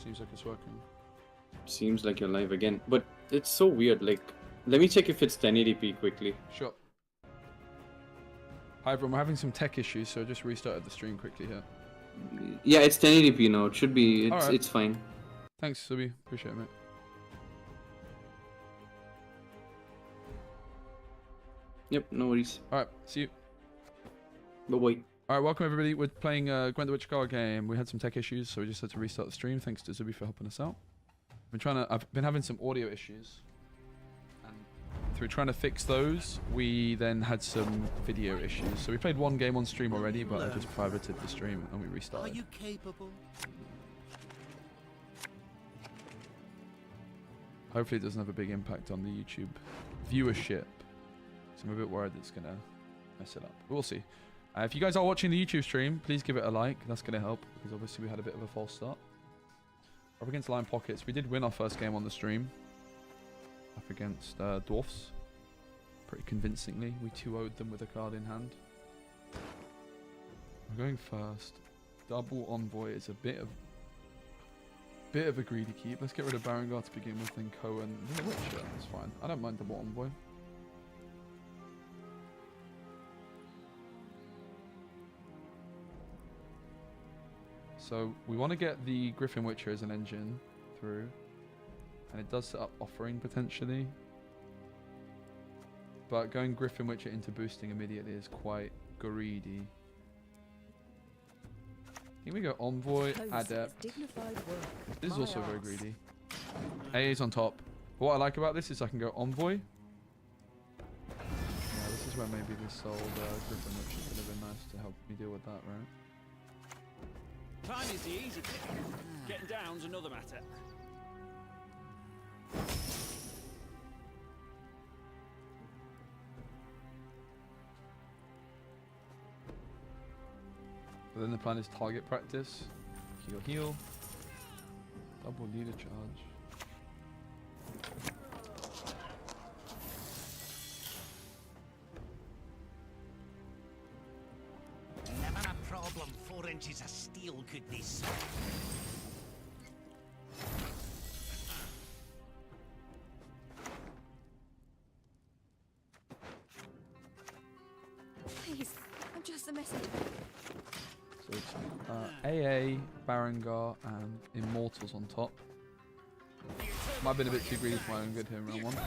Seems like it's working. Seems like you're live again, but it's so weird. Like, let me check if it's 1080p quickly. Sure. Hi everyone, we're having some tech issues, so I just restarted the stream quickly here. Yeah, it's 1080p now. It should be. It's fine. Thanks, Subi. Appreciate it, mate. Yep, no worries. Alright, see you. Bye-bye. Alright, welcome everybody. We're playing Gwent the Witch card game. We had some tech issues, so we just had to restart the stream. Thanks to Zubi for helping us out. I've been having some audio issues. And through trying to fix those, we then had some video issues. So we played one game on stream already, but I just privated the stream and we restarted. Are you capable? Hopefully it doesn't have a big impact on the YouTube viewership. So I'm a bit worried it's going to mess it up. We'll see. If you guys are watching the YouTube stream, please give it a like. That's going to help, because obviously we had a bit of a false start. Up against Lion Pockets. We did win our first game on the stream. Up against Dwarfs. Pretty convincingly. We 2-0'd them with a card in hand. We're going first. Double Envoy is a bit of a greedy keep. Let's get rid of Barongar to begin with, then Cohen. The Witcher, that's fine. I don't mind Double Envoy. So we want to get the Griffin Witcher as an engine through. And it does set up offering potentially. But going Griffin Witcher into boosting immediately is quite greedy. I think we go Envoy, Adept. This is also very greedy. AA is on top. But what I like about this is I can go Envoy. Yeah, this is where maybe this old Griffin Witcher could have been nice to help me deal with that, right? Time is the easy bit. Getting down's another matter. But then the plan is target practice. Heal. Double leader charge. Never a problem. 4 inches of steel could be solved. Please, I'm just a messenger. So it's AA, Barongar, and Immortals on top. Might have been a bit too greedy for my own good here in round 1.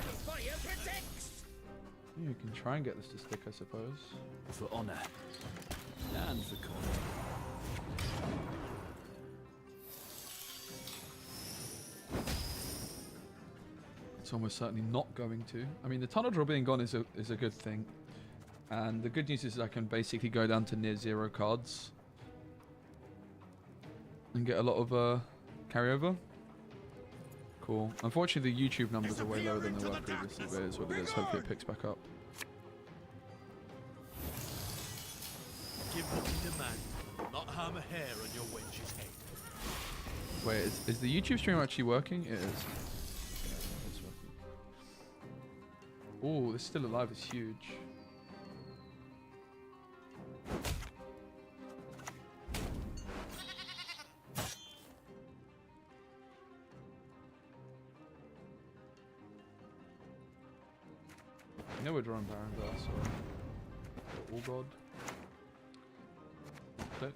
You can try and get this to stick, I suppose. For honor. And for cause. It's almost certainly not going to. I mean, the tunnel draw being gone is a good thing. And the good news is I can basically go down to near 0 cards. And get a lot of carryover. Cool. Unfortunately, the YouTube numbers are way lower than they were previously, but it is what it is. Hopefully it picks back up. Give what you demand. Not harm a hair on your wench's head. Wait, is the YouTube stream actually working? It is. Yeah, it's working. Oh, this still alive is huge. I know we're drawing Barongar, so All God. Click.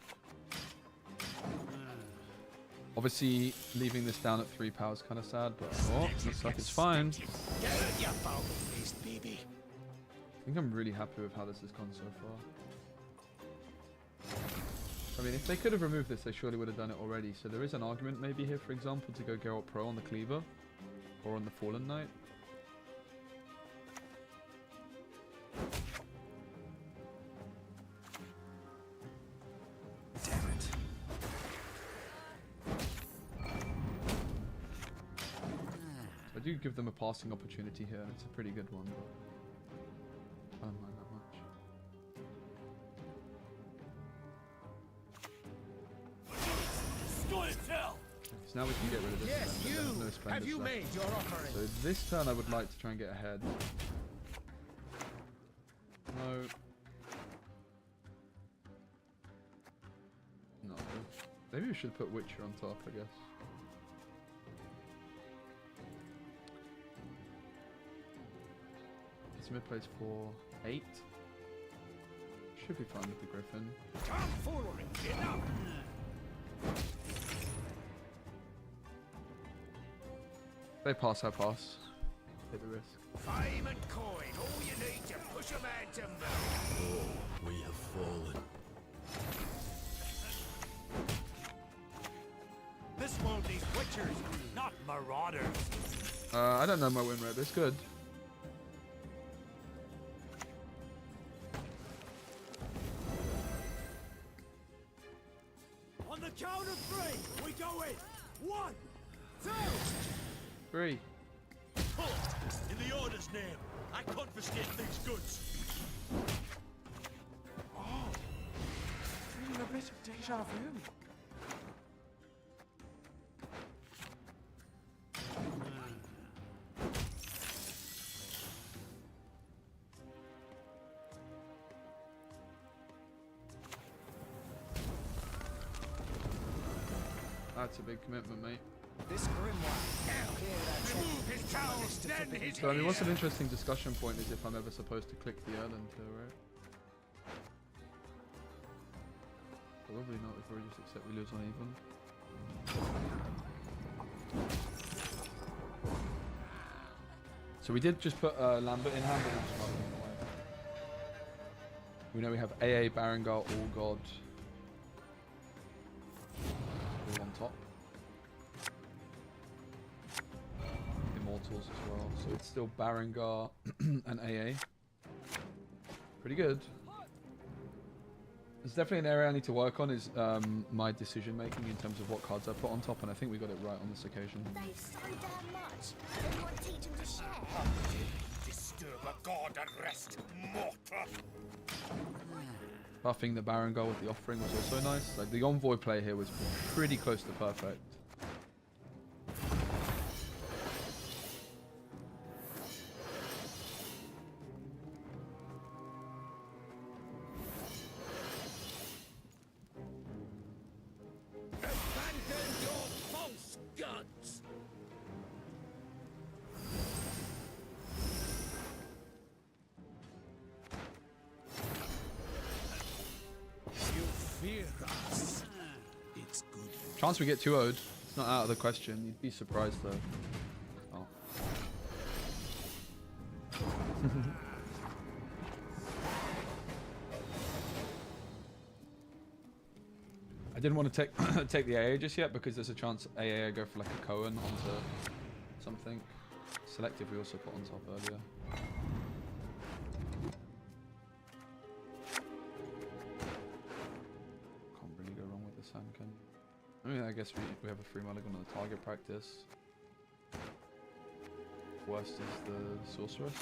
Obviously, leaving this down at 3 power is kind of sad, but oh, looks like it's fine. I think I'm really happy with how this has gone so far. I mean, if they could have removed this, they surely would have done it already. So there is an argument maybe here, for example, to go Geralt Pro on the Cleaver or on the Fallen Knight. I do give them a passing opportunity here, and it's a pretty good one, but I don't mind that much. So now we can get rid of this. Yes, and then you. no splendors Have you left. made your offering? So this turn I would like to try and get ahead. No. No. Maybe we should put Witcher on top, I guess. mid plays for 8. Should be fine with the Griffin. Tomfoolery, enough! They pass, I pass. Take the risk. Fame and coin, all you need to push a man to move. Oh, we have fallen. This world needs witchers, not marauders. I don't know my win rate, but it's good. On the count of 3, we go in. 1, 2. 3. In the Order's name, I confiscate these goods. Oh, feeling a bit of deja vu. That's a big commitment, mate. This grimoire. Remove his towels, then his So I mean, what's an interesting discussion point is if I'm ever supposed to click the Erlen too, right? Probably not if we just accept we lose on even. So we did just put Lambert in hand, but we're just not giving it away. We know we have AA, Barangar, All God, all on top. Immortals as well. So it's still Barangar and AA. Pretty good. There's definitely an area I need to work on is my decision making in terms of what cards I put on top, and I think we got it right on this occasion. They've so damn much. Anyone teach them to share? Disturb a god and rest, mortal. Buffing the Barangar with the offering was also nice. Like the envoy play here was pretty close to perfect. Abandon your false gods. You fear us. It's good. Chance we get 2-0'd. It's not out of the question. You'd be surprised though. Oh. I didn't want to take the AA just yet because there's a chance AA go for like a Cohen onto something. Selective we also put on top earlier. Can't really go wrong with the Sankan. I mean, I guess we have a free mulligan on the target practice. Worst is the sorceress.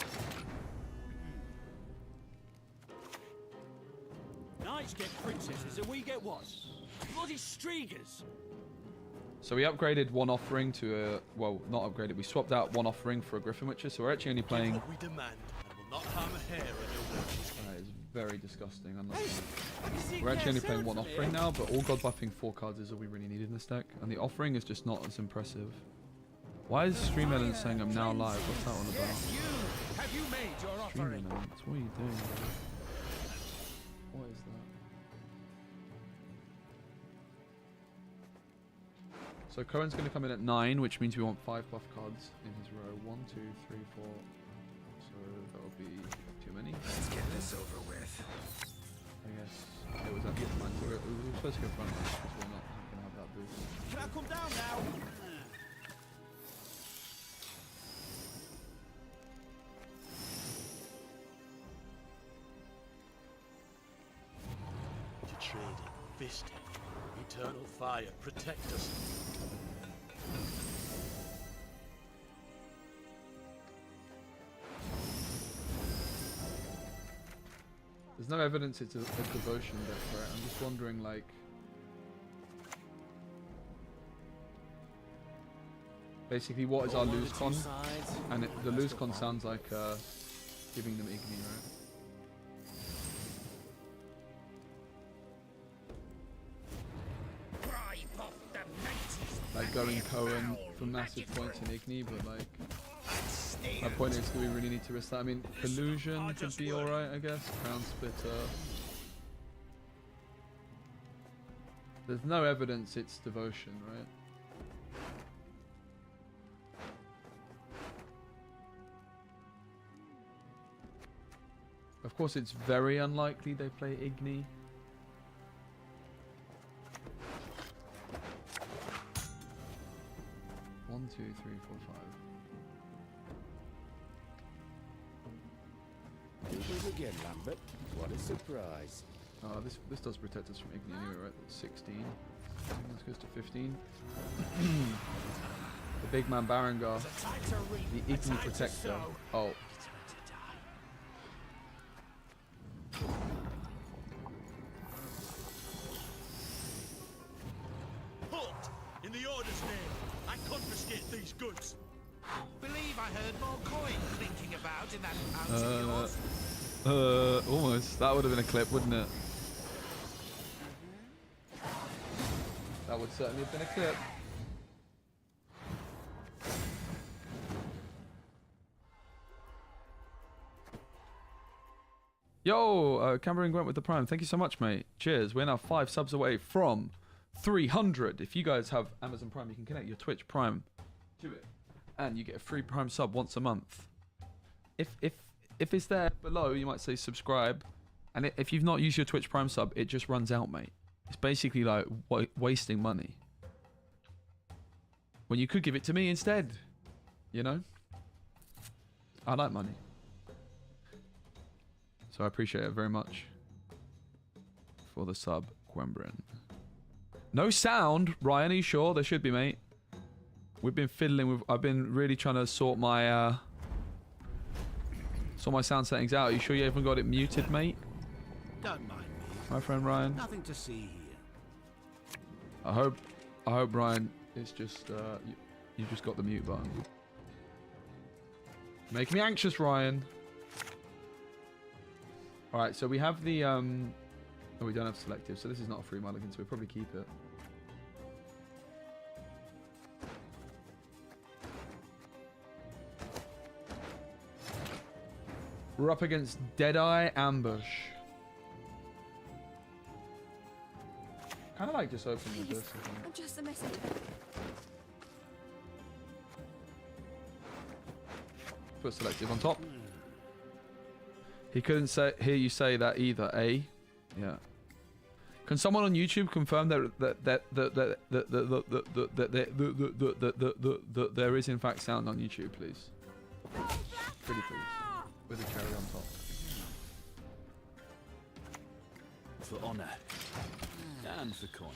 Knights get princesses and we get what? Bloody Striegers. So we upgraded one offering to a, well, not upgraded, we swapped out one offering for a Griffin Witcher, so we're actually only playing... What we demand and will not harm a hair on your wench's head. That is very disgusting. I'm not We're actually only playing one offering now, but all god buffing 4 cards is all we really need in this deck, and the offering is just not as impressive. Why is Stream Ellen saying I'm now live? What's that all about? Yes, you. Have you made your Stream offering? Ellen, what are you doing, bro? What is that? So Cohen's going to come in at 9, which means we want 5 buff cards in his row. 1, 2, 3, 4. So that will be too many. Let's get this over with. I guess it was at mine. So we were supposed to go front because we're not going to have that boost. Can I come down now? To trade in fisting. Eternal fire, protect us. There's no evidence it's a devotion deck, right? I'm just wondering, like... Basically, what is our lose con? And the lose con sounds like giving them Igni, right? Like going Cohen for massive points in Igni, but like... My point is, do we really need to risk that? I mean, Collusion could be alright, I guess. Crown Splitter. There's no evidence it's devotion, right? Of course, it's very unlikely they play Igni. One, two, three, four, five. Here it is again, Lambert. What a surprise. Oh, this does protect us from Igni anyway, right? That's 16. This goes to 15. The big man Barangar. The Igni protector. Oh. Halt! In the Order's name, I confiscate these goods. Believe I heard more coin clinking about in that house of yours. Almost. That would have been a clip, wouldn't it? That would certainly have been a clip. Yo, Cameron Gwent with the Prime. Thank you so much, mate. Cheers. We're now 5 subs away from 300. If you guys have Amazon Prime, you can connect your Twitch Prime to it, and you get a free Prime sub once a month. If it's there below, you might say subscribe, and if you've not used your Twitch Prime sub, it just runs out, mate. It's basically like wasting money when you could give it to me instead. You know, I like money. So I appreciate it very much for the sub, Gwembrin. No sound, Ryan, are you sure? There should be, mate. We've been fiddling with... I've been really trying to sort my sound settings out. Are you sure you haven't got it muted, mate? Don't mind me. My friend Ryan. Nothing to see here. I hope Ryan, it's just you just got the mute button. Making me anxious, Ryan. All right, so we have the oh, we don't have selective, so this is not a free mulligan, so we'll probably keep it. We're up against Deadeye Ambush. Kind of like just opening with this. I'm just a messenger. Put selective on top. He couldn't hear you say that either, eh? Yeah. Can someone on YouTube confirm that there is in fact sound on YouTube, please? Pretty please. With a cherry on top. For honor. And for coin.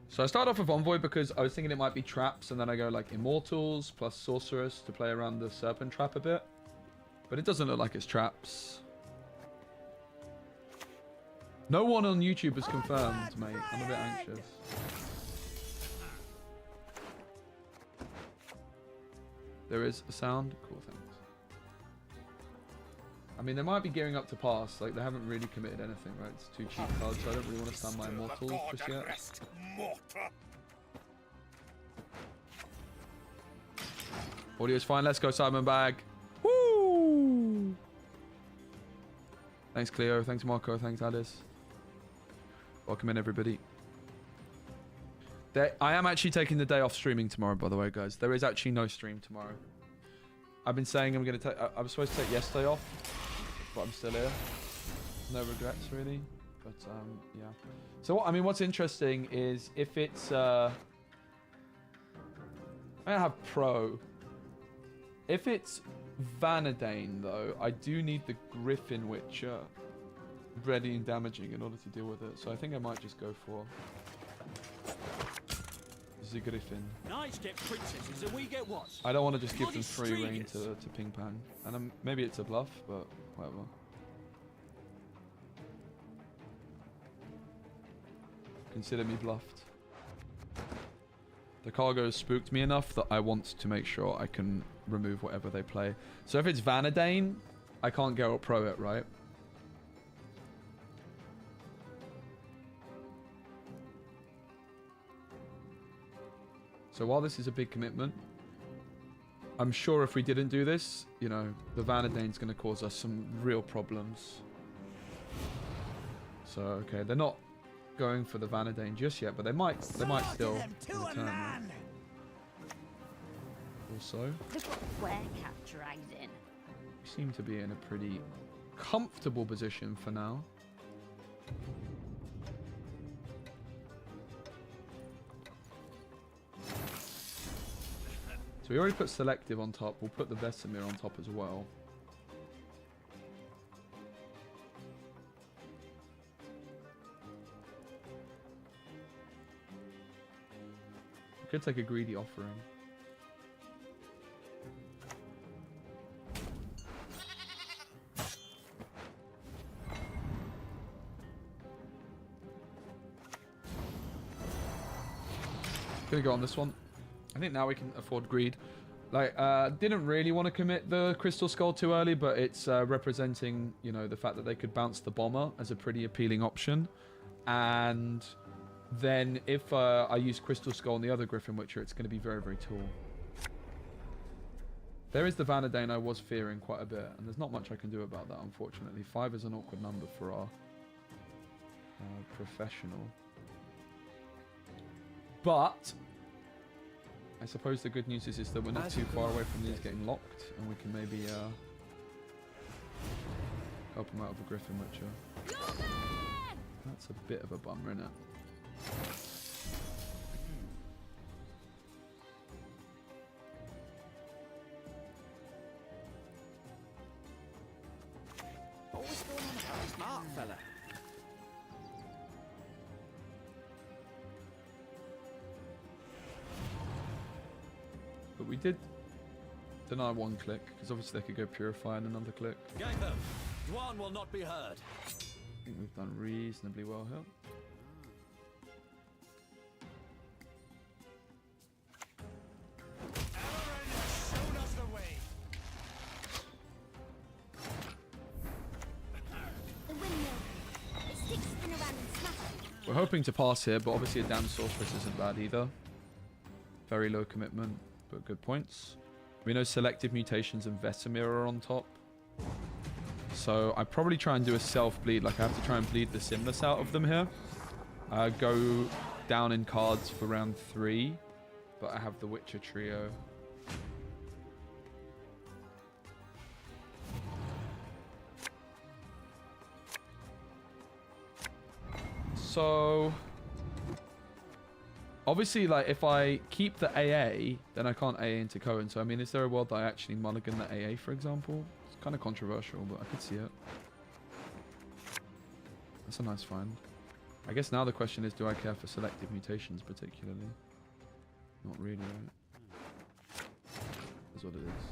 So I started off with Envoy because I was thinking it might be traps, and then I go like Immortals plus Sorceress to play around the Serpent Trap a bit. But it doesn't look like it's traps. No one on YouTube has confirmed, mate. I'm a bit anxious. There is a sound? Cool, thanks. I mean, they might be gearing up to pass. Like, they haven't really committed anything, right? It's 2 cheap cards, so I don't really want to stand my Immortals just yet. Audio's fine. Let's go, Simon Bag. Woo! Thanks, Cleo. Thanks, Marco. Thanks, Alice. Welcome in, everybody. I am actually taking the day off streaming tomorrow, by the way, guys. There is actually no stream tomorrow. I've been saying I'm going to take... I was supposed to take yesterday off, but I'm still here. No regrets, really. But, yeah. So, what's interesting is if it's... I don't have Pro. If it's Vanadane, though, I do need the Griffin Witcher ready and damaging in order to deal with it. So I think I might just go for the Griffin. Knights get princesses and we get what? I don't want to just give them free reign to ping pong. And maybe it's a bluff, but whatever. Consider me bluffed. The cargo spooked me enough that I want to make sure I can remove whatever they play. So if it's Vanadane, I can't go pro it, right? So while this is a big commitment, I'm sure if we didn't do this, you know, the Vanadene's going to cause us some real problems. So, okay, they're not going for the Vanadane just yet, but they might still in return, right? Also, Look what we're capturing. we seem to be in a pretty comfortable position for now. So we already put selective on top. We'll put the Vesemir on top as well. We could take a greedy offering. Gonna go on this one. I think now we can afford greed. Like, didn't really want to commit the Crystal Skull too early, but it's representing, you know, the fact that they could bounce the Bomber as a pretty appealing option. And then if I use Crystal Skull on the other Griffin Witcher, it's going to be very, very tall. There is the Vanadane I was fearing quite a bit, and there's not much I can do about that, unfortunately. 5 is an awkward number for our professional. But I suppose the good news is that we're not too far away from these getting locked, and we can maybe help them out of a Griffin Witcher. That's a bit of a bummer, isn't it? What's going on about this Mark fella? But we did deny one click, because obviously they could go Purify and another click. Gang them. Dwan will not be heard. I think we've done reasonably well here. The windmill. It sticks spin around and smash it. We're hoping to pass here, but obviously a damn sorceress isn't bad either. Very low commitment, but good points. We know selective mutations and Vesemir are on top. So I probably try and do a self-bleed. Like I have to try and bleed the Simless out of them here. Go down in cards for round 3. But I have the Witcher trio. So obviously, like, if I keep the AA, then I can't AA into Cohen. So, I mean, is there a world that I actually mulligan the AA, for example? It's kind of controversial, but I could see it. That's a nice find. I guess now the question is, do I care for selective mutations particularly? Not really, right? That's what it is.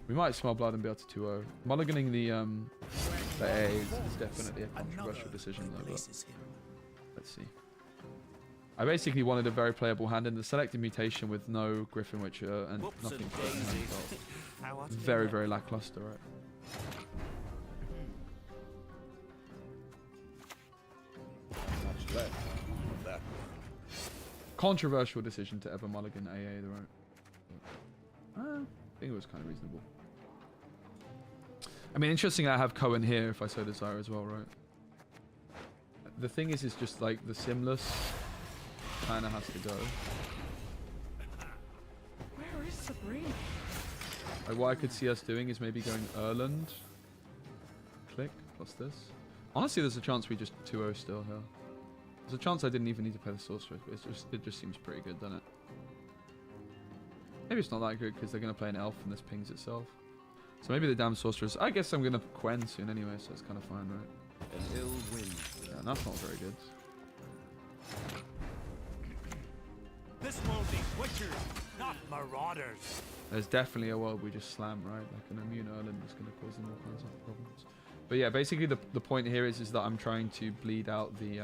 We might smell blood and be able to 2-0. Mulliganing the AA is definitely a controversial decision, though. But let's see. I basically wanted a very playable hand in the selective mutation with no Griffin Witcher and nothing but very, very lackluster, right? Much less of that. Controversial decision to ever mulligan AA, though, right? I think it was kind of reasonable. I mean, interesting I have Cohen here if I so desire as well, right? The thing is just like the Simless kind of has to go. Where is Sabrina? Like, what I could see us doing is maybe going Erland. Click, plus this. Honestly, there's a chance we just 2-0 still here. There's a chance I didn't even need to play the Sorceress, but it just seems pretty good, doesn't it? Maybe it's not that good because they're going to play an Elf and this pings itself. So maybe the damn Sorceress. I guess I'm going to Quen soon anyway, so it's kind of fine, right? An ill wind. Yeah, that's not very good. This will be witchers, not marauders. There's definitely a world we just slam, right? Like an immune Erland is going to cause them all kinds of problems. But yeah, basically the point here is that I'm trying to bleed out the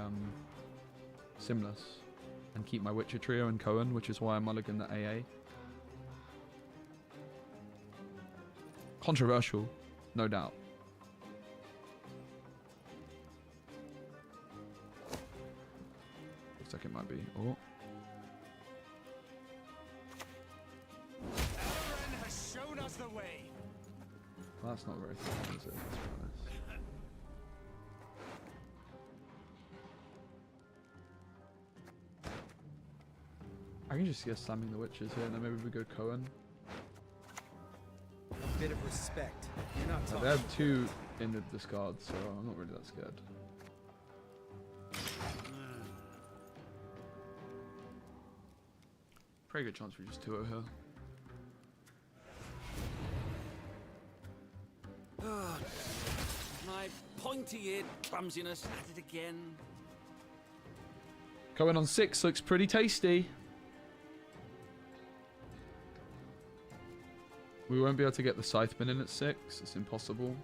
Simless and keep my Witcher trio and Cohen, which is why I mulligan the AA. Controversial, no doubt. Looks like it might be. Oh. Aaron has way. Well, that's not very fun, is it? Let's be honest. I can just see us slamming the witches here, and then maybe we go Cohen. A bit of respect. You're not They talking. have 2 in the discard, so I'm not really that scared. Pretty good chance we just 2-0 here. Ah, my pointy-eared clumsiness at it again. Cohen on 6 looks pretty tasty. We won't be able to get the Scytheman in at 6. It's impossible.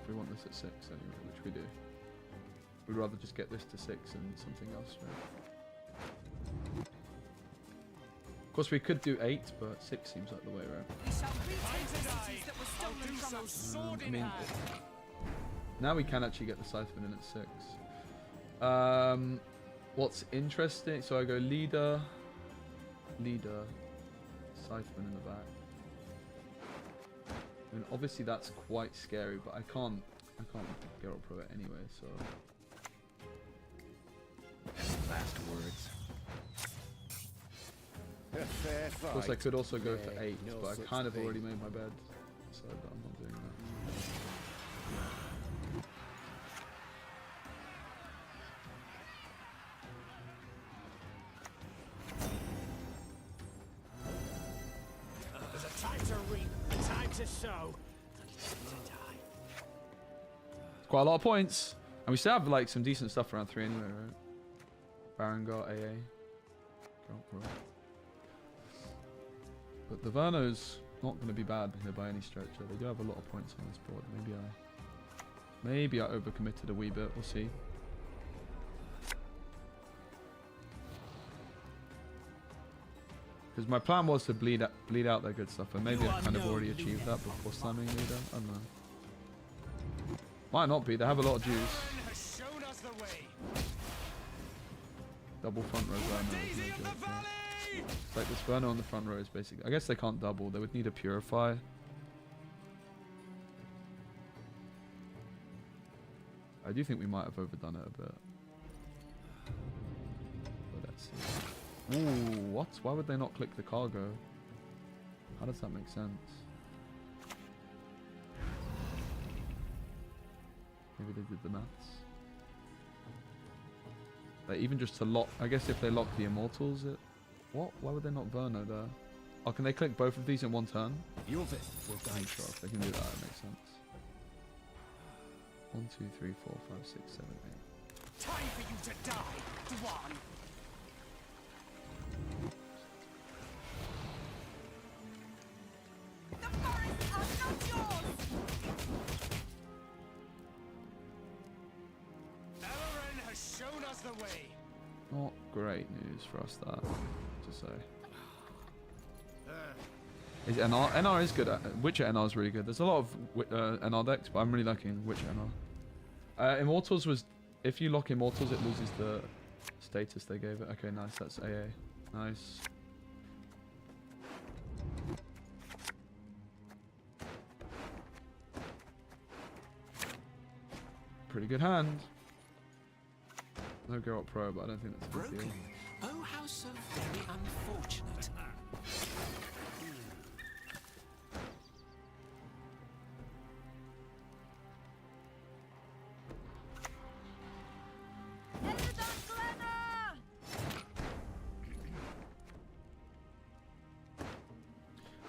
If we want this at 6 anyway, which we do. We'd rather just get this to 6 and something else, right? Of course, we could do 8, but 6 seems like the way, right? We shall retake the cities that were stolen from us. Sword I in mean, hand. now we can actually get the Scytheman in at 6. What's interesting? So I go leader, Scytheman in the back. I mean, obviously that's quite scary, but I can't Geralt Pro it anyway, so. Last words. Fair Of course, I fight. could also go for Yeah, 8, no but I such kind of thing. already made my bed, so I'm not doing that. There's a time to reap, a time to sow, and a time to die. It's quite a lot of points, and we still have like some decent stuff around 3 anyway, right? Barangar, AA, Geralt Pro. But the Verno's not going to be bad here by any stretch. They do have a lot of points on this board. Maybe I overcommitted a wee bit. We'll see. Because my plan was to bleed out their good stuff, and maybe I kind of already achieved that before slamming leader. I don't know. Might not be. They have a lot of juice. Has shown us the way. Double front row Verno is no joke, yeah. It's like this Verno on the front row is basically. I guess they can't double. They would need a Purify. I do think we might have overdone it a bit. But let's see. Ooh, what? Why would they not click the cargo? How does that make sense? Maybe they did the maths. Like even just to lock, I guess if they lock the Immortals, it. What? Why would they not Verno there? Oh, can they click both of these in one turn? Your fist will I'm guide sure if they can do that, it makes sense. 1, 2, 3, 4, 5, 6, 7, 8. Time for you to die, Dwan. The forests are not yours. Elren has shown us the way. Not great news for us, that to say. Is NR? NR is good at Witcher. NR is really good. There's a lot of NR decks, but I'm really liking Witcher NR. Immortals was, if you lock Immortals, it loses the status they gave it. Okay, nice. That's AA. Nice. Pretty good hand. No Geralt Pro, but I don't think that's a big deal. Oh, how so very unfortunate.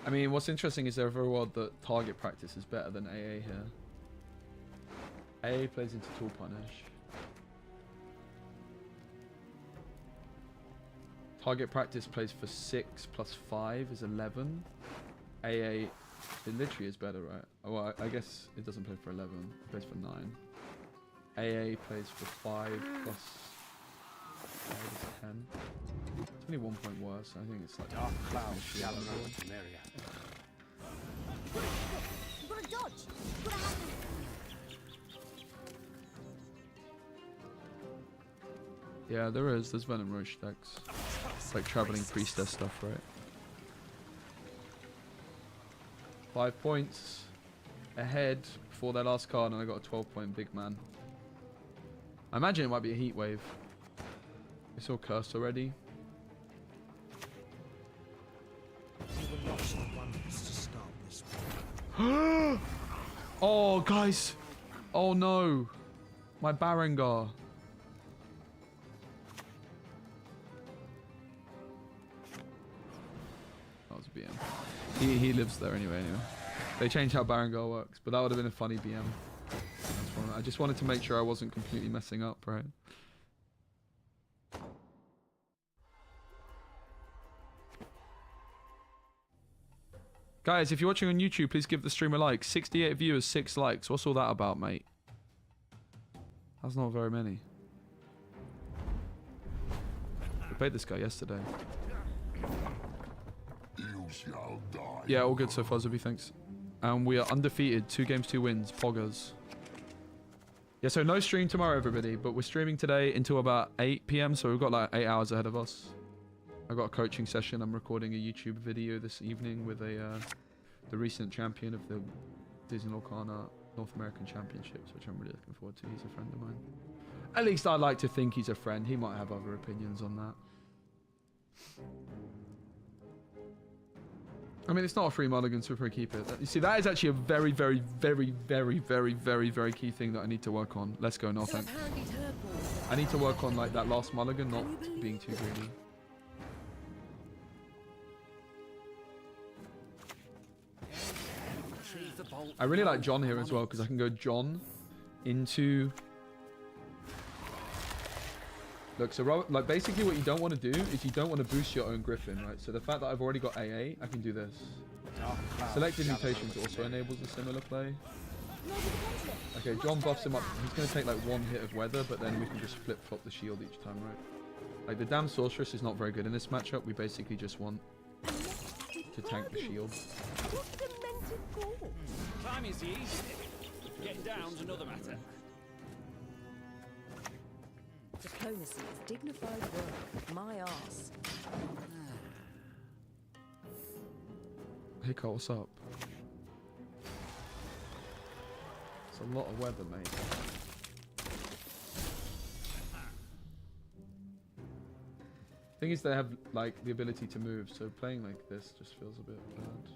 I mean, what's interesting is overall that target practice is better than AA here. AA plays into tool punish. Target practice plays for 6 plus 5 is 11. AA, it literally is better, right? Well, I guess it doesn't play for 11. It plays for 9. AA plays for 5 plus 5 is 10. It's only 1 point worse. I think it's like Dark clouds shield gather level. around Temeria. You gotta dodge. You gotta have this. Yeah, there is. There's Venom Roach decks. It's like traveling priestess stuff, right? 5 points ahead before their last card, and I got a 12-point big man. I imagine it might be a heat wave. It's all cursed already. You were not the ones to start this war. Oh, guys. Oh, no. My Barangar. That was a BM. He lives there anyway. They changed how Barangar works, but that would have been a funny BM. I just wanted to make sure I wasn't completely messing up, right? Guys, if you're watching on YouTube, please give the stream a like. 68 viewers, 6 likes. What's all that about, mate? That's not very many. We played this guy yesterday. You shall die. Yeah, all good so far, Zuby, thanks. And we are undefeated. 2 games, 2 wins. Poggers. Yeah, so no stream tomorrow, everybody. But we're streaming today until about 8 p.m. So we've got like 8 hours ahead of us. I got a coaching session. I'm recording a YouTube video this evening with the recent champion of the Disney Lorcana North American Championships, which I'm really looking forward to. He's a friend of mine. At least I'd like to think he's a friend. He might have other opinions on that. I mean, it's not a free mulligan, so we'll keep it. You see, that is actually a very, very, very, very, very, very, very key thing that I need to work on. Let's go, no thanks. I need to work on like that last mulligan, not being too greedy. I really like John here as well, because I can go John into... Look, so like basically what you don't want to do is you don't want to boost your own Griffin, right? So the fact that I've already got AA, I can do this. Selected mutations also enables a similar play. Okay, John buffs him up. He's going to take like 1 hit of weather, but then we can just flip-flop the shield each time, right? Like the damn sorceress is not very good in this matchup. We basically just want to tank the shield. Climbing's the easy bit. Getting down's another matter. Diplomacy is dignified work. My arse. Hey Cole, what's up? It's a lot of weather, mate. Thing is, they have like the ability to move, so playing like this just feels a bit bad.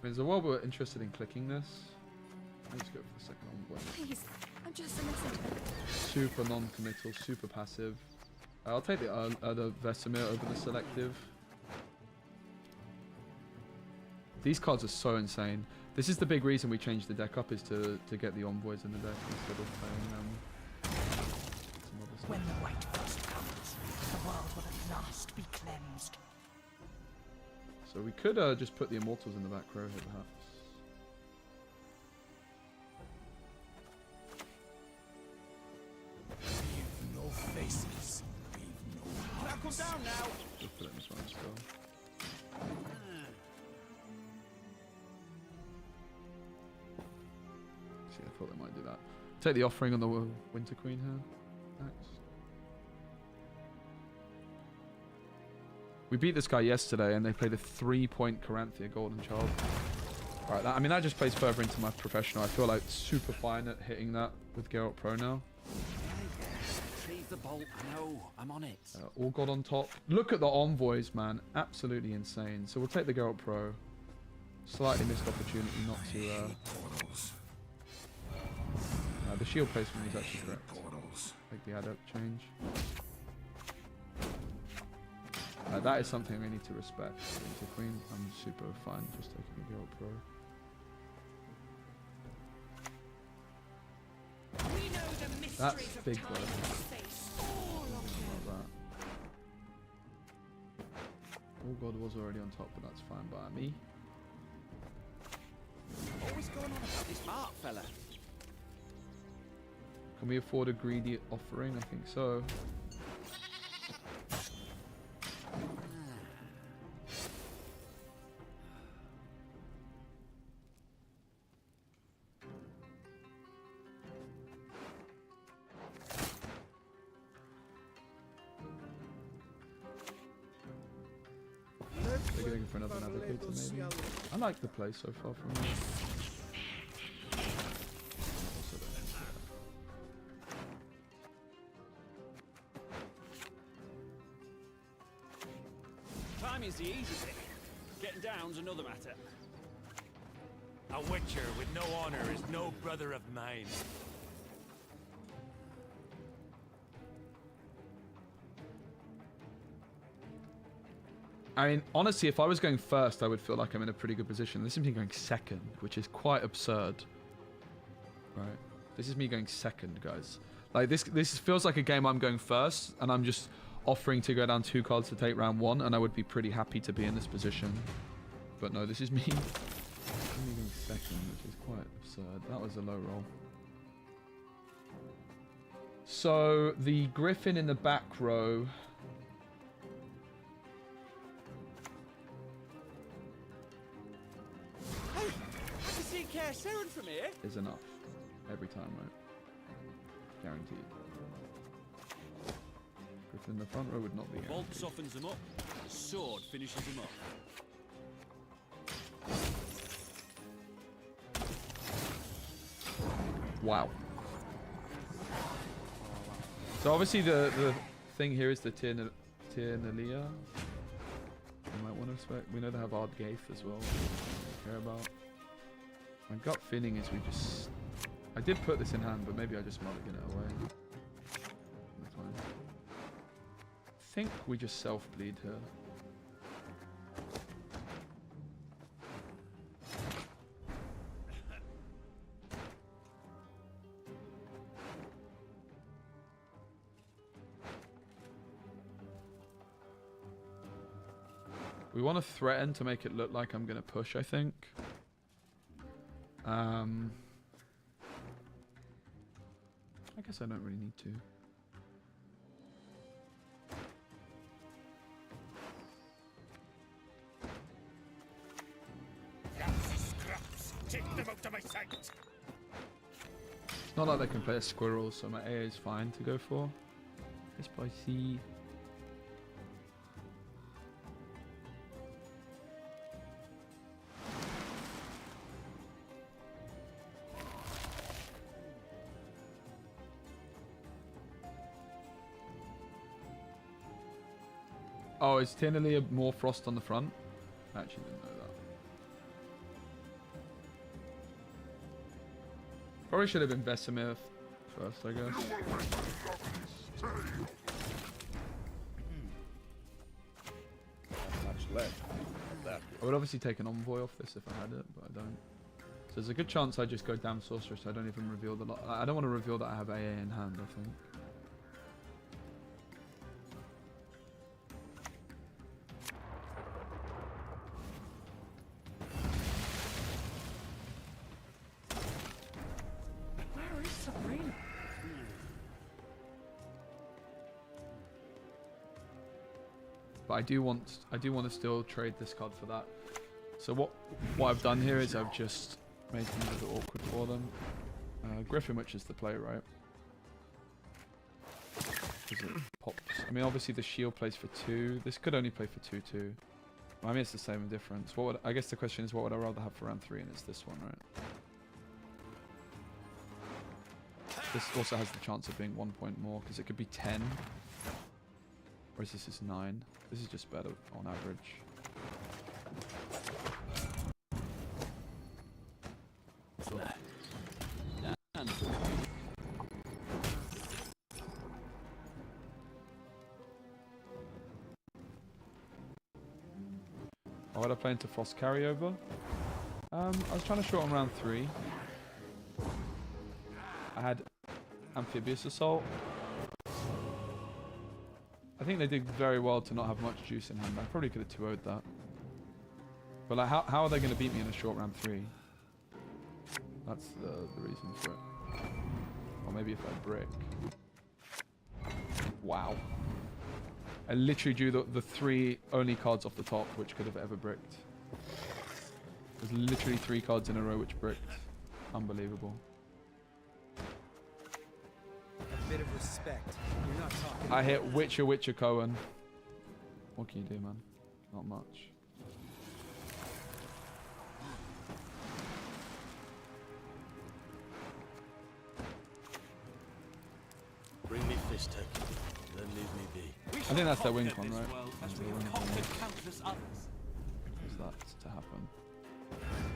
I mean, there's a world we're interested in clicking this. Let's go for the second one. Please, I'm just a messenger. Super non-committal, super passive. I'll take the Vesemir over the selective. These cards are so insane. This is the big reason we changed the deck up, is to get the envoys in the deck instead of playing some other stuff. When the white first comes, the world will at last be cleansed. So we could just put the immortals in the back row here, perhaps. We've no faces. We've no hearts. Knuckle down now. Just put it in this one still. See, I thought they might do that. Take the offering on the Winter Queen here. Next. We beat this guy yesterday, and they played a 3-point Caranthea Golden Child. Alright, I mean, that just plays further into my professional. I feel like super fine at hitting that with Geralt Pro now. Retrieve the bolt. No, I'm on it. All God on top. Look at the envoys, man. Absolutely insane. So we'll take the Geralt Pro. Slightly missed opportunity not to... the shield placement is actually correct. Like the adept change. That is something we need to respect. Winter Queen, I'm super fine just taking the Geralt Pro. That's big though. Like that. Oh God was already on top, but that's fine by me. What was going on about this Mark fella? Can we afford a greedy offering? I think so. Looking for another navigator, maybe. I like the play so far from me. Also Timing's the easy thing. Getting down's another matter. A witcher with no honor is no brother of mine. I mean, honestly, if I was going first, I would feel like I'm in a pretty good position. This is me going second, which is quite absurd. Right. This is me going second, guys. Like, this feels like a game I'm going first, and I'm just offering to go down 2 cards to take round 1, and I would be pretty happy to be in this position. But no, this is me going second, which is quite absurd. That was a low roll. So, the Griffin in the back row... From here? is enough. Every time, right? Guaranteed. Griffin in the front row would not be Bolt guaranteed. softens them up. Sword finishes them up. Wow. So obviously the thing here is the Tiernalia. You might want to expect. We know they have Ardgaith as well. Care about. My gut feeling is we just... I did put this in hand, but maybe I just mulligan it away. That's fine. I think we just self-bleed here. We want to threaten to make it look like I'm going to push, I think. I guess I don't really need to. Take them out of my sight. It's not like they can play a squirrel, so my AA is fine to go for. SPECI. Oh, is Tiernalia more frost on the front? I actually didn't know that. Probably should have been Vesemir first, I guess. Not much left. That I would obviously take an Envoy off this if I had it, but I don't. So there's a good chance I just go down Sorceress, so I don't even reveal the lot. I don't want to reveal that I have AA in hand, I think. But I do want to still trade this card for that. So what I've done here is I've just made things a bit awkward for them. Griffin, which is the play, right? Because it pops. I mean, obviously the shield plays for 2. This could only play for 2/2. I mean, it's the same difference. I guess the question is, what would I rather have for round 3? And it's this one, right? This also has the chance of being 1 point more because it could be 10. Whereas this is 9. This is just better on average. Why would I play into Frost Carryover? I was trying to short on round 3. I had Amphibious Assault. I think they did very well to not have much juice in hand. I probably could have 2-0'd that. But like, how are they going to beat me in a short round 3? That's the reason for it. Or maybe if I brick. Wow. I literally drew the 3 only cards off the top which could have ever bricked. There's literally 3 cards in a row which bricked. Unbelievable. Bit of respect. You're not talking. I hit Witcher Cohen. What can you do, man? Not much. mistake. Then leave me be. We I shall think that's their win conquer con, this right? world as That's we their have win con. conquered countless others. Is that to happen?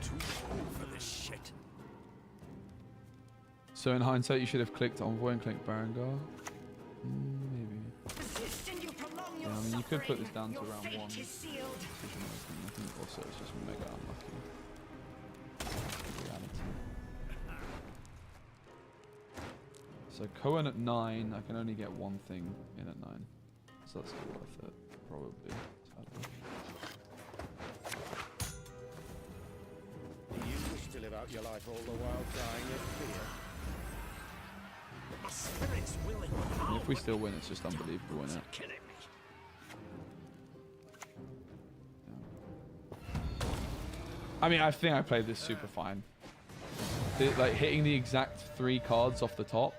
Too old for this shit. So in hindsight, you should have clicked Envoy and clicked Berengar. Maybe. Yeah, I mean, you could put this down to round 1. Decision making. I think also it's just mega unlucky. Reality. So Cohen at 9, I can only get one thing in at 9. So that's still worth it, probably. Sadly. Do you wish to live out your life all the while dying of fear? My spirit's willing. And if we still win, it's just unbelievable, isn't it? Killing me. I mean, I think I played this super fine. Like, hitting the exact 3 cards off the top.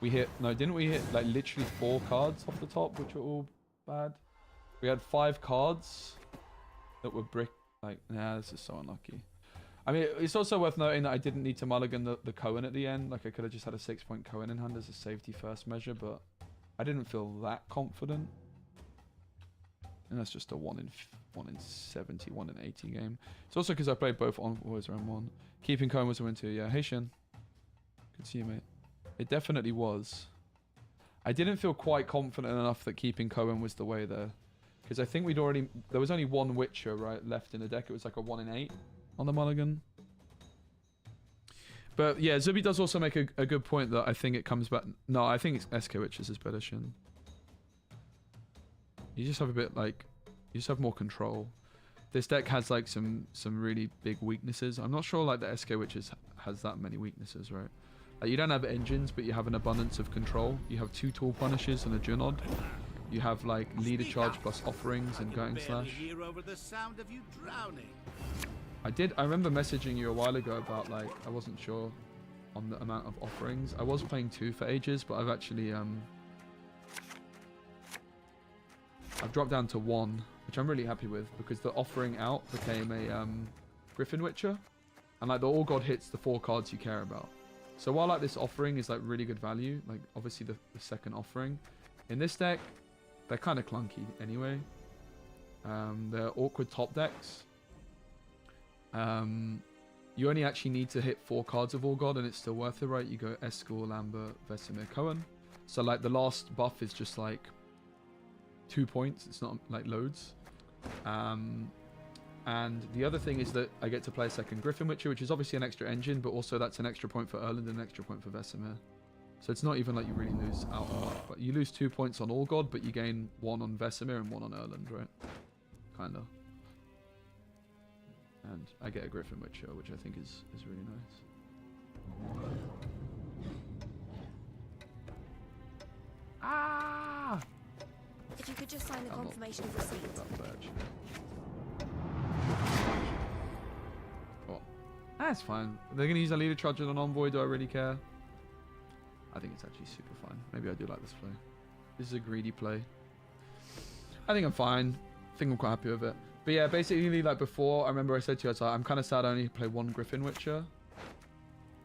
We hit... No, didn't we hit, like, literally 4 cards off the top, which were all bad? We had 5 cards that were brick... Like, nah, this is so unlucky. I mean, it's also worth noting that I didn't need to mulligan the Cohen at the end. Like, I could have just had a 6-point Cohen in hand as a safety first measure, but I didn't feel that confident. And that's just a 1 in 70, 1 in 80 game. It's also because I played both Envoys round 1. Keeping Cohen was a win too. Yeah, hey Shin. Good to see you, mate. It definitely was. I didn't feel quite confident enough that keeping Cohen was the way there. Because I think we'd already... There was only one Witcher, right, left in the deck. It was like a 1 in 8 on the mulligan. But yeah, Zubi does also make a good point that I think it comes back... No, I think it's SK Witches is better, Shin. You just have a bit like... You just have more control. This deck has like some really big weaknesses. I'm not sure like the SK Witches has that many weaknesses, right? Like you don't have engines, but you have an abundance of control. You have 2 Tool Punishes and a Junod. You have like Leader Charge plus Offerings and Gutting Slash. Hear over the sound of you drowning. I remember messaging you a while ago about like, I wasn't sure on the amount of offerings. I was playing 2 for ages, but I've actually, I've dropped down to 1, which I'm really happy with because the offering out became a Griffin Witcher. And like the All God hits the 4 cards you care about. So while like this offering is like really good value, like obviously the second offering, in this deck, they're kind of clunky anyway. They're awkward top decks. You only actually need to hit 4 cards of All God and it's still worth it, right? You go Eskel, Lambert, Vesemir, Cohen. So like the last buff is just like 2 points. It's not like loads. And the other thing is that I get to play a second Griffin Witcher, which is obviously an extra engine, but also that's an extra point for Erland and an extra point for Vesemir. So it's not even like you really lose out on much, but you lose 2 points on All God, but you gain 1 on Vesemir and 1 on Erland, right? Kinda. And I get a Griffin Witcher, which I think is really nice. Ah! If you could just sign the I'm not confirmation of receipt. that play, actually. Oh, that's fine. They're gonna use a Leader Charge on Envoy. Do I really care? I think it's actually super fine. Maybe I do like this play. This is a greedy play. I think I'm fine. I think I'm quite happy with it. But yeah, basically, like before, I remember I said to you, I was like, I'm kind of sad I only play 1 Griffin Witcher.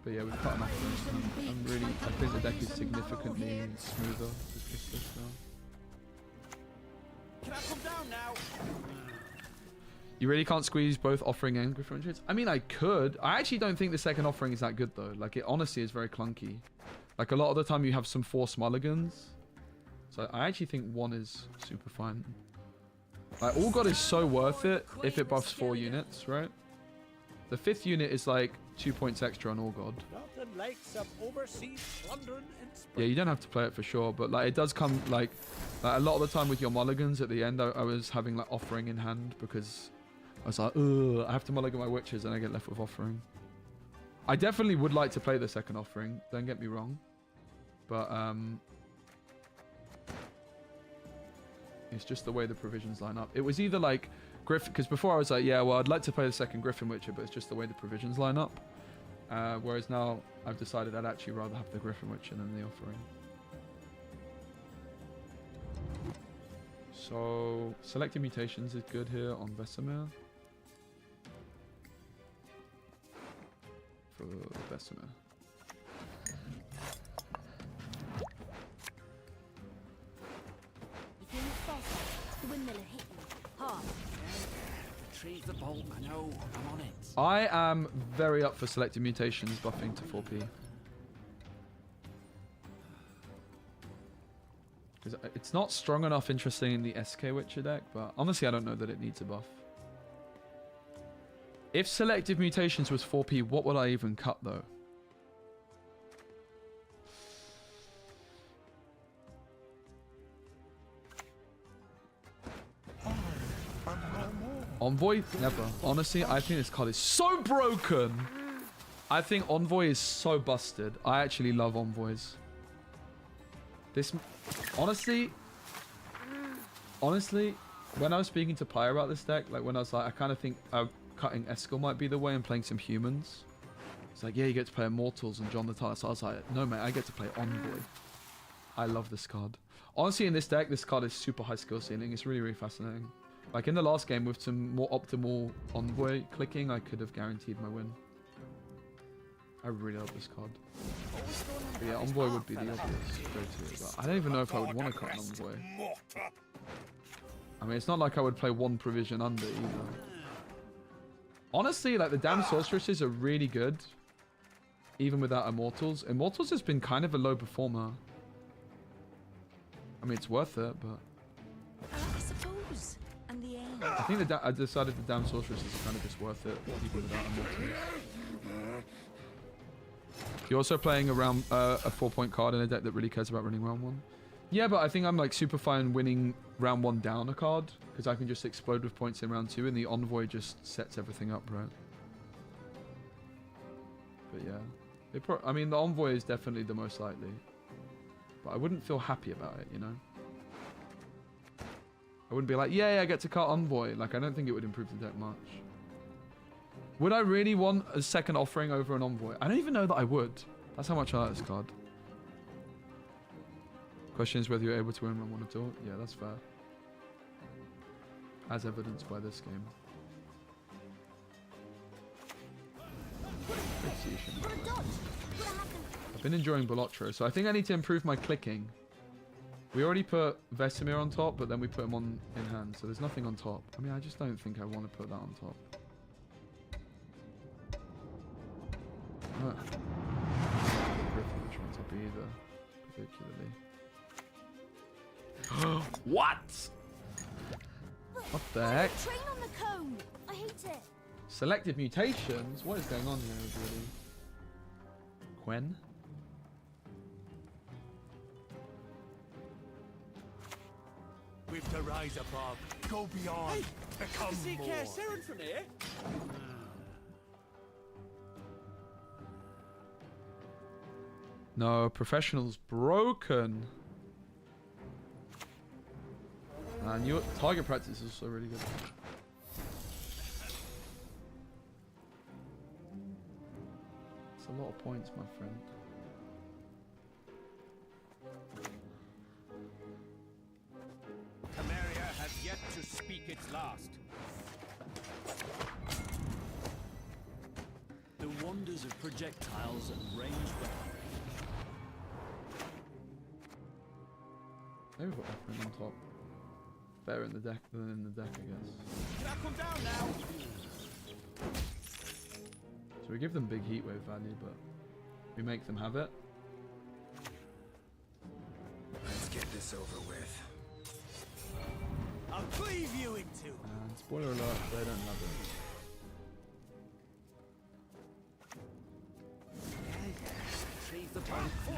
But yeah, we've cut enough of them. I'm really, I think the deck is significantly smoother with this now. Can I come down now? You really can't squeeze both offering and Griffin Witchers? I mean, I could. I actually don't think the second offering is that good though. Like it honestly is very clunky. Like a lot of the time you have some forced mulligans. So I actually think 1 is super fine. Like All God is so worth it if it buffs 4 units, right? The 5th unit is like 2 points extra on All God. Nothing like some overseas plundering and Yeah, you don't have to play it for sure, but like it does come like a lot of the time with your mulligans at the end. I was having like offering in hand because I was like, ugh, I have to mulligan my witches and I get left with offering. I definitely would like to play the second offering. Don't get me wrong, but it's just the way the provisions line up. It was either like Griffin, because before I was like, yeah, well, I'd like to play the second Griffin Witcher, but it's just the way the provisions line up. Whereas now I've decided I'd actually rather have the Griffin Witcher than the offering. So selecting mutations is good here on Vesemir. For Vesemir. Retrieve the bolt. I know. I'm on it. I am very up for selective mutations buffing to 4p. Because it's not strong enough, interesting in the SK Witcher deck, but honestly, I don't know that it needs a buff. If selective mutations was 4p, what would I even cut though? Envoy? Never. Honestly, I think this card is so broken. I think Envoy is so busted. I actually love Envoys. This... Honestly, when I was speaking to Pyre about this deck, like when I was like, I kind of think cutting Eskel might be the way and playing some humans. It's like, yeah, you get to play Immortals and John the Tiler. So I was like, no, mate, I get to play Envoy. I love this card. Honestly, in this deck, this card is super high skill ceiling. It's really, really fascinating. Like in the last game with some more optimal Envoy clicking, I could have guaranteed my win. I really love this card. But yeah, Envoy would be the obvious go-to, but I don't even know if I would want to cut an Envoy. I mean, it's not like I would play one provision under either. Honestly, like the damn sorceresses are really good, even without Immortals. Immortals has been kind of a low performer. I mean, it's worth it, but... I suppose. And the end. I think I decided the damn sorceress is kind of just worth it, even without Immortals. You're also playing around a 4-point card in a deck that really cares about running round 1. Yeah, but I think I'm like super fine winning round 1 down a card, because I can just explode with points in round 2, and the Envoy just sets everything up, right? But yeah, I mean, the Envoy is definitely the most likely, but I wouldn't feel happy about it, you know? I wouldn't be like, yeah, I get to cut Envoy. Like, I don't think it would improve the deck much. Would I really want a second offering over an Envoy? I don't even know that I would. That's how much I like this card. Question is whether you're able to win round 1 at all. Yeah, that's fair. As evidenced by this game. I've been enjoying Bolotro, so I think I need to improve my clicking. We already put Vesemir on top, but then we put him on in hand, so there's nothing on top. I mean, I just don't think I want to put that on top. Privilege on top either, particularly. What? What the heck? Train on the cone. I hate it. Selective mutations? What is going on here, really? Gwen? We've to rise above, go beyond, become more. Saren from here? No, Professional's broken. And your target practice is also really good. It's a lot of points, my friend. Temeria has yet to speak its last. The wonders of projectiles and ranged weapons. Maybe we'll put offering on top. Better in the deck than in the deck, I guess. Can I come down now? So we give them big heat wave value, but we make them have it. Let's get this over with. I'll cleave you in two. And spoiler alert, they don't have it. Retrieve the bolt. No,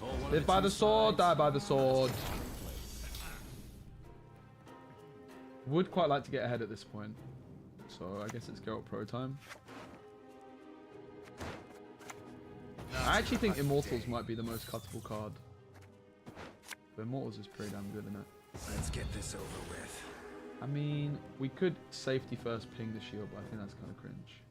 I'm on it. Live by the sword, die by the sword. Would quite like to get ahead at this point. So I guess it's Geralt Pro time. I actually think Immortals might be the most cuttable card. But Immortals is pretty damn good, isn't it? Let's get this over with. I mean, we could safety first ping the shield, but I think that's kind of cringe.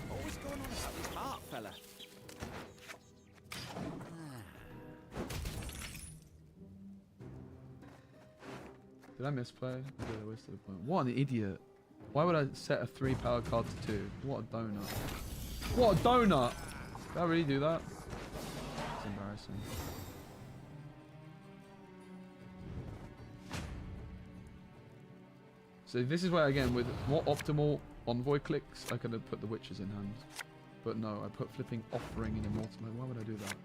What's going on about this heart, fella? Did I misplay? I did. I wasted a point. What an idiot. Why would I set a 3 power card to 2? What a donut. What a donut! Did I really do that? It's embarrassing. So this is where, again, with more optimal envoy clicks, I could have put the witches in hand. But no, I put flipping offering in immortal. Like, why would I do that?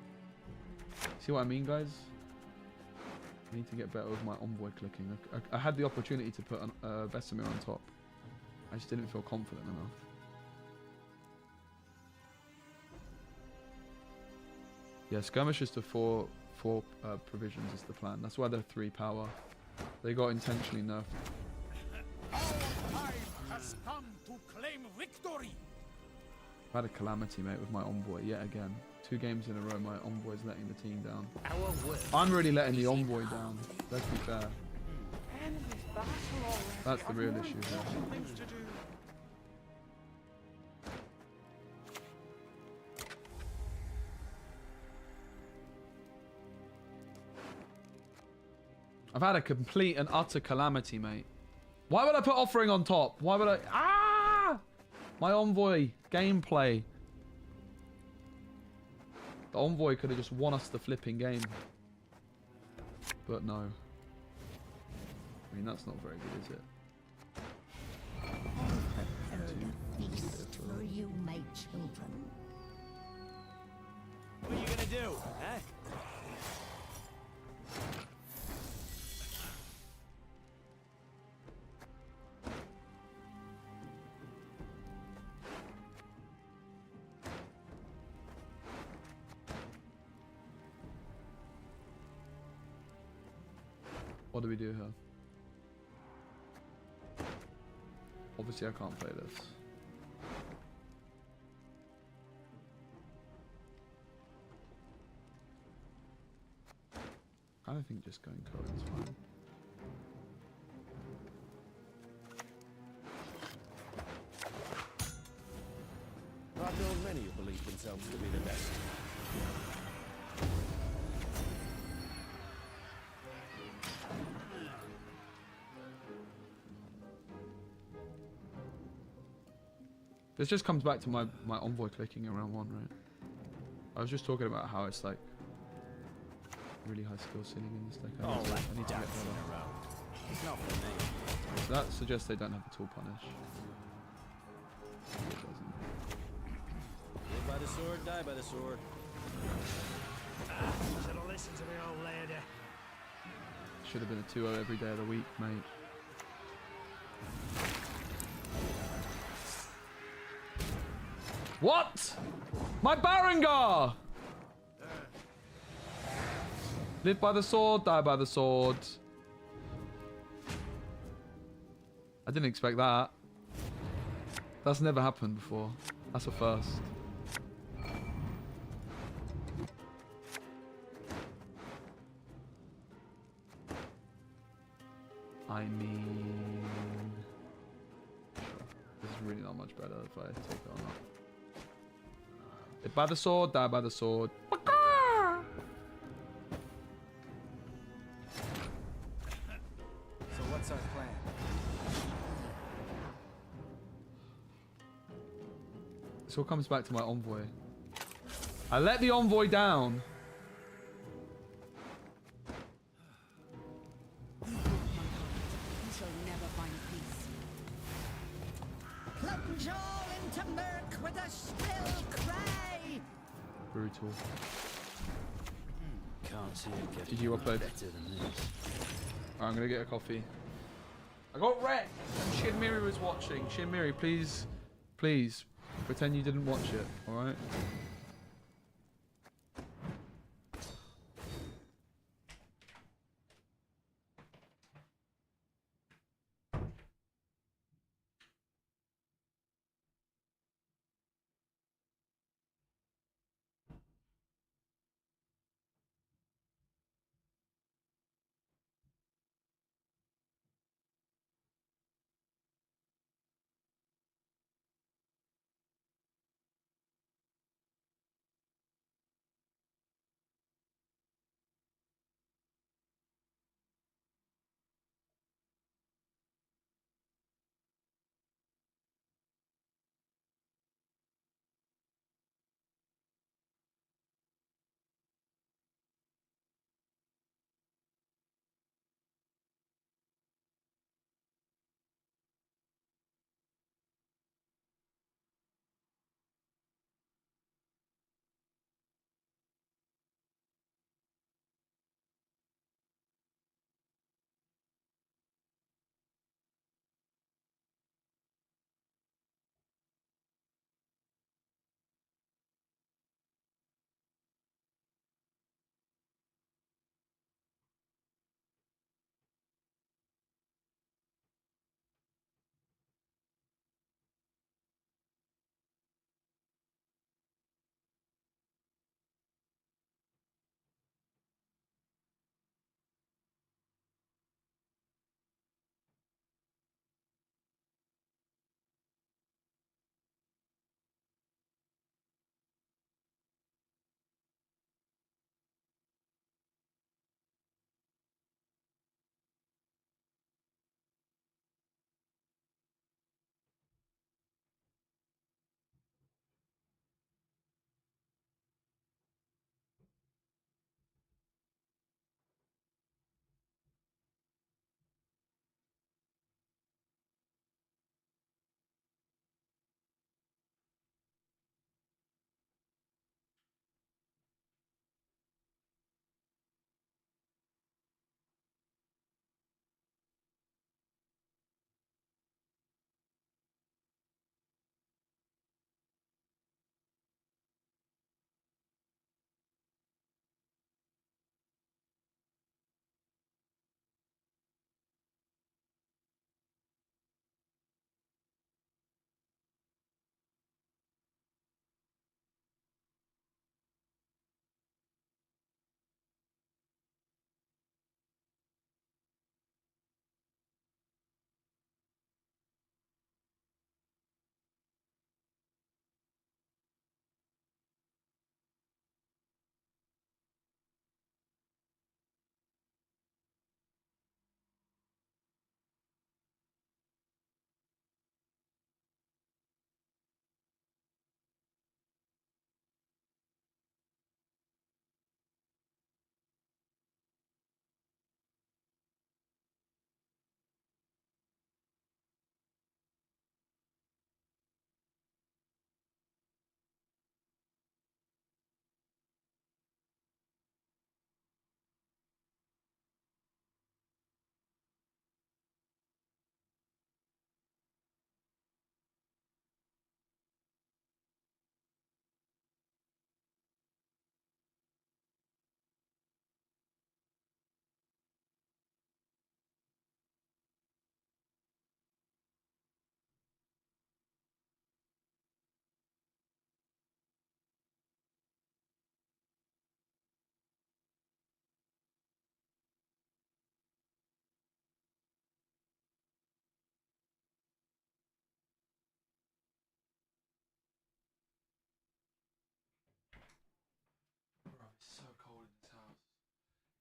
See what I mean, guys? I need to get better with my envoy clicking. I had the opportunity to put Vesemir on top. I just didn't feel confident enough. Yeah, skirmishes to four provisions is the plan. That's why they're 3 power. They got intentionally nerfed. Our time has come to claim victory. I've had a calamity, mate, with my envoy yet again. 2 games in a row, my envoy's letting the team down. I'm really letting the envoy down. Let's be fair. That's the real issue here. I've had a complete and utter calamity, mate. Why would I put offering on top? Why would I... Ah! My envoy gameplay. The envoy could have just won us the flipping game. But no. I mean, that's not very good, is it? Feast for you, my children. What are you gonna do, eh? What do we do here? Obviously, I can't play this. I don't think just going code is fine. I've known many who believe themselves to be the best. This just comes back to my envoy clicking in round 1, right? I was just talking about how it's like really high skill ceiling in this deck. I need to get better. It's not for me. So that suggests they don't have the tool punish. It doesn't. Live by the sword, die by the sword. Should have listened to the old lady. Should have been a 2-0 every day of the week, mate. What? My Barangar! Live by the sword, die by the sword. I didn't expect that. That's never happened before. That's a first. I mean... This is really not much better if I take it or not. Live by the sword, die by the sword. So what's our plan? This all comes back to my envoy. I let the envoy down. You shall never find peace. Plunge all into murk with a shrill cry. Brutal. Can't see it getting GG, well played. better than this. Alright, I'm gonna get a coffee. I got wrecked. Shin Miri was watching. Shin Miri, please, please, pretend you didn't watch it, alright?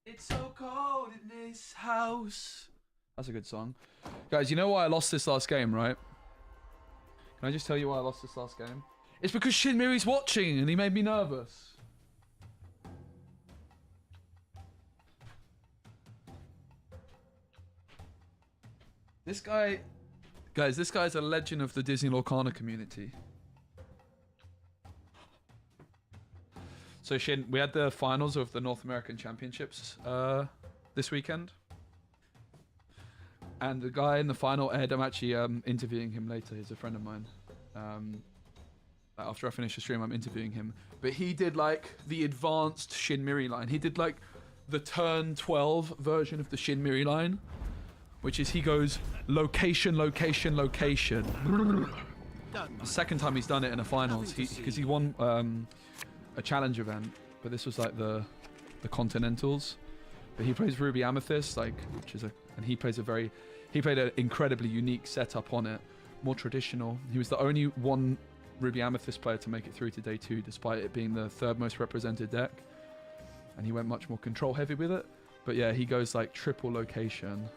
It's so cold in this house. That's a good song. Guys, you know why I lost this last game, right? Can I just tell you why I lost this last game? It's because Shinmiri's watching and he made me nervous. This guy... Guys, this guy's a legend of the Disney Lorcana community. So Shin, we had the finals of the North American Championships this weekend. And the guy in the final, Ed, I'm actually interviewing him later. He's a friend of mine. After I finish the stream, I'm interviewing him. But he did like the advanced Shinmiri line. He did like the turn 12 version of the Shinmiri line, which is he goes location, location, location. The second time he's done it in a finals, because he won a challenge event, but this was like the Continentals. But he plays Ruby Amethyst, like, which is and he played an incredibly unique setup on it, more traditional. He was the only one Ruby Amethyst player to make it through to day 2, despite it being the 3rd most represented deck. And he went much more control heavy with it. But yeah, he goes like triple location.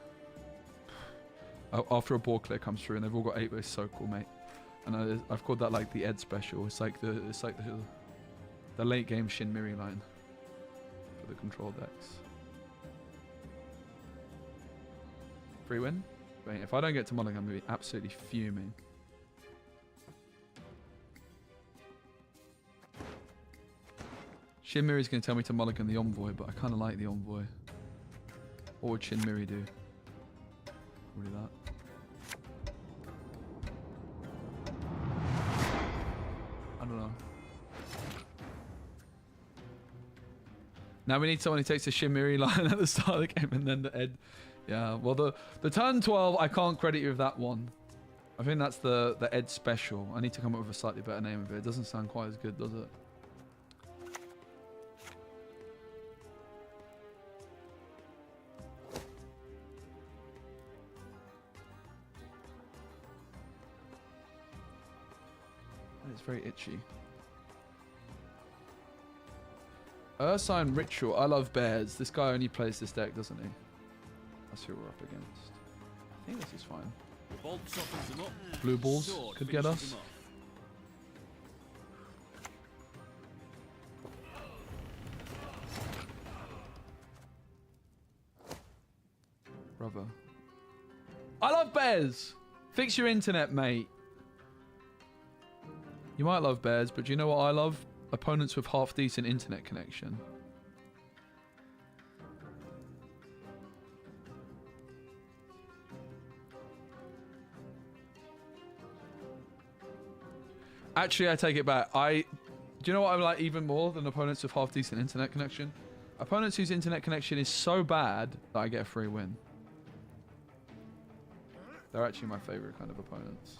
After a board clear comes through, and they've all got 8-base, so cool, mate. And I've called that like the Ed special. It's like the late game Shinmiri line for the control decks. Free win? Wait, if I don't get to Mulligan, I'm going to be absolutely fuming. Shinmiri's going to tell me to Mulligan the Envoy, but I kind of like the Envoy. What would Shinmiri do? Probably that. I don't know. Now we need someone who takes a Shinmiri line at the start of the game and then the Ed. Yeah, well the turn 12, I can't credit you with that one. I think that's the Ed special. I need to come up with a slightly better name of it. It doesn't sound quite as good, does it? It's very itchy. Ursine Ritual. I love bears. This guy only plays this deck, doesn't he? That's who we're up against. I think this is fine. Bolt softens them up. Blue balls Sword could get finishes us. them Brother. I love bears! Fix your internet, mate. You might love bears, but do you know what I love? Opponents with half-decent internet connection. Actually, I take it back. Do you know what I like even more than opponents with half-decent internet connection? Opponents whose internet connection is so bad that I get a free win. They're actually my favorite kind of opponents.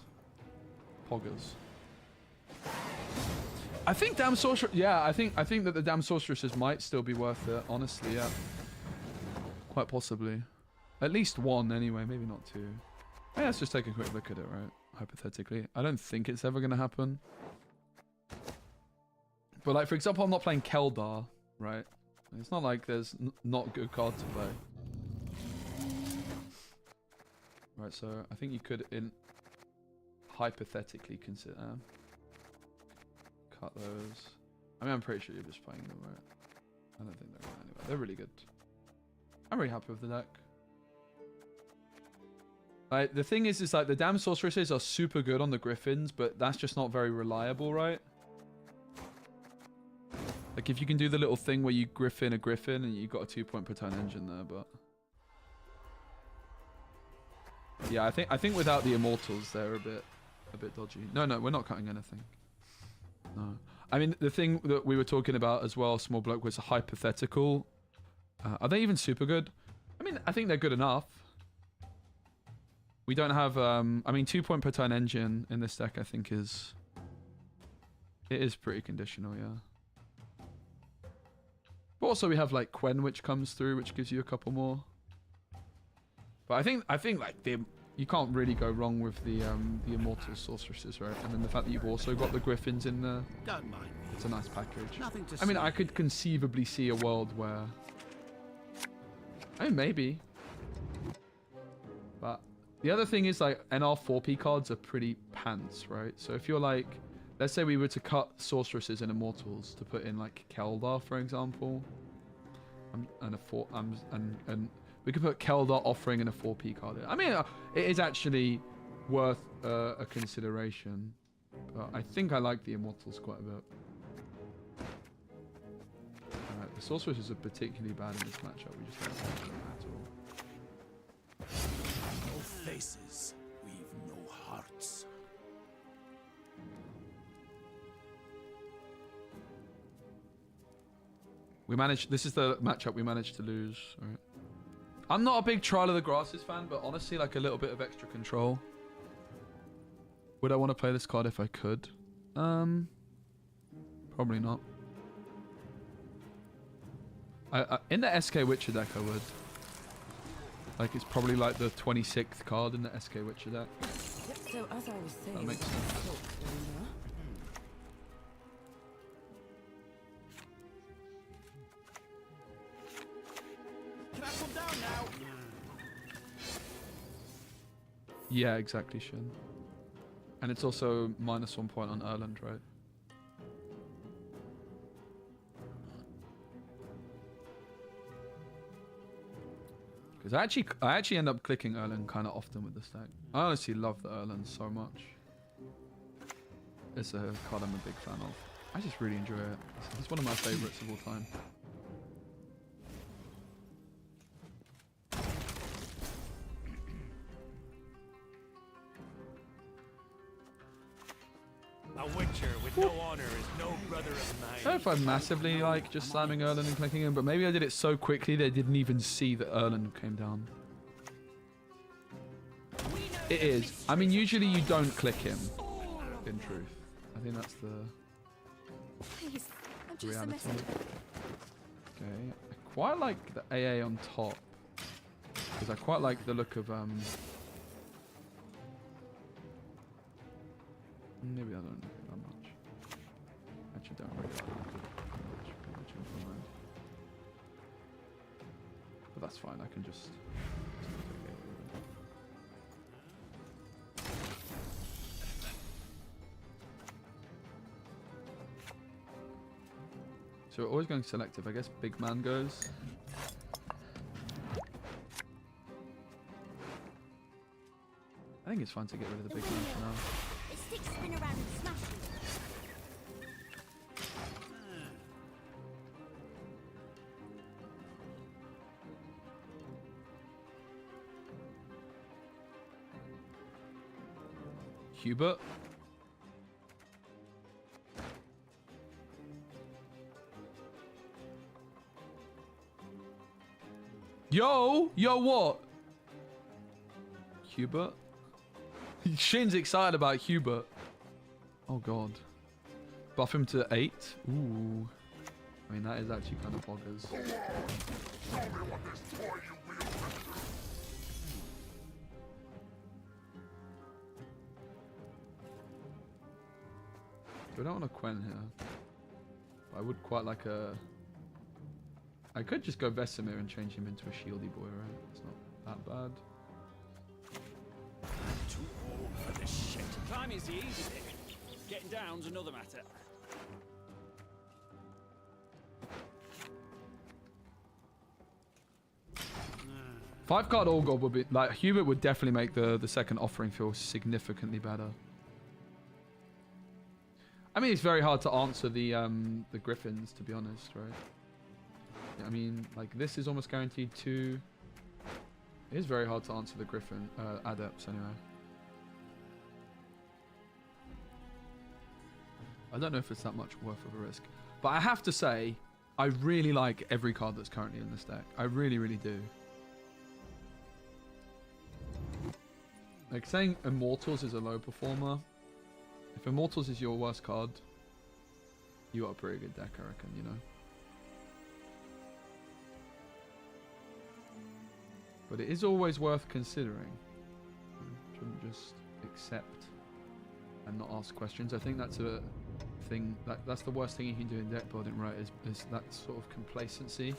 Poggers. I think Damn Sorceress... Yeah, I think that the Damn Sorceresses might still be worth it, honestly, yeah. Quite possibly. At least one, anyway, maybe not two. Hey, let's just take a quick look at it, right? Hypothetically. I don't think it's ever going to happen. But, like, for example, I'm not playing Keldar, right? It's not like there's not good cards to play. Right, so I think you could, hypothetically consider... cut those. I mean, I'm pretty sure you're just playing them, right? I don't think they're going anywhere. They're really good. I'm really happy with the deck. Like, the thing is like the Damn Sorceresses are super good on the Griffins, but that's just not very reliable, right? Like, if you can do the little thing where you Griffin a Griffin and you've got a 2-point per turn engine there, but... Yeah, I think without the Immortals, they're a bit dodgy. No, we're not cutting anything. No. I mean, the thing that we were talking about as well, Small Bloke, was a hypothetical. Are they even super good? I mean, I think they're good enough. We don't have... I mean, 2-point per turn engine in this deck, I think, is... It is pretty conditional, yeah. But also we have, like, Quen, which comes through, which gives you a couple more. But I think like, you can't really go wrong with the Immortal Sorceresses, right? And then the fact that you've also got the Griffins in there. Don't mind me. It's a nice package. Nothing to I mean, see I could conceivably see a world where I mean, maybe. But the other thing is, like, NR 4P cards are pretty pants, right? So if you're like, let's say we were to cut sorceresses and immortals to put in like Keldar, for example, and we could put Keldar offering and a 4P card in. I mean, it is actually worth a consideration, but I think I like the immortals quite a bit. Alright, the sorceresses are particularly bad in this matchup. We just don't have them at all. No faces, we've no hearts. We managed. This is the matchup we managed to lose. Right. I'm not a big Trial of the Grasses fan, but honestly, like a little bit of extra control. Would I want to play this card if I could? Probably not. In the SK Witcher deck, I would. Like, it's probably like the 26th card in the SK Witcher deck. So as I was saying, That makes sense. Can I come down now? Yeah, exactly, Shin. And it's also -1 point on Erland, right? Because I actually end up clicking Erland kind of often with the stack. I honestly love the Erland so much. It's a card I'm a big fan of. I just really enjoy it. It's one of my favorites of all time. A witcher with no honor is no brother of mine. I don't know if I'm massively like just slamming Erland and clicking him, but maybe I did it so quickly they didn't even see that Erland came down. It is. I mean, usually you don't click him, in truth. I think that's the Please, I'm just a reality. messenger. Okay. I quite like the AA on top. Because I quite like the look of maybe I don't like it that much. Actually don't really like it that much. Never mind. But that's fine, I can just so we're always going selective. I guess big man goes. I think it's fine to get rid of the big man for now. The sticks spin around and smash you. Hubert. Yo, what? Hubert? Shin's excited about Hubert. Oh god. Buff him to 8. Ooh. I mean, that is actually kind of boggers. I don't want a Quen here. I would quite like a... I could just go Vesemir and change him into a shieldy boy, right? It's not that bad. Too old for this shit. Climbing's the easy bit. Getting down's another matter. Five card All God would be like Hubert would definitely make the second offering feel significantly better. I mean, it's very hard to answer the Griffins, to be honest, right? I mean, like this is almost guaranteed to. It is very hard to answer the Griffin adepts anyway. I don't know if it's that much worth of a risk, but I have to say, I really like every card that's currently in this deck. I really, really do. Like saying Immortals is a low performer. If Immortals is your worst card, you got a pretty good deck, I reckon, you know. But it is always worth considering. You shouldn't just accept and not ask questions. I think that's a thing, that's the worst thing you can do in deck building, right, is that sort of complacency.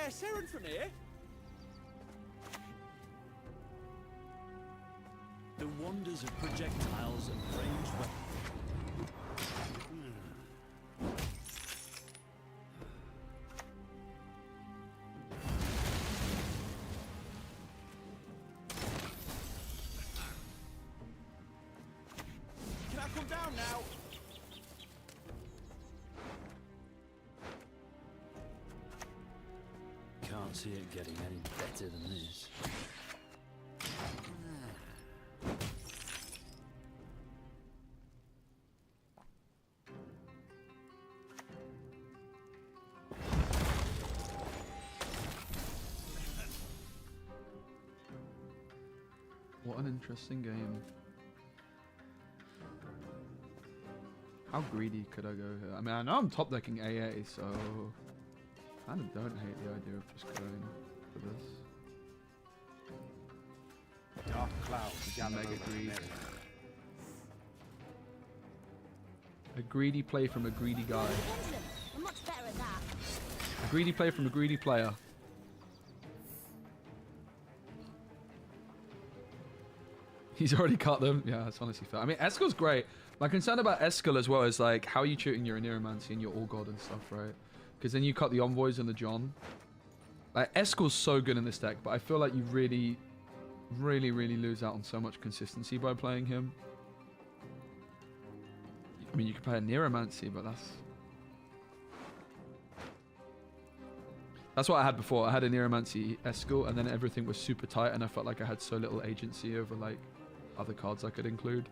Siren from here? The wonders of projectiles and ranged weapons. Can I come down now? Can't see it getting any better than this. What an interesting game. How greedy could I go here? I mean, I know I'm top decking AA, so I kind of don't hate the idea of just going for this. Dark clouds gather Mega over greed. America. A greedy play from a greedy guy. Pendulum. I'm much better at that. A greedy play from a greedy player. He's already cut them. Yeah, that's honestly fair. I mean, Eskel's great. My concern about Eskel as well is like, how are you shooting your Aneromancy and your All God and stuff, right? Because then you cut the Envoys and the John. Like, Eskel's so good in this deck, but I feel like you really lose out on so much consistency by playing him. I mean, you could play a Neromancy, but that's what I had before. I had a Neromancy Eskel, and then everything was super tight, and I felt like I had so little agency over, like, other cards I could include.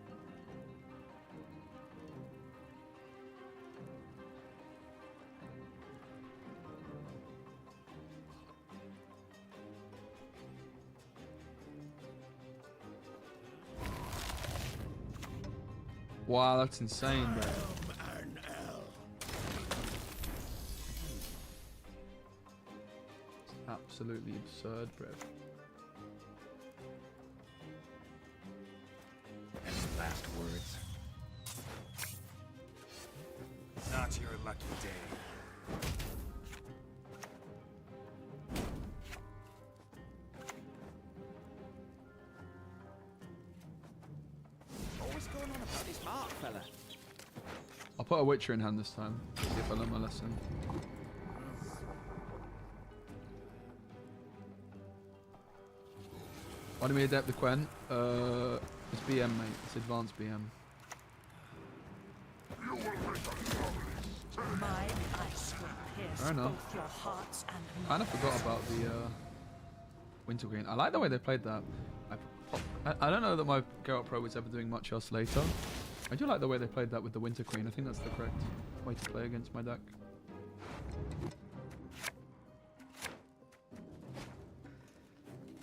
Wow, that's insane, bro. It's absolutely absurd, bro. Any last words? Not your lucky day. What's going on about this Mark fella? I'll put a Witcher in hand this time. See if I learn my lesson. Why do we adapt the Gwent? It's BM, mate. It's advanced BM. My ice will pierce Fair enough. both your hearts and Kind of forgot about the Wintergreen. I like the way they played that. I don't know that my Geralt Pro was ever doing much else later. I do like the way they played that with the Wintergreen. I think that's the correct way to play against my deck.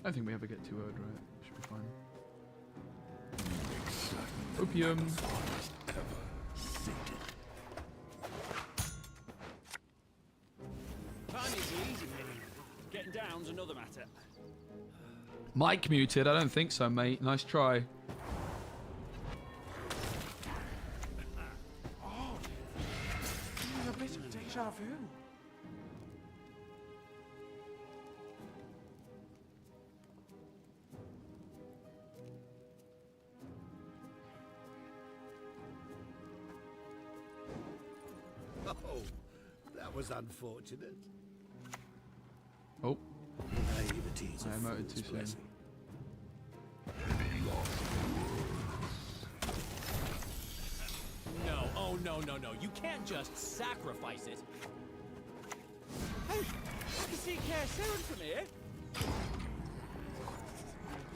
I don't think we ever get too old, right? Should be fine. Opium. Time is the easy thing. Getting down's another matter. Mike muted? I don't think so, mate. Nice try. A bit of deja vu. Oh, that was unfortunate. Oh, Naivety is a I emoted fool's too soon. blessing. No, oh no, no, no. You can't just sacrifice it. Hey, I can see Siren from here.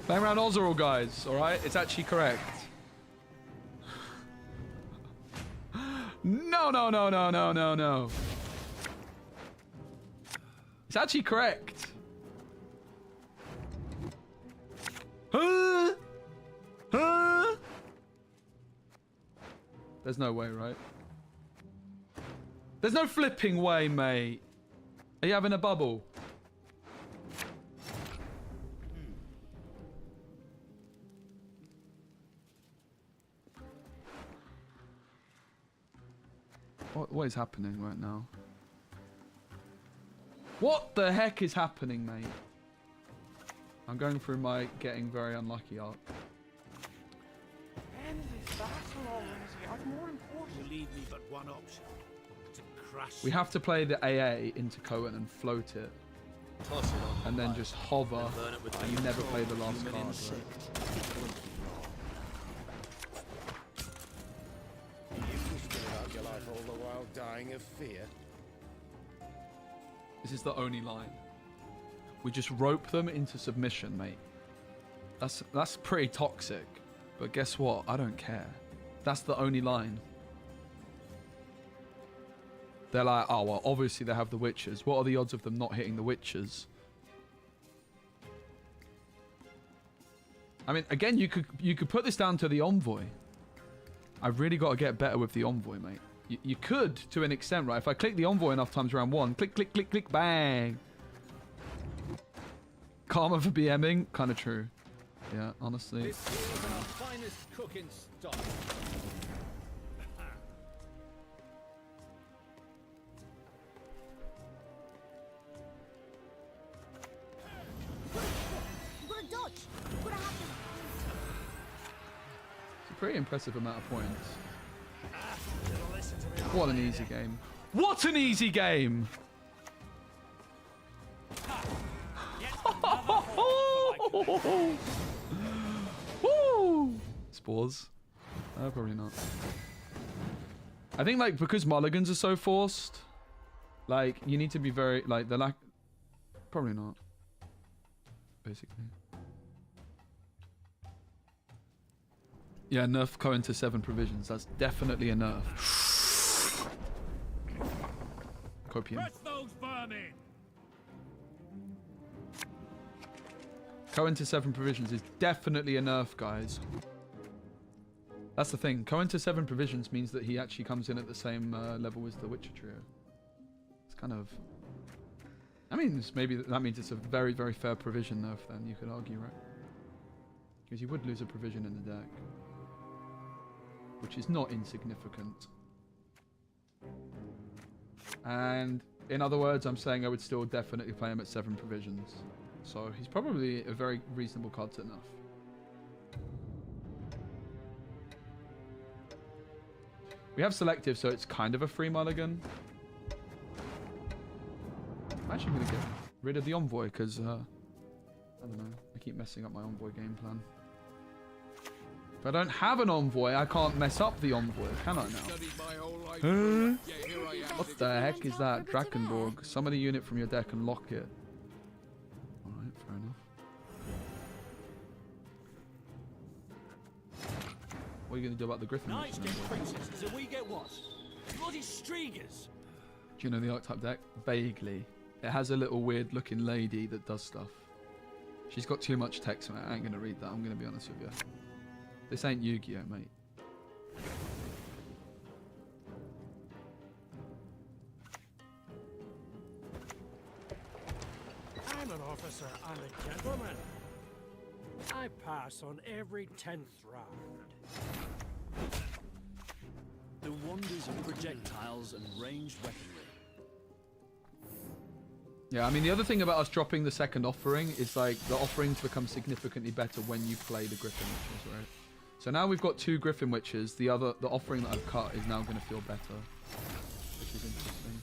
playing around Ozeril, guys. All right, it's actually correct. No, no, no, no, no, no, no. It's actually correct. Huh? Huh? There's no way, right? There's no flipping way, mate. Are you having a bubble? What is happening right now? What the heck is happening, mate? I'm going through my getting very unlucky arc. End this battle already. I've more important. You leave me but one option. To crash. We have to play the AA into Cohen and float it. Toss it on. And then just hover. And burn it with And you never play the last card, right? You whisper about your life all the while dying of fear. This is the only line. We just rope them into submission, mate. That's pretty toxic. But guess what? I don't care. That's the only line. They're like, oh, well, obviously they have the witches. What are the odds of them not hitting the witches? I mean, again, you could put this down to the envoy. I've really got to get better with the envoy, mate. You could, to an extent, right? If I click the envoy enough times round one, click, click, click, click, bang. Karma for BMing, kind of true. Yeah, honestly. This is our finest cooking stock. You've got to dodge. You've got to have them. It's a pretty impressive amount of points. What an easy game. What an easy game! Woo! Spores? Probably not. I think, like, because mulligans are so forced, like, you need to be very, like, the lack... Probably not. Basically. Yeah, nerf Cohen to 7 provisions. That's definitely a nerf. Copium. Press those vermin. Cohen to 7 provisions is definitely a nerf, guys. That's the thing. Cohen to 7 provisions means that he actually comes in at the same level as the Witcher trio. It's kind of... I mean, maybe that means it's a very, very fair provision nerf then, you could argue, right? Because you would lose a provision in the deck. Which is not insignificant. And in other words, I'm saying I would still definitely play him at 7 provisions. So he's probably a very reasonable card to nerf. We have selective, so it's kind of a free mulligan. I'm actually going to get rid of the envoy because, I don't know, I keep messing up my envoy game plan. If I don't have an envoy, I can't mess up the envoy, can I now? What the heck is that? Drakenborg. Summon a unit from your deck and lock it. Alright, fair enough. What are you going to do about the Griffin? Knights get princesses and we get what? Bloody Striegers. Do you know the archetype deck? Vaguely. It has a little weird looking lady that does stuff. She's got too much text, mate. I ain't going to read that. I'm going to be honest with you. This ain't Yu-Gi-Oh, mate. I'm an officer and a gentleman. I pass on every 10th round. The wonders of projectiles and ranged weaponry. Yeah, I mean, the other thing about us dropping the second offering is, like, the offerings become significantly better when you play the Griffin Witches, right? So now we've got 2 Griffin Witches. The offering that I've cut is now going to feel better, which is interesting.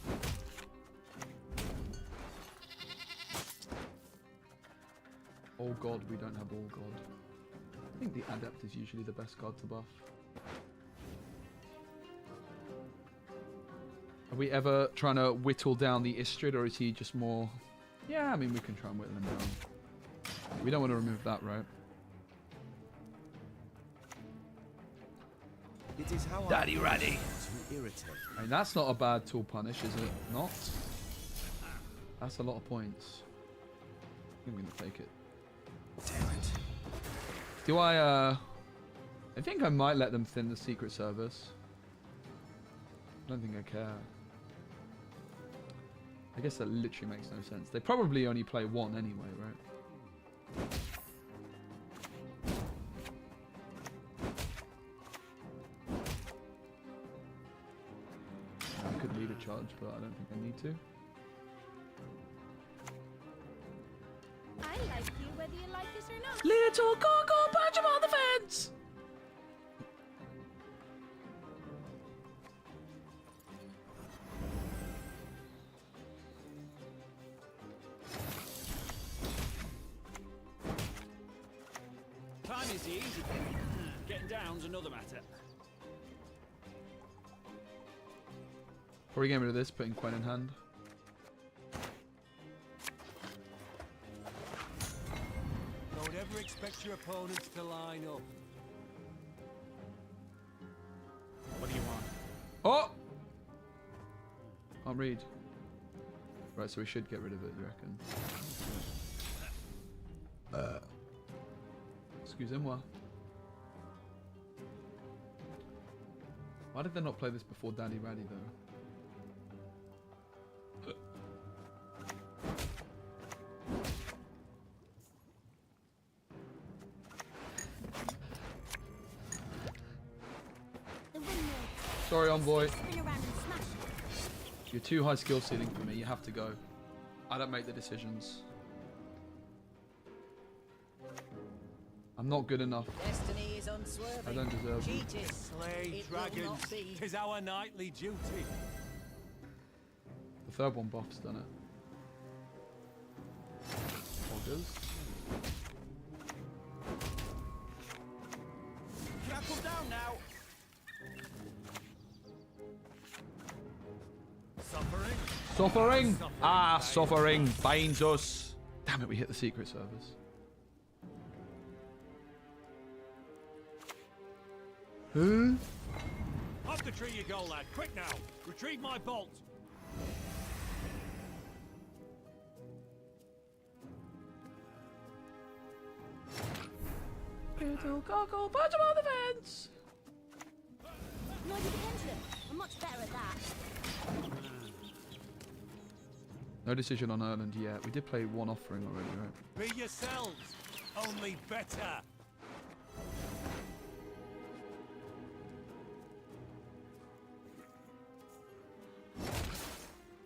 All God, we don't have All God. I think the Adept is usually the best card to buff. Are we ever trying to whittle down the Istrid, or is he just more... Yeah, I mean, we can try and whittle him down. We don't want to remove that, right? It is how Daddy Raddy. to irritate. I mean, that's not a bad tool punish, is it not? That's a lot of points. I think I'm going to take it. Damn it. Do I think I might let them thin the Secret Service. I don't think I care. I guess that literally makes no sense. They probably only play 1 anyway, right? I could lead a charge, but I don't think I need to. Little Gargoyle, punch him on the fence! Time is the easy thing. Getting down's another matter. Probably getting rid of this, putting Gwent in hand. Don't ever expect your opponents to line up. What do you want? Oh! Can't read. Right, so we should get rid of it, you reckon? Excusez-moi. Why did they not play this before Daddy Raddy, though? The windmill. Sorry, Envoy. Spin around and smash it. You're too high skill ceiling for me. You have to go. I don't make the decisions. I'm not good enough. Destiny is unswerving. I don't deserve you. Cheated. Slay It will dragons. not be. 'Tis our nightly duty. The third one buff's done it. Hoggers. Knuckle down now. Suffering. Suffering! Ah, suffering binds us. Damn it, we hit the secret servers. Who? Up the tree you go, lad. Quick now. Retrieve my bolt. Little Gargoyle, punch him on the fence! Not the pendulum. I'm much better at that. No decision on Ireland yet. We did play one offering already, right? Be yourselves. Only better.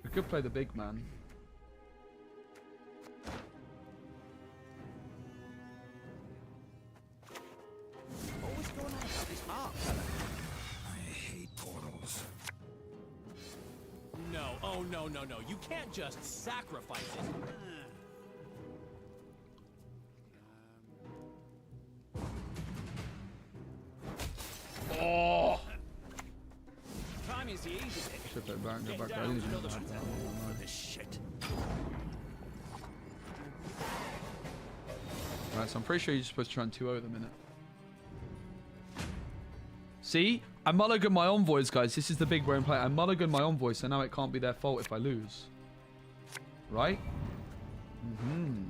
We could play the big man. Always going on about this mark, fella. I hate portals. No, oh no, no, no. You can't just sacrifice it. Oh! Time is the easy thing. Should play back, go Get back. I down didn't to even know another that. matter. Oh, This shit. no. Right, so I'm pretty sure you're supposed to try and 2-0 them, innit? See? I mulligan my envoys, guys. This is the big brain play. I mulligan my envoys, so now it can't be their fault if I lose. Right? Mm-hmm.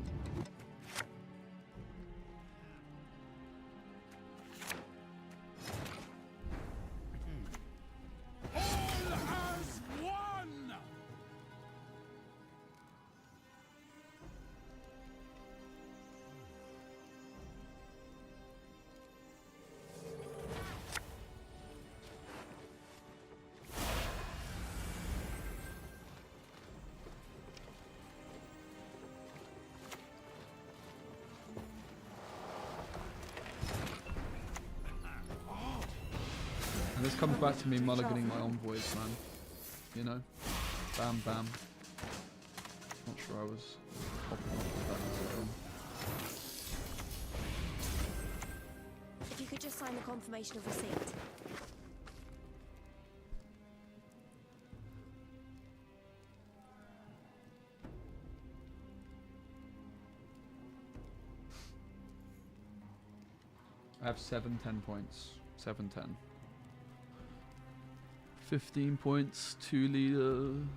All as one! And this comes back to me mulliganing my envoys, man. You know? Bam, bam. Not sure I was popping off with that. If you could just sign the confirmation of receipt. I have 7, 10 points. 7, 10. 15 points, 2 leader. Don't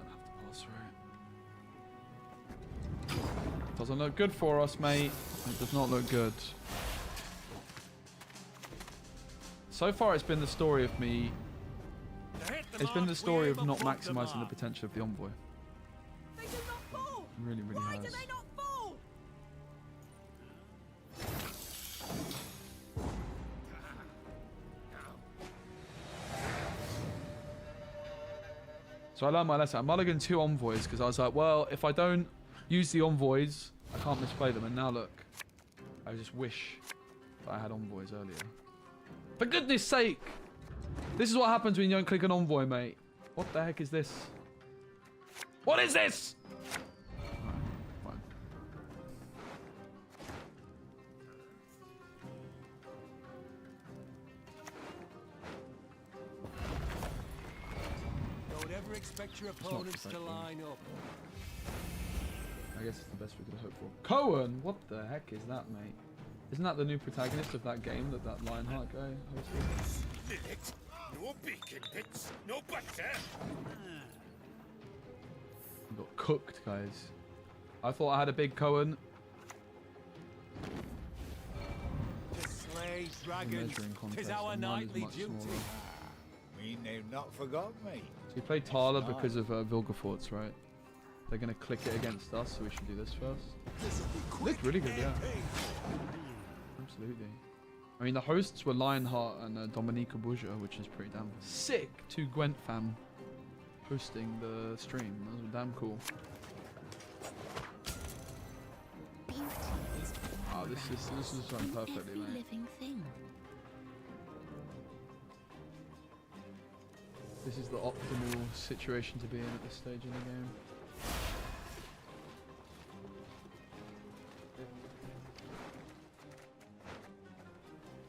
have to pass through. Doesn't look good for us, mate. It does not look good. So far, it's been the story of me. It's been the story of not maximizing the potential of the envoy. They do not fall. It really, really Why has. do they not fall? So I learned my lesson. I mulliganed 2 envoys because I was like, well, if I don't use the envoys. I can't misplay them. And now look, I just wish that I had envoys earlier. For goodness sake! This is what happens when you don't click an envoy, mate. What the heck is this? What is this? Alright, fine. Don't ever expect your opponents to line up. I guess it's the best we could hope for. Cohen! What the heck is that, mate? Isn't that the new protagonist of that game that Lionheart guy hosted? No bacon bits, no butter. I got cooked, guys. I thought I had a big Cohen. To slay dragons Measuring contest, is our and mine is nightly much duty. smaller. We have not forgot me. So we played Tala because of Vilgefortz, right? They're gonna click it against us, so we should do this first. Looked really good, yeah. Absolutely. I mean, the hosts were Lionheart and Dominica Buja, which is pretty damn sick. 2 Gwent fam hosting the stream. That was damn cool. Oh, this is done perfectly, mate. Living thing. This is the optimal situation to be in at this stage in the game.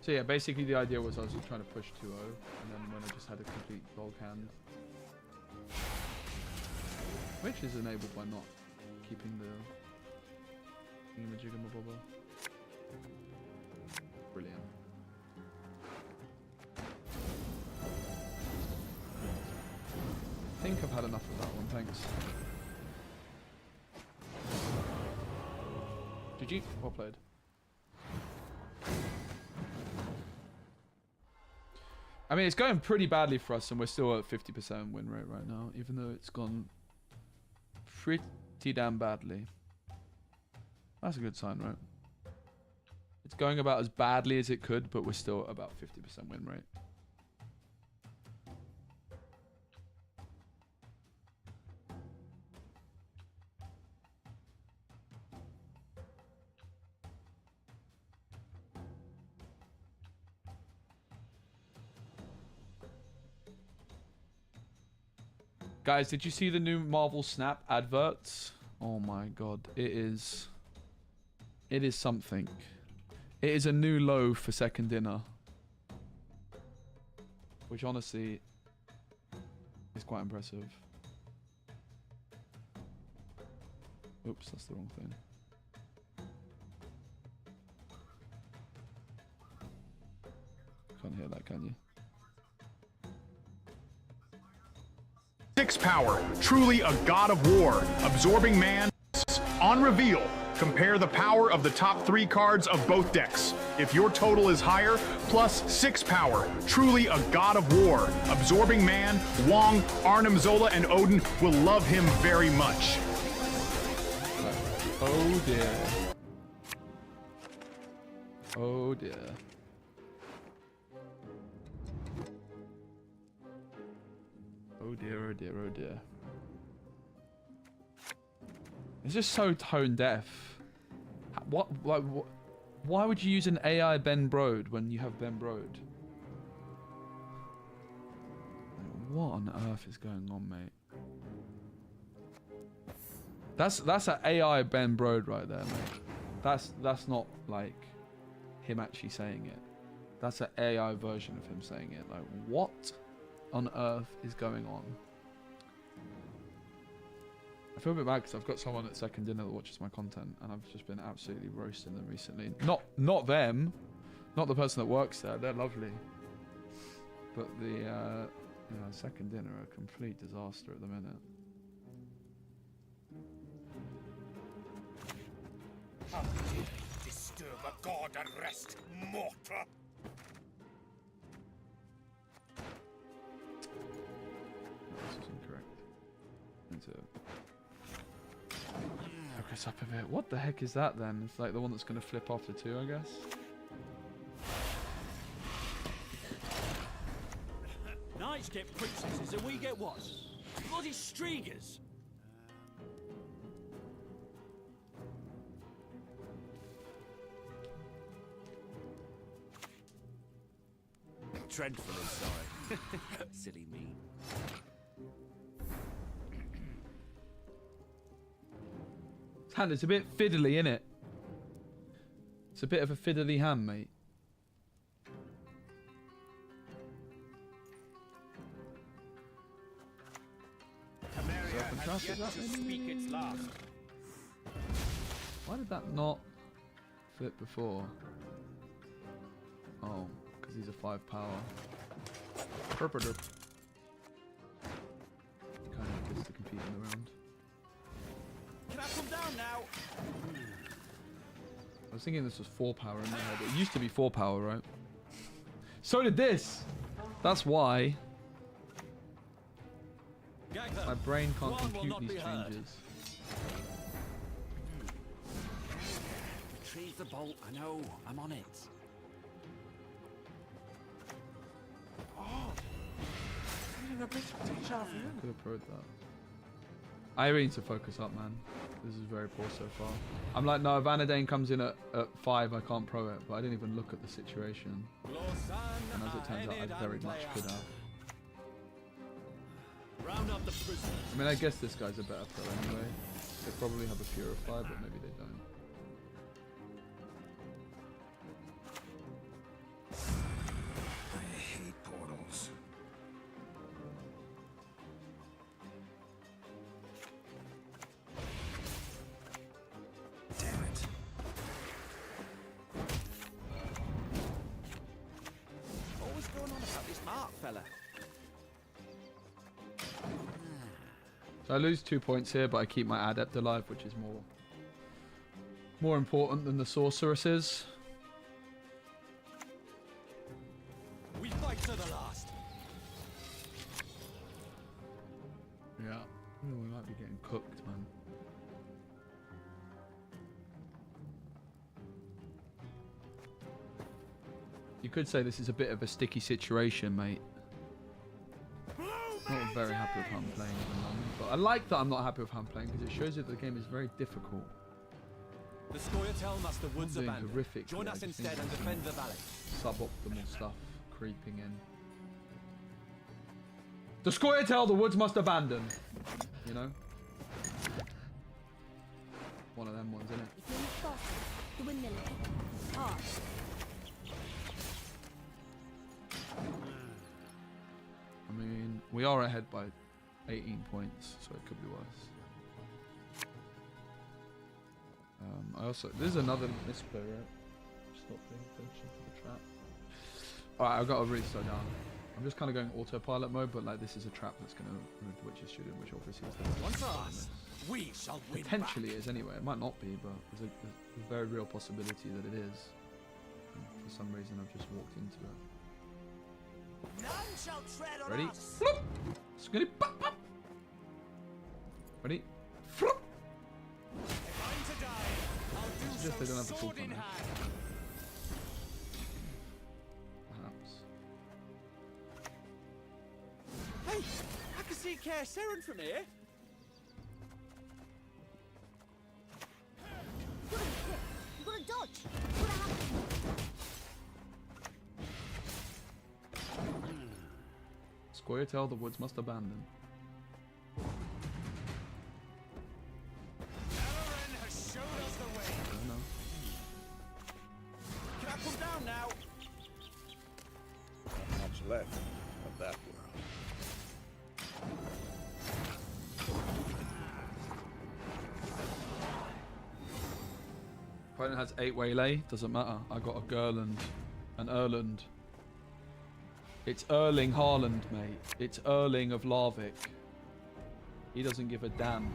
So yeah, basically the idea was I was just trying to push 2-0, and then when I just had a complete log hand, which is enabled by not keeping the thingamajiggamabobber. Brilliant. I think I've had enough of that one, thanks. GG, well played. I mean, it's going pretty badly for us, and we're still at 50% win rate right now, even though it's gone pretty damn badly. That's a good sign, right? It's going about as badly as it could, but we're still about 50% win rate. Guys, did you see the new Marvel Snap adverts? Oh my god, it is something. It is a new low for second dinner, which honestly is quite impressive. Oops, that's the wrong thing. Can't hear that, can you? 6 power, truly a god of war, absorbing man. On reveal, compare the power of the top 3 cards of both decks. If your total is higher, plus 6 power, truly a god of war, absorbing man, Wong, Arnim Zola, and Odin will love him very much. Oh dear. Oh dear. Oh dear, oh dear, oh dear. It's just so tone deaf. What, like, what? Why would you use an AI Ben Brode when you have Ben Brode? Like, what on earth is going on, mate? That's an AI Ben Brode right there, mate. That's not like him actually saying it. That's an AI version of him saying it. Like, what on earth is going on? I feel a bit bad because I've got someone at second dinner that watches my content, and I've just been absolutely roasting them recently. Not them, not the person that works there. They're lovely, but the second dinner are a complete disaster at the minute. How dare you disturb a god and rest, mortar? This is incorrect. Need to focus up a bit. What the heck is that then? It's like the one that's going to flip off the 2, I guess. Knights get princesses and we get what? Bloody streagers. dreadfully sorry. Silly me. Hand, it's a bit fiddly, innit? It's a bit of a fiddly hand, mate. Speak its last. Why did that not flip before? Oh, because he's a 5 power. Perpetual. Kind of gets to compete in the round. Can I come down now? I was thinking this was 4 power in my head. It used to be 4 power, right? So did this! That's why. My brain can't compute these changes. Retrieve the bolt. I know. I'm on it. Could have probed that. I really need to focus up, man. This is very poor so far. I'm like, no, if Vanadane comes in at 5, I can't pro it, but I didn't even look at the situation. And as it turns out, I very much could have. Round up the prisoners. I mean, I guess this guy's a better pro anyway. They probably have a Purify, but maybe they don't. I hate portals. Damn it. What's going on about this Mark fella? So I lose 2 points here, but I keep my Adept alive, which is more important than the Sorceresses. We fight to the last. Yeah. Ooh, we might be getting cooked, man. You could say this is a bit of a sticky situation, mate. Not very happy with how I'm playing at the moment, but I like that I'm not happy with how I'm playing because it shows you that the game is very difficult. The Scoia'tael must the woods doing abandoned. horrific. Join us instead and defend the valley. Suboptimal stuff creeping in. The Scoia'tael the woods must abandon. You know? One of them ones, isn't it? If you're not boss, the windmill. Hard. I mean, we are ahead by 18 points, so it could be worse. There's another misplay, right? Stop paying attention to the trap. Alright, I've got to really slow down. I'm just kind of going autopilot mode, but like this is a trap that's going to remove the Witch's Student, which obviously is the Once us, we shall win. Potentially is anyway. It might not be, but there's a very real possibility that it is. And for some reason, I've just walked into it. None shall tread on Ready? us. Flop! Skinny pop pop! Ready? Flop! If I'm to die, I'll do It's just they don't have the full sword in command. hand. Perhaps. Hey, I can see Kaer Seren from here. You gotta be quick. You gotta dodge. You gotta have. Scoia'tael the woods must abandon. Aaron has showed us the way. I don't know. Can I come down now? Not much left of that world. Opponent has 8 waylay, doesn't matter. I got a Gerland, an Erland. It's Erling Haaland, mate. It's Erling of Larvik. He doesn't give a damn.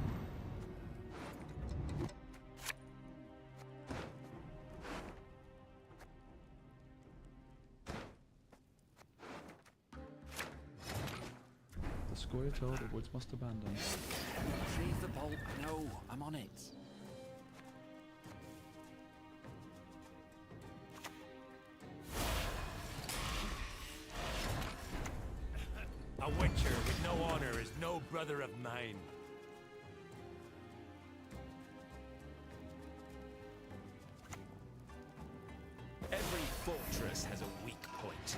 The Scoia'tael the woods must abandon. Retrieve the bolt. I know. I'm on it. A witcher with no honor is no brother of mine. Every fortress has a weak point.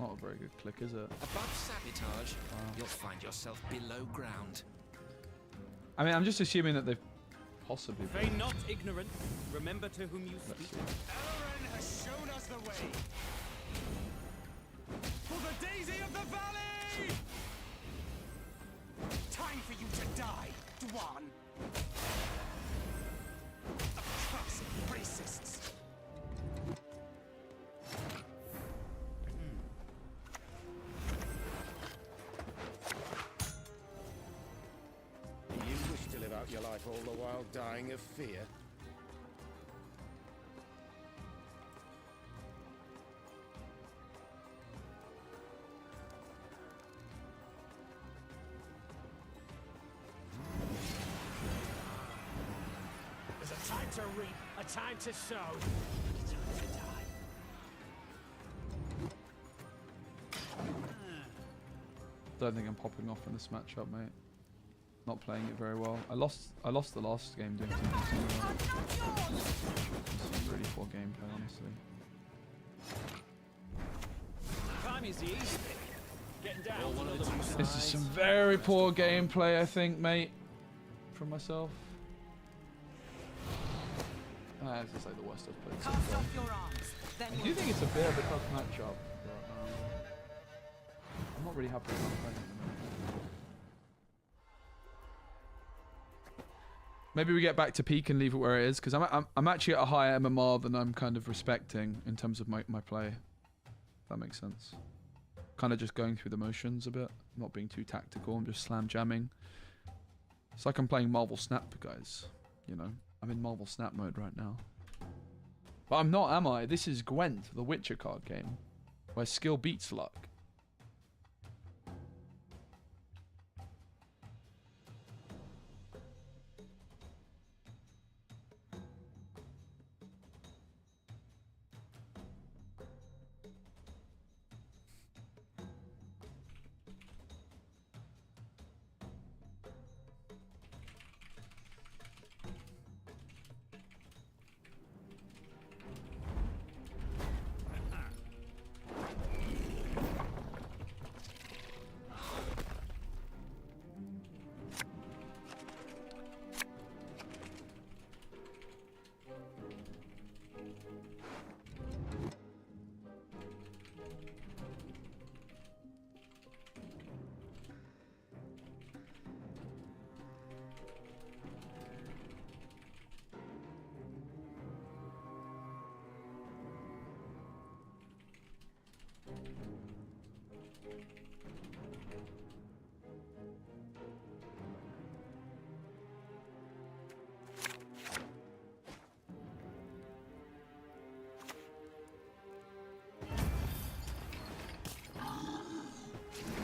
not a very good click, is it? Above sabotage, you'll find yourself below ground. I mean, I'm just assuming that they've possibly. Feign not ignorant. Remember to whom you speak. Elren has shown us the way. For the daisy of the valley! Time for you to die, Dwan. Accursed racists. You wish to live out your life all the while dying of fear? There's a time to reap, a time to sow, a time to die. Don't think I'm popping off in this matchup, mate. Not playing it very well. I lost the last game doing something similar. This is really poor gameplay, honestly. Time is the easy bit. Getting down to another matter. This is some very poor gameplay, I think, mate. From myself. This is like the worst I've played so Cast far. off your arms. Then I do think it's a bit of a tough matchup, but I'm not really happy with how I'm playing at the moment. Maybe we get back to peak and leave it where it is, because I'm actually at a higher MMR than I'm kind of respecting in terms of my play. If that makes sense. Kind of just going through the motions a bit, not being too tactical. I'm just slam jamming. It's like I'm playing Marvel Snap, guys. You know, I'm in Marvel Snap mode right now. But I'm not, am I? This is Gwent, the Witcher card game, where skill beats luck.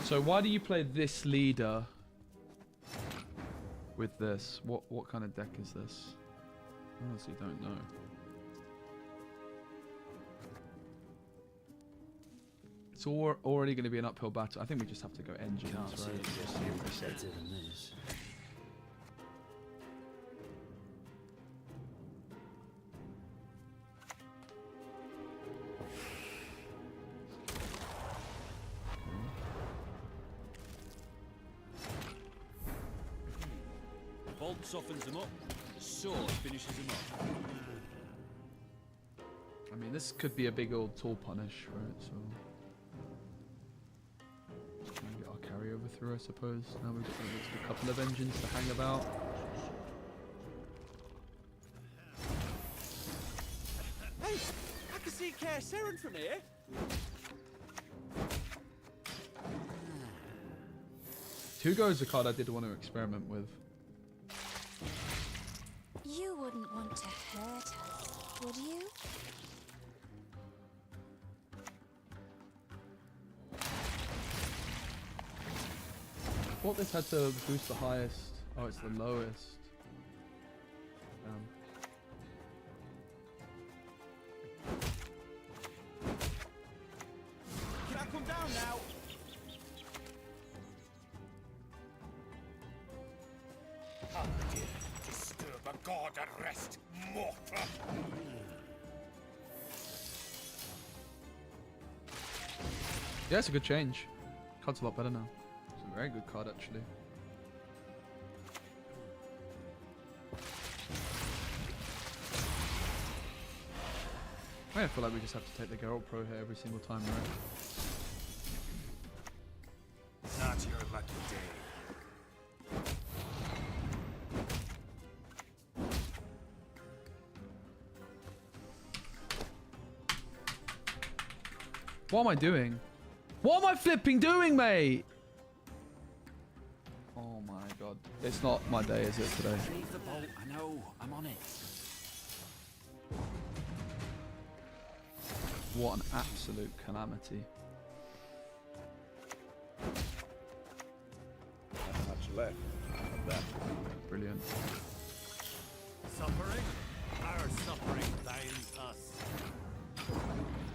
So why do you play this leader with this? What kind of deck is this? I honestly don't know. It's already going to be an uphill battle. I think we just have to go engines, Can't see right? it just more better than this. Bolt softens them up. The sword finishes them up. I mean, this could be a big old tool punish, right? So just trying to get our carryover through, I suppose. Now we've got a couple of engines to hang about. Hey, I can see Kaer Seren from here. Hugo is a card I did want to experiment with. You wouldn't want to hurt us, would you? I thought this had to boost the highest. Oh, it's the lowest. Can I come down now? How dare you disturb a god at rest, mortal! Yeah, it's a good change. Card's a lot better now. It's a very good card, actually. I feel like we just have to take the Geralt Pro here every single time, right? Not your lucky day. What am I doing? What am I flipping doing, mate? Oh my god. It's not my day, is it, today? Leave the bolt. I know. I'm on it. What an absolute calamity. Not much left of that. Brilliant. Suffering? Our suffering binds us.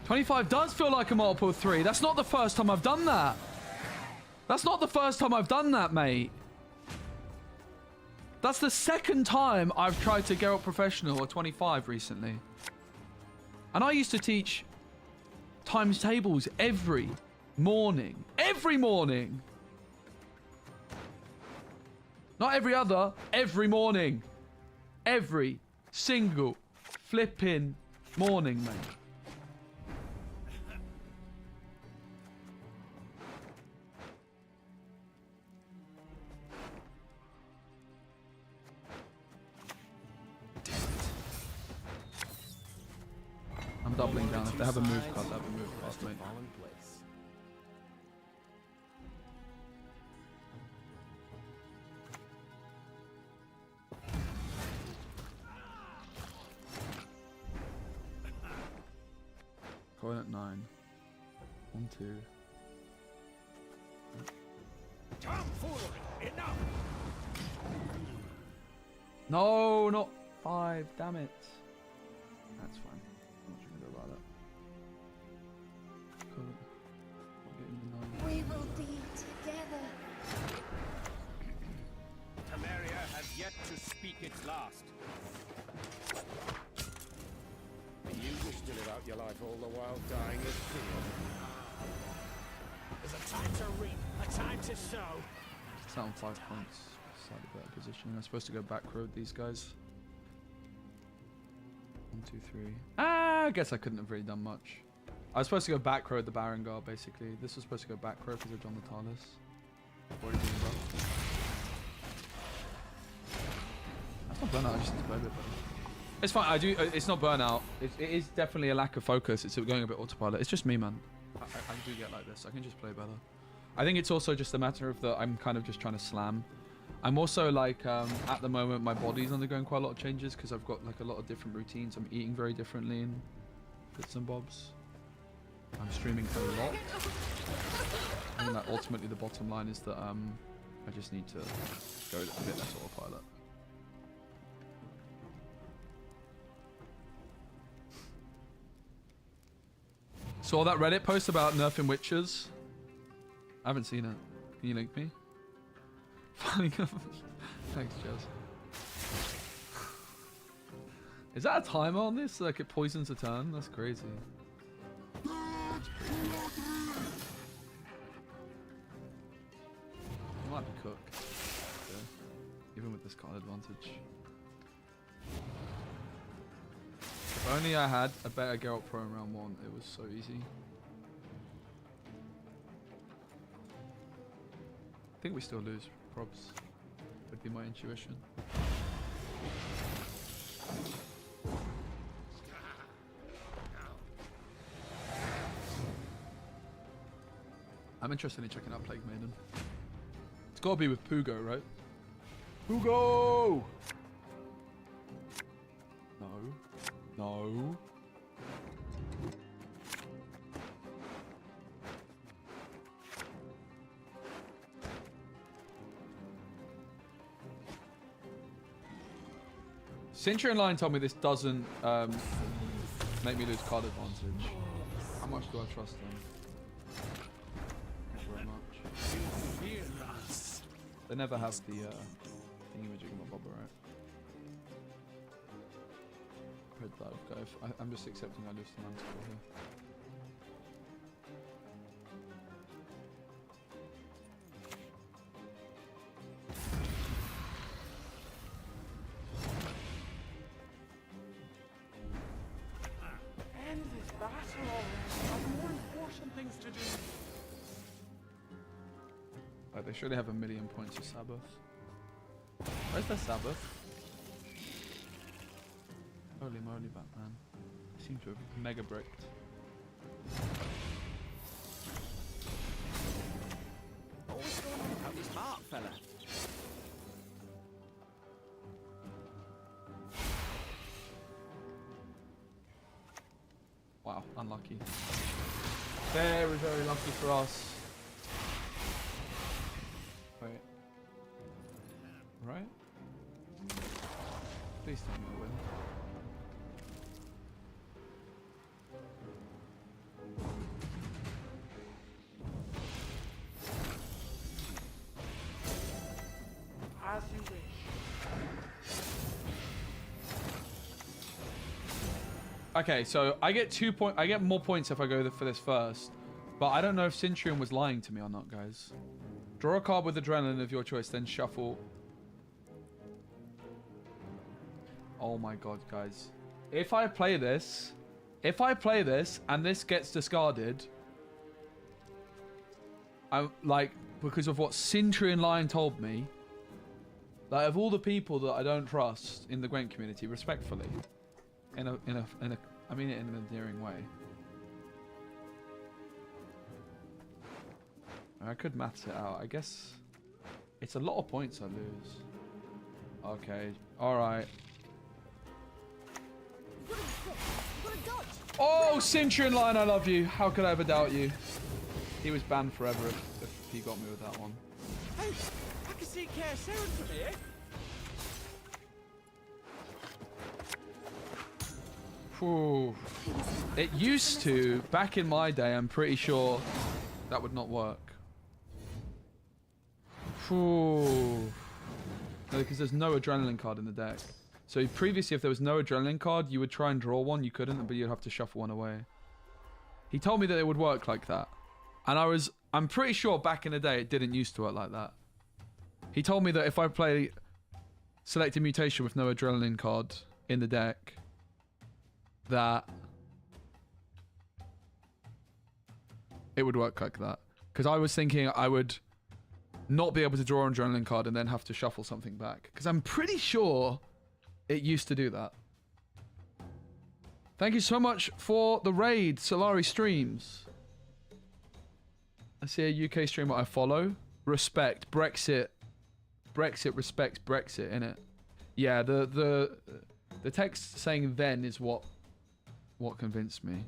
25 does feel like a multiple 3. That's not the first time I've done that. That's not the first time I've done that, mate. That's the second time I've tried to Geralt Professional or 25 recently. And I used to teach times tables every morning. Every morning. Not every other. Every morning. Every single flipping morning, mate. I'm doubling down. If they have a move card, they have a move card, mate. Fall in place. Going at 9. 1, 2. Tomfoolery! Enough! No, not 5. Damn it. That's fine. I'm not sure to do about that. Cool. I'll get in the 9. We will be together. Temeria has yet to speak its last. You wish to live out your life all the while dying of fear. There's a time to reap, a time to sow. It's out on 5 points. Slightly better positioning. I'm supposed to go back road these guys. 1, 2, 3. Ah, I guess I couldn't have really done much. I was supposed to go back road the Baron Guard, basically. This was supposed to go back road because I've done the Talus. Already doing well. That's not burnout, I just need to play a bit better. It's fine, I do. It's not burnout. It is definitely a lack of focus. It's going a bit autopilot. It's just me, man. I do get like this. I can just play better. I think it's also just a matter of that I'm kind of just trying to slam. I'm also like, at the moment, my body's undergoing quite a lot of changes because I've got like a lot of different routines. I'm eating very differently in bits and bobs. I'm streaming a lot. I think that ultimately the bottom line is that I just need to go a bit less autopilot. Saw that Reddit post about nerfing witches. I haven't seen it. Can you link me? Thanks, Jez. Is that a timer on this? Like it poisons a turn? That's crazy. It might be cooked. Okay. Even with this card advantage. If only I had a better Geralt Pro in round 1, it was so easy. I think we still lose, probs. Would be my intuition. I'm interested in checking out Plague Maiden. It's gotta be with Pugo, right? Pugo! No. No. Centurion Line told me this doesn't make me lose card advantage. How much do I trust them? Not very much. They never have the thingy-majigama-bobber, right? Red dive, guy. I'm just accepting I lose the man score here. battle already. I've more important things to do. Like, they surely have 1,000,000 points of Sabbath. Where's their Sabbath? Holy moly, Batman. They seem to have mega bricked. What's going on about this Mark fella? Wow, unlucky. Very, very lucky for us. Wait. Right? Please tell me I win. As you wish. Okay, so I get I get more points if I go for this first. But I don't know if Centurion was lying to me or not, guys. Draw a card with adrenaline of your choice, then shuffle. Oh my god, guys. If I play this and this gets discarded, I'm like, because of what Centurion Lion told me, like, of all the people that I don't trust in the Gwent community, respectfully, I mean it in an endearing way. I could maths it out. I guess it's a lot of points I lose. Okay, all right. Oh, Centurion Lion, I love you. How could I ever doubt you? He was banned forever if he got me with that one. Hey, I can see Care Sharon from here. Whew. It used to, back in my day, I'm pretty sure that would not work. Whew. No, because there's no adrenaline card in the deck. So previously, if there was no adrenaline card, you would try and draw one. You couldn't, but you'd have to shuffle one away. He told me that it would work like that. And I'm pretty sure back in the day, it didn't used to work like that. He told me that if I play Selected Mutation with no adrenaline card in the deck, that it would work like that. Because I was thinking I would not be able to draw an adrenaline card and then have to shuffle something back. Because I'm pretty sure it used to do that. Thank you so much for the raid, Solari Streams. I see a UK streamer I follow. Respect. Brexit. Brexit respects Brexit, innit? Yeah, the text saying then is what convinced me,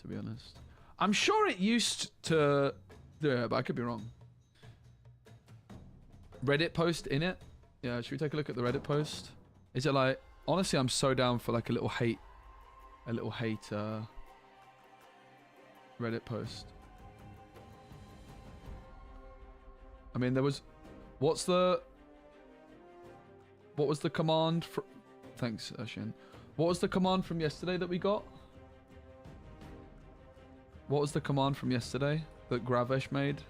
to be honest. I'm sure it used to do it, but I could be wrong. Reddit post in it? Yeah, should we take a look at the Reddit post? Is it like, honestly, I'm so down for like a little hate Reddit post. I mean, there was, what was the command for, thanks, Shin. What was the command from yesterday that we got? What was the command from yesterday that Gravesh made?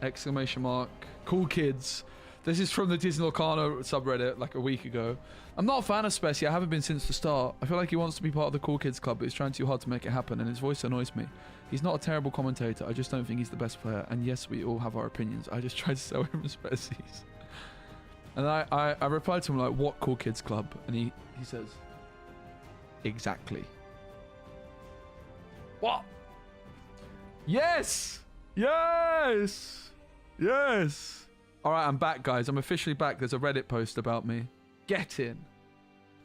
Exclamation mark. Cool kids. This is from the Disney Lorcana subreddit like a week ago. I'm not a fan of SPECI. I haven't been since the start. I feel like he wants to be part of the cool kids club, but he's trying too hard to make it happen, and his voice annoys me. He's not a terrible commentator. I just don't think he's the best player. And yes, we all have our opinions. I just try to sell him SPECIs. And I replied to him like, what cool kids club? And he says, exactly. What? Yes! Yes! Yes! Alright, I'm back, guys. I'm officially back. There's a Reddit post about me. Get in.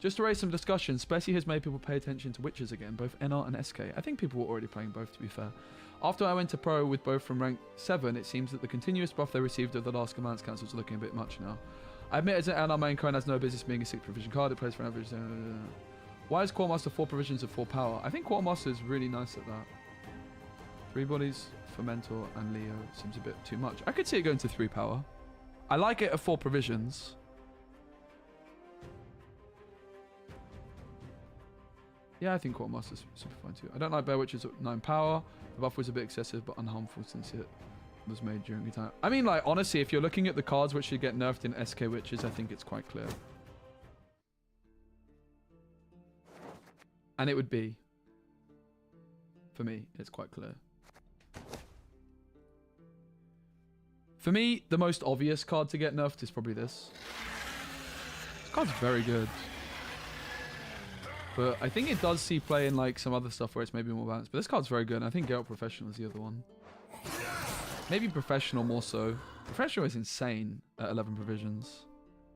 Just to raise some discussion, SPECI has made people pay attention to witches again, both NR and SK. I think people were already playing both, to be fair. After I went to pro with both from rank 7, it seems that the continuous buff they received of the last Commands Council is looking a bit much now. I admit as an NR main coin has no business being a 6 provision card. It plays for an average... Why is Quartermaster 4 provisions of 4 power? I think Quartermaster is really nice at that. 3 bodies for Mentor and Leo seems a bit too much. I could see it going to 3 power. I like it at 4 provisions. Yeah, I think Quartermaster's super fine too. I don't like Bear Witches at 9 power. The buff was a bit excessive but unharmful since it was made during the time. I mean, like, honestly, if you're looking at the cards which should get nerfed in SK Witches, I think it's quite clear. And it would be For me, it's quite clear. For me, the most obvious card to get nerfed is probably this. This card's very good. But I think it does see play in like some other stuff where it's maybe more balanced. But this card's very good. And I think Geralt Professional is the other one. Maybe Professional more so. Professional is insane at 11 provisions.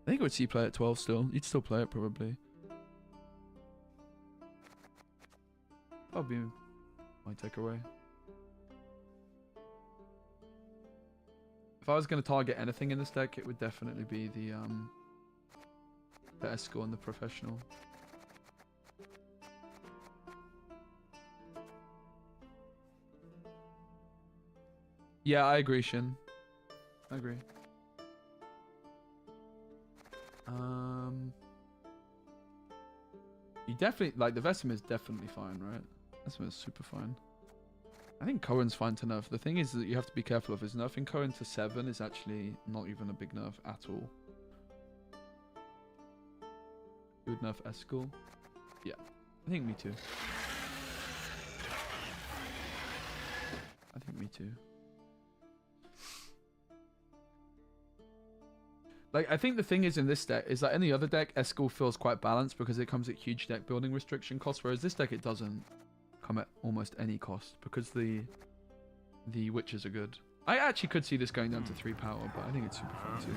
I think it would see play at 12 still. You'd still play it probably. That'll be my takeaway. If I was going to target anything in this deck, it would definitely be the Escort and the Professional. Yeah, I agree, Shin. I agree. You definitely, like, the Vesemir is definitely fine, right? Vesemir is super fine. I think Cohen's fine to nerf. The thing is that you have to be careful of is nerfing Cohen to 7 is actually not even a big nerf at all. You would nerf Eskel? Yeah, I think me too. I think me too. Like, I think the thing is in this deck is that in the other deck, Eskel feels quite balanced because it comes at huge deck building restriction costs, whereas this deck it doesn't come at almost any cost because the witches are good. I actually could see this going down to 3 power, but I think it's super fun too.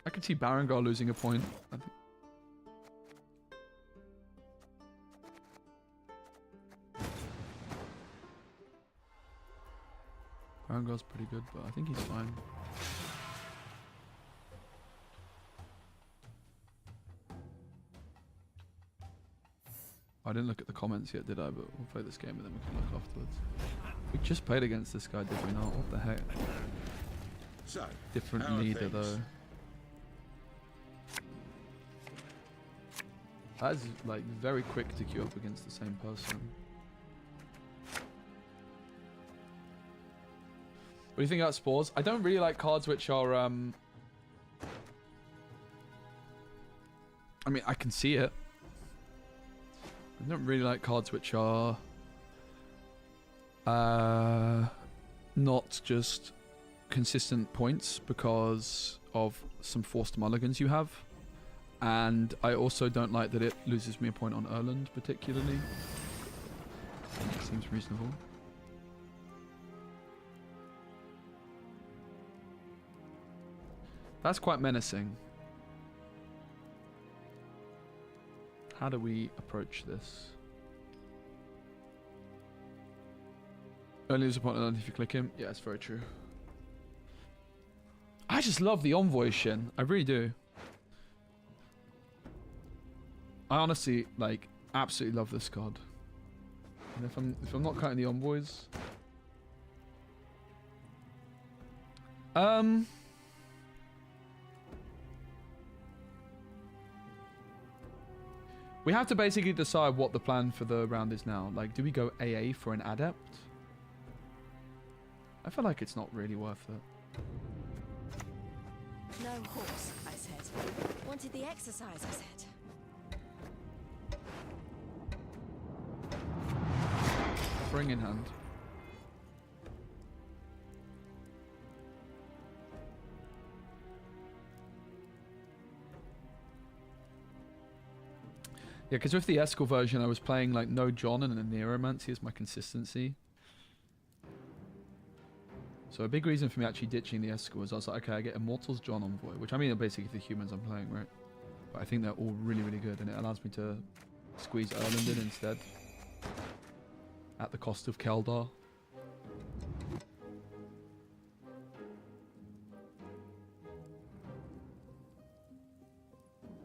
I could see Barangar losing a point. I think. Barangar's pretty good, but I think he's fine. I didn't look at the comments yet, did I? But we'll play this game and then we can look afterwards. We just played against this guy, did we not? What the heck? So, different leader though. That is like very quick to queue up against the same person. What do you think about Spores? I don't really like cards which are I mean, I can see it. I don't really like cards which are not just consistent points because of some forced mulligans you have. And I also don't like that it loses me a point on Erland particularly. It seems reasonable. That's quite menacing. How do we approach this? Only lose a point if you click him. Yeah, it's very true. I just love the Envoy Shin. I really do. I honestly, like, absolutely love this card. And if I'm not counting the Envoys... We have to basically decide what the plan for the round is now. Like, do we go AA for an Adept? I feel like it's not really worth it. No horse, I said. Wanted the exercise, I said. Ring in hand. Yeah, because with the Eskel version, I was playing like no John and a Neuromancy as my consistency. So a big reason for me actually ditching the Eskel was I was like, okay, I get Immortals, John, Envoy, which I mean are basically the humans I'm playing, right? But I think they're all really, really good, and it allows me to squeeze Erland in instead. At the cost of Keldar.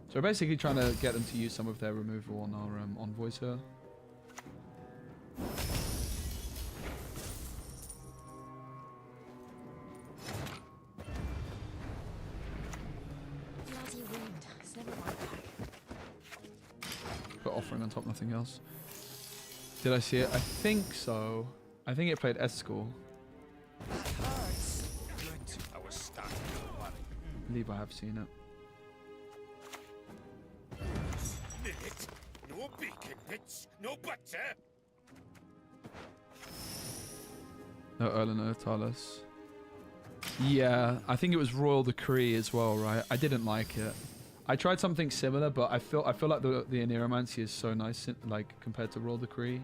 So we're basically trying to get them to use some of their removal on our envoys here. Bloody wind. It's never my back. Got offering on top, nothing else. Did I see it? I think so. I think it played Escort. Hurts. Good. I was stuck. I believe I have seen it. Beacon bits, no butter. No Erlen, no Talos. Yeah, I think it was Royal Decree as well, right? I didn't like it. I tried something similar, but I feel like the Aneromancy is so nice, like compared to Royal Decree.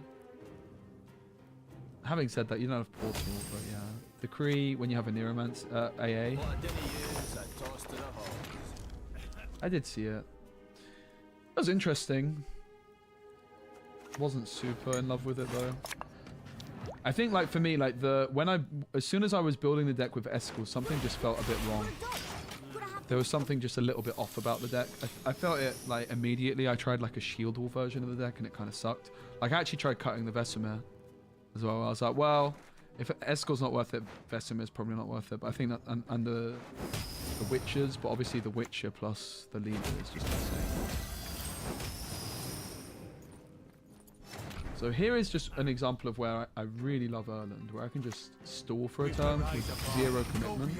Having said that, you don't have Portal, but yeah, Decree when you have Aneromancy, AA. I did see it. It was interesting. Wasn't super in love with it though. I think like for me, like as soon as I was building the deck with Eskel, something just felt a bit wrong. There was something just a little bit off about the deck. I felt it like immediately. I tried like a shield wall version of the deck and it kind of sucked. Like I actually tried cutting the Vesemir as well. I was like, well, if Eskel's not worth it, Vesemir's probably not worth it. But I think that under the Witchers, but obviously the Witcher plus the leader is just insane. So here is just an example of where I really love Erland, where I can just stall for a turn with 0 commitment,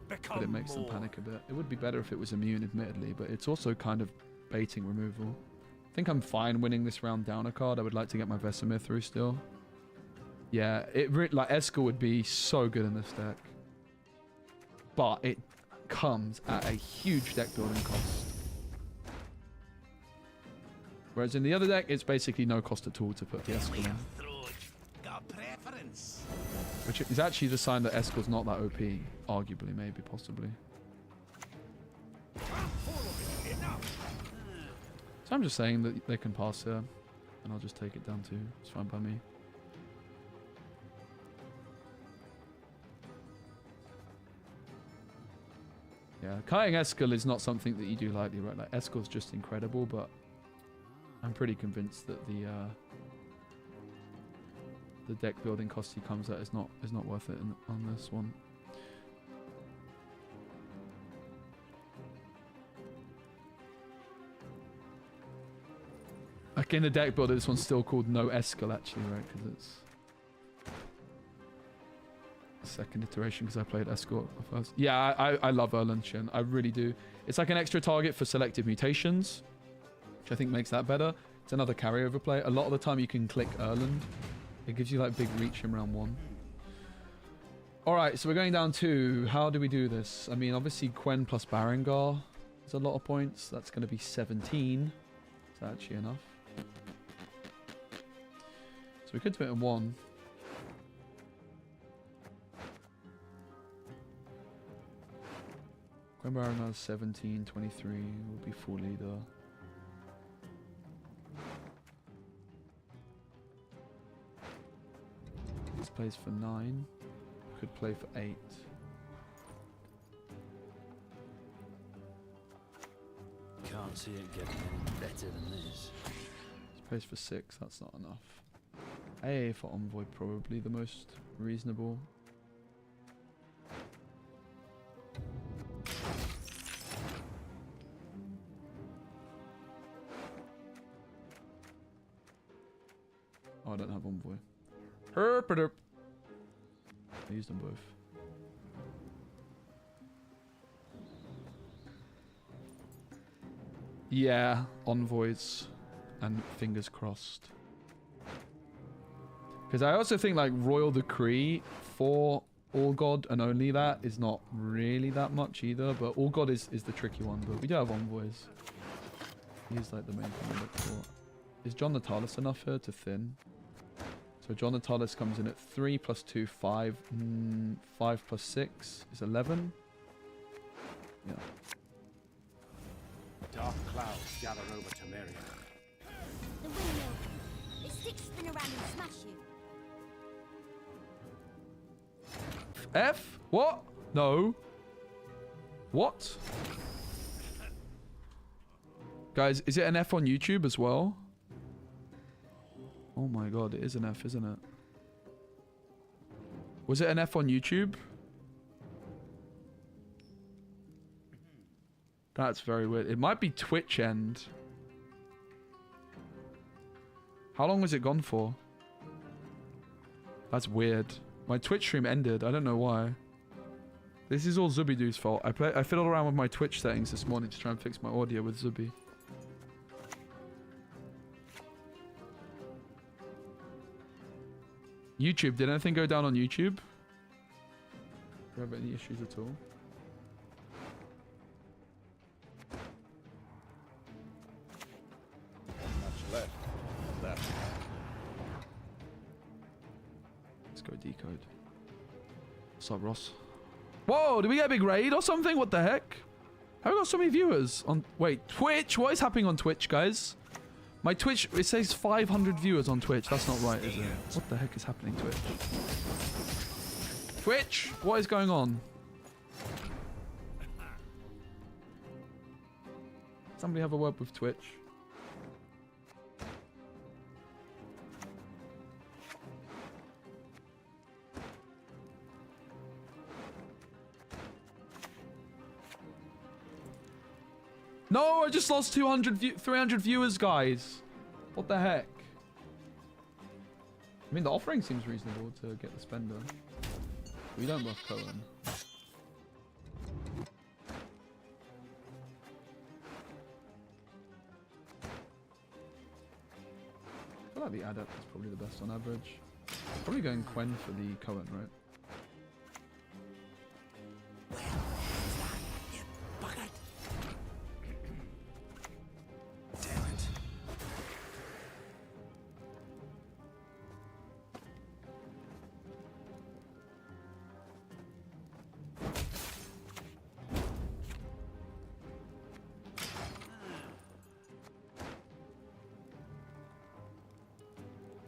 but it makes them panic a bit. It would be better if it was immune, admittedly, but it's also kind of baiting removal. I think I'm fine winning this round down a card. I would like to get my Vesemir through still. Yeah, like Eskel would be so good in this deck, but it comes at a huge deck building cost. Whereas in the other deck, it's basically no cost at all to put the Eskel in. Which is actually the sign that Eskel's not that OP. Arguably, maybe, possibly. So I'm just saying that they can pass here. And I'll just take it down too. It's fine by me. Yeah, cutting Eskel is not something that you do lightly, right? Like, Eskel's just incredible, but I'm pretty convinced that the deck building cost he comes at is not worth it on this one. Like in the deck builder, this one's still called No Eskel actually, right? Because it's the second iteration because I played Escort first. Yeah, I love Erland Shin. I really do. It's like an extra target for selective mutations, which I think makes that better. It's another carryover play. A lot of the time you can click Erland. It gives you like big reach in round 1. Alright, so we're going down to, how do we do this? I mean, obviously Gwen plus Barangar is a lot of points. That's going to be 17. Is that actually enough? So we could do it in 1. Gwen Barangar is 17, 23. Will be full leader. This plays for 9. Could play for 8. Can't see it getting any better than this. This plays for 6. That's not enough. AA for Envoy, probably the most reasonable. Oh, I don't have Envoy. Herp. I used them both. Yeah, Envoys and fingers crossed. Because I also think like Royal Decree for All God and only that is not really that much either. But All God is the tricky one. But we do have Envoys. He's like the main thing I look for. Is John Natalis enough here to thin? So John Natalis comes in at 3 plus 2, 5. 5 plus 6 is 11. Yeah. Dark clouds gather over Temeria. The windmill. The sticks spin around and smash you. F? What? No. What? Guys, is it an F on YouTube as well? Oh my god, it is an F, isn't it? Was it an F on YouTube? That's very weird. It might be Twitch end. How long was it gone for? That's weird. My Twitch stream ended. I don't know why. This is all Zubidu's fault. I fiddled around with my Twitch settings this morning to try and fix my audio with Zubi. YouTube, did anything go down on YouTube? Do you have any issues at all? Much left. Left. Let's go decode. What's up, Ross? Whoa, did we get a big raid or something? What the heck? How have we got so many viewers on... Wait, Twitch? What is happening on Twitch, guys? My Twitch, it says 500 viewers on Twitch. That's not right, is it? What the heck is happening, Twitch? Twitch, what is going on? Somebody have a word with Twitch. No, I just lost 300 viewers, guys. What the heck? I mean, the offering seems reasonable to get the spender. We don't buff Cohen. I feel like the adept is probably the best on average. Probably going Quen for the Cohen, right?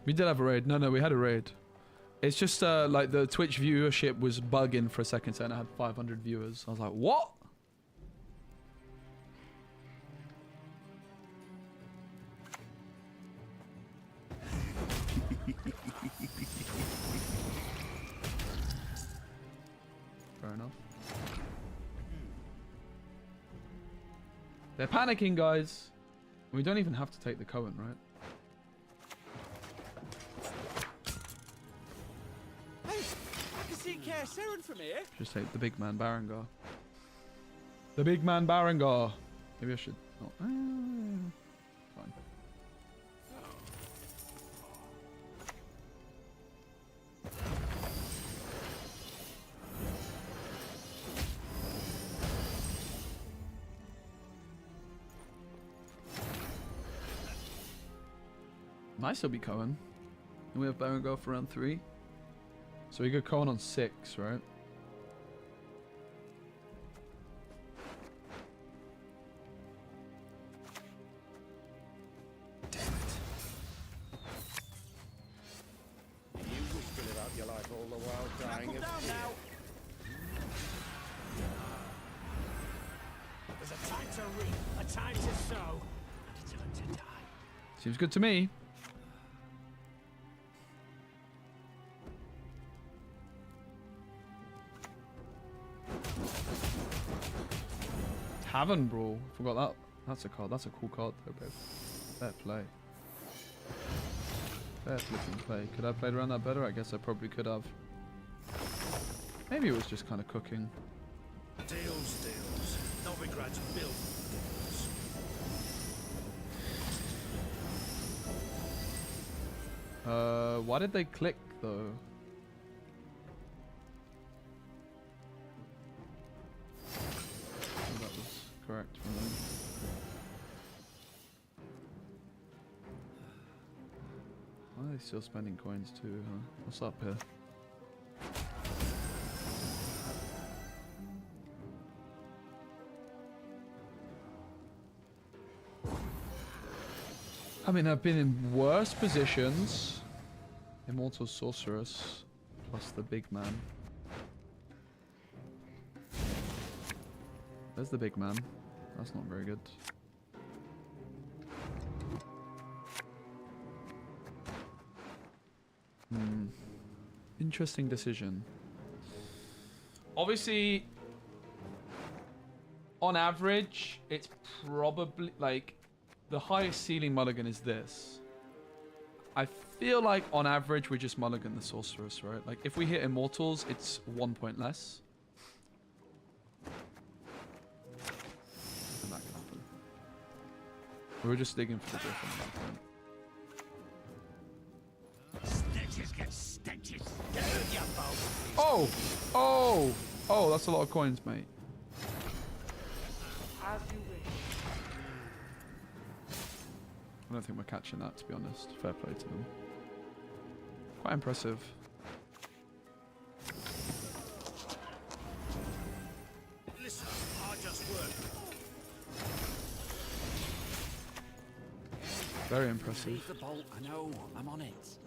We did have a raid. No, we had a raid. It's just like the Twitch viewership was bugging for a second, so I had 500 viewers. I was like, what? Fair enough. They're panicking, guys. We don't even have to take the Cohen, right? From here. Just take the big man Barangar. The big man Barangar. Maybe I should not. Fine. Nice, he'll be Cohen. And we have Barangar for round 3. So we go Cohen on 6, right? Damn it. You wish to live out your life all the while dying of fear. There's a time to reap, a time to sow, and a time to die. Seems good to me. Tavern Brawl. Forgot that. That's a card. That's a cool card though, babe. Fair play. Fair flipping play. Could I have played around that better? I guess I probably could have. Maybe it was just kind of cooking. Deals. No regrets, build deals. Why did they click though? That was correct from them. Why are they still spending coins too, huh? What's up here? I mean, I've been in worse positions. Immortal Sorceress plus the big man. There's the big man. That's not very good. Interesting decision. Obviously, on average, it's probably like the highest ceiling mulligan is this. I feel like on average we just mulligan the sorceress, right? Like if we hit immortals, it's 1 point less. And that can happen. We're just digging for the difference at that point. Snitches get stenches. Oh! Oh! Oh, that's a lot of coins, mate. As you wish. I don't think we're catching that, to be honest. Fair play to them. Quite impressive. Listen, I just work. Very impressive. Leave the bolt. I know. I'm on it.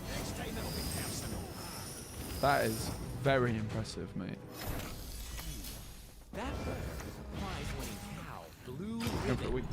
Next time it'll be personal. That is very impressive, mate. That bird is a prize-winning cow. Blue Go for it, ribbon.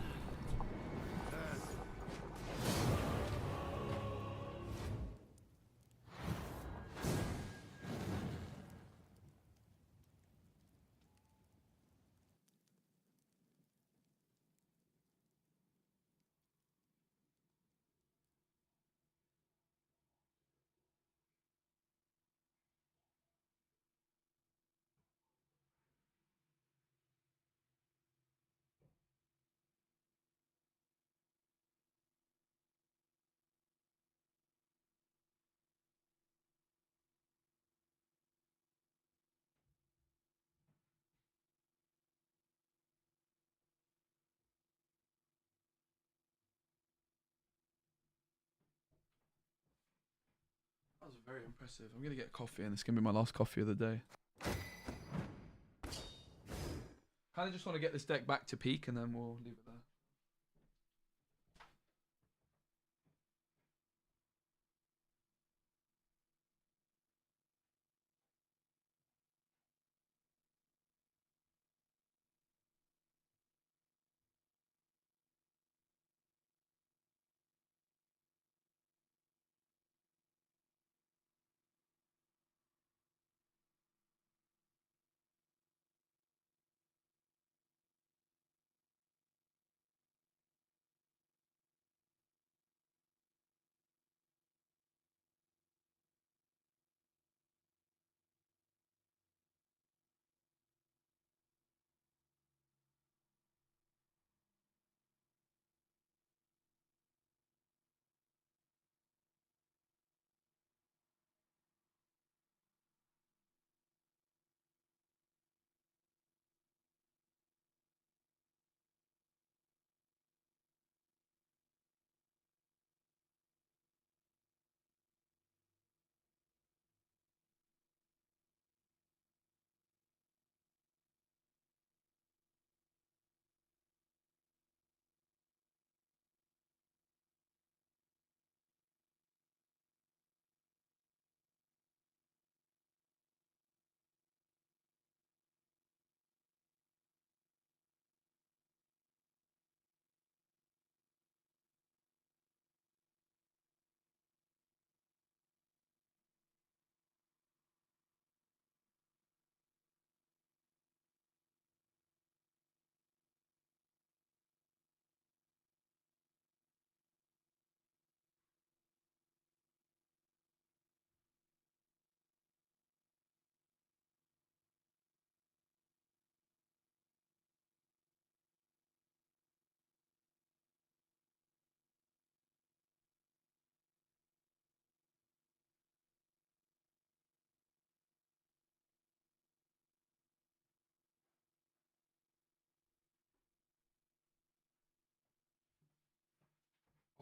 That was very impressive. I'm gonna get coffee, and it's gonna be my last coffee of the day. Kind of just want to get this deck back to peak, and then we'll leave it there.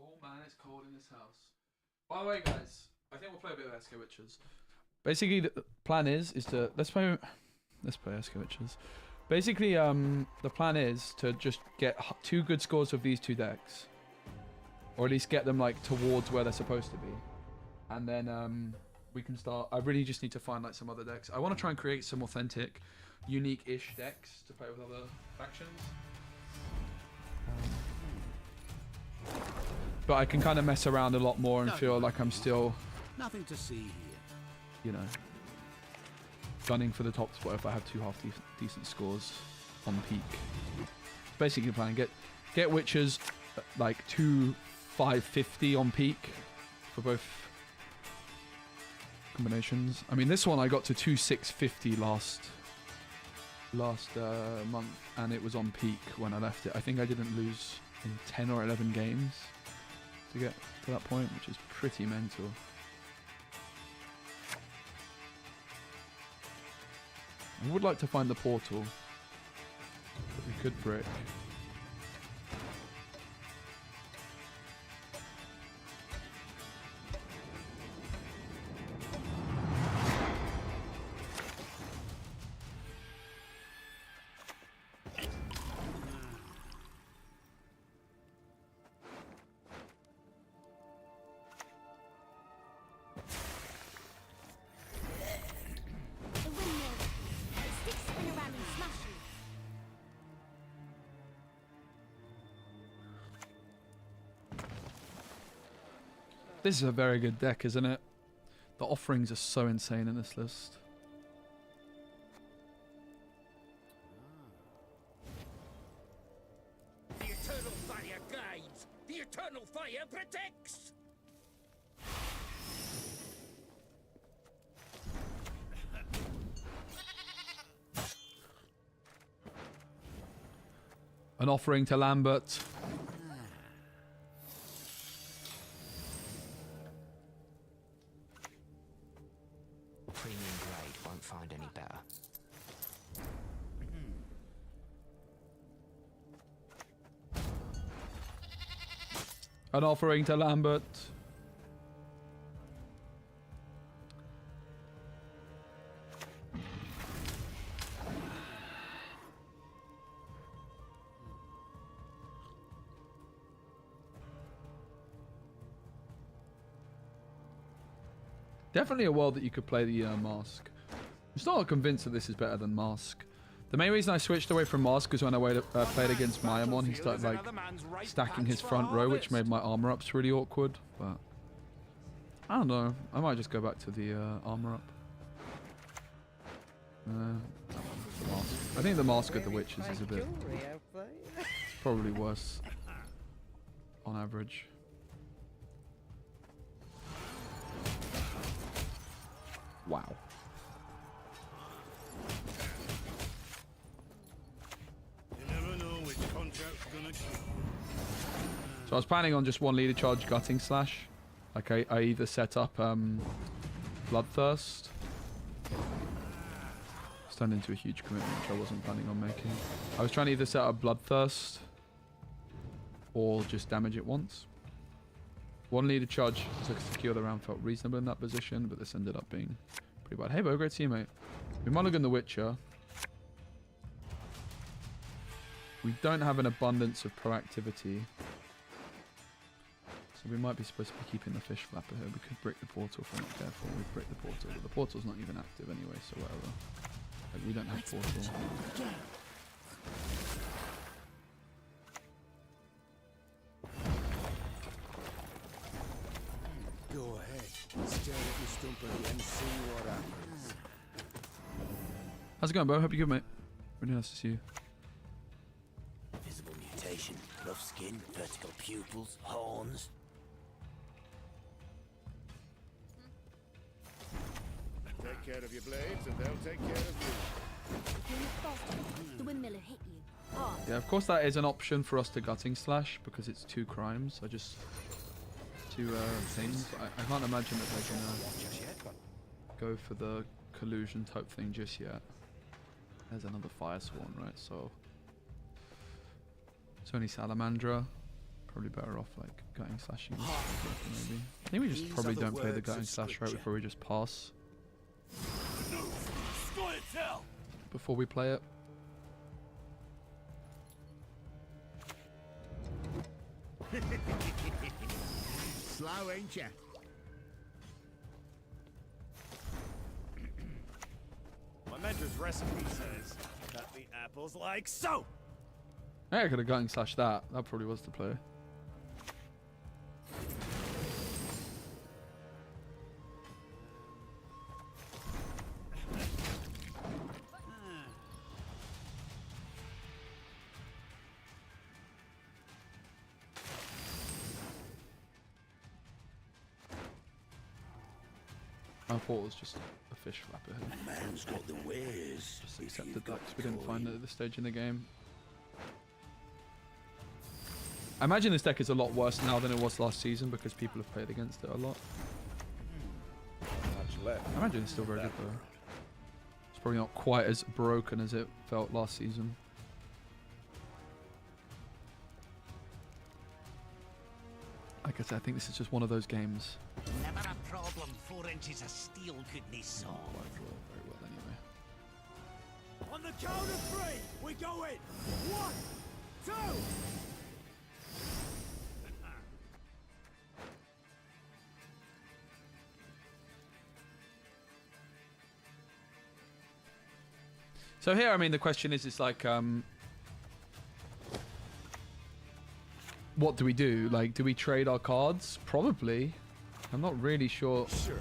Oh man, it's cold in this house. By the way, guys, I think we'll play a bit of SK Witches. Basically, the plan is to let's play SK Witches. Basically, the plan is to just get 2 good scores with these 2 decks, or at least get them like towards where they're supposed to be, and then we can start. I really just need to find like some other decks. I want to try and create some authentic, unique-ish decks to play with other factions. But I can kind of mess around a lot more and feel like I'm still, Nothing to see here. you know, gunning for the top spot if I have 2 half decent scores on peak. Basically, the plan: get Witchers like 2 550 on peak for both combinations. I mean, this one I got to 2 650 last month, and it was on peak when I left it. I think I didn't lose in 10 or 11 games. to get to that point, which is pretty mental. I would like to find the portal that we could brick. The windmill. The sticks spin around and smash you. This is a very good deck, isn't it? The offerings are so insane in this list. The eternal fire guides. The eternal fire protects. An offering to Lambert. Premium grade won't find any better. An offering to Lambert. Definitely a world that you could play the Mask. I'm still not convinced that this is better than Mask. The main reason I switched away from Mask was when I played against Mayamon, he started like stacking his front row, which made my armor ups really awkward. But I don't know. I might just go back to the armor up. I think the Mask of the Witches is a bit. It's probably worse on average. Wow. You never know which contract's gonna keep. So I was planning on just one leader charge gutting slash. Like I either set up Bloodthirst. It's turned into a huge commitment which I wasn't planning on making. I was trying to either set up Bloodthirst or just damage it once. One leader charge to secure the round felt reasonable in that position, but this ended up being pretty bad. Hey Bo, great to see you, mate. We mulligan the Witcher. We don't have an abundance of proactivity. So we might be supposed to be keeping the fish flapper here. We could break the portal if we're not careful. We break the portal, but the portal's not even active anyway, so whatever. Like, we don't have portal. Go ahead. Stare at your stumpy and see what happens. How's it going, Bo? Hope you're good, mate. Really nice to see you. Visible mutation, rough skin, vertical pupils, horns. Take care of your blades and they'll take care of you. If you move faster, the windmiller hit you. Hard. Yeah, of course that is an option for us to gutting slash because it's 2 crimes. I just... 2 things. I can't imagine that they're gonna go for the collusion type thing just yet. There's another fire swarm, right? So it's only Salamandra. Probably better off like gutting slashing. Maybe. I think we just probably don't play the gutting slash right before we just pass. Before we play it. Slow, ain't ya? My mentor's recipe says, cut the apples like so! Hey, I could have gutting slash that. That probably was the play. I thought it was just a fish flapper here. Man's got the ways. Just accepted that because we didn't find it at this stage in the game. I imagine this deck is a lot worse now than it was last season because people have played against it a lot. Much left. I imagine it's still very good though. It's probably not quite as broken as it felt last season. Like I said, I think this is just one of those games. Never a problem 4 inches of steel couldn't solve. Very well anyway. On the count of 3, we go in. 1, 2. So here, I mean, the question is, like, what do we do? Like, do we trade our cards? Probably. I'm not really sure. Sure,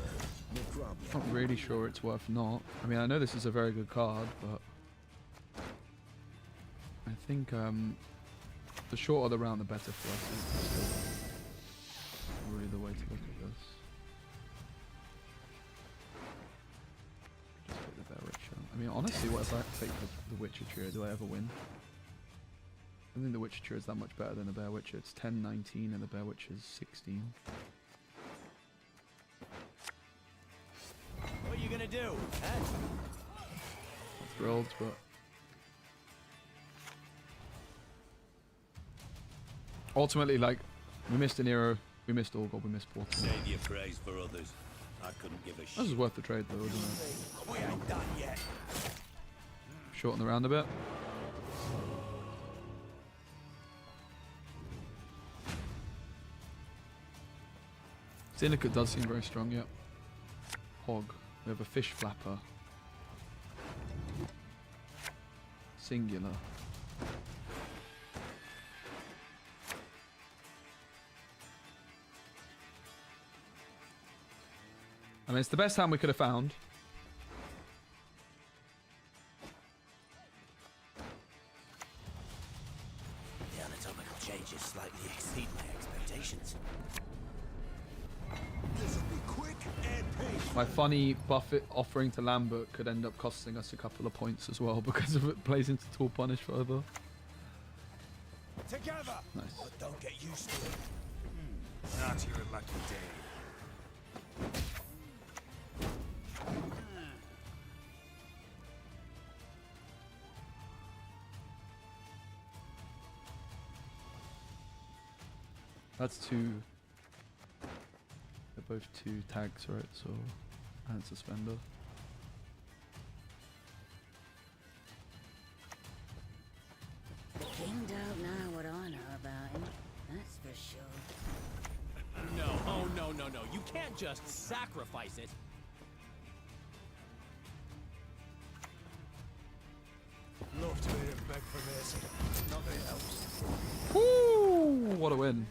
no problem. Not really sure it's worth not. I mean, I know this is a very good card, but I think the shorter the round, the better for us. Is really the way to look at this. Just take the Bear Witcher. I mean, honestly, what if I take the Witcher trio? Do I ever win? I think the Witcher trio is that much better than the Bear Witcher. It's 10, 19, and the Bear Witcher is 16. What are you gonna do? Not thrilled, but ultimately, like, we missed an hero, we missed Orgol, we missed Portal. Save your praise for others. I couldn't give a shit. This is worth the trade, though, isn't it? We ain't done yet. Shorten the round a bit. Syndicate does seem very strong, yep. Hog. We have a Fish Flapper. Singular. I mean, it's the best hand we could have found. The anatomical changes slightly exceed my expectations. This'll be quick and painful. My funny Buffett offering to Lambert could end up costing us a couple of points as well because of it plays into Tool Punish further. Together. Nice. But don't get used to it. Not your lucky day. That's two. They're both 2 tags, right? So, and suspender. The king don't know what I know about him. That's for sure. No, oh no, no, no. You can't just sacrifice it. Love to hear him beg for this. Nothing else. Woo! What a win.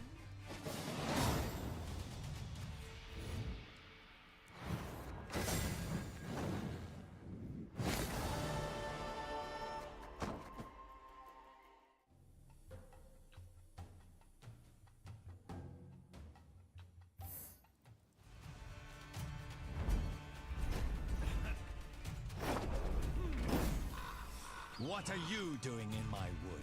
What are you doing in my wood?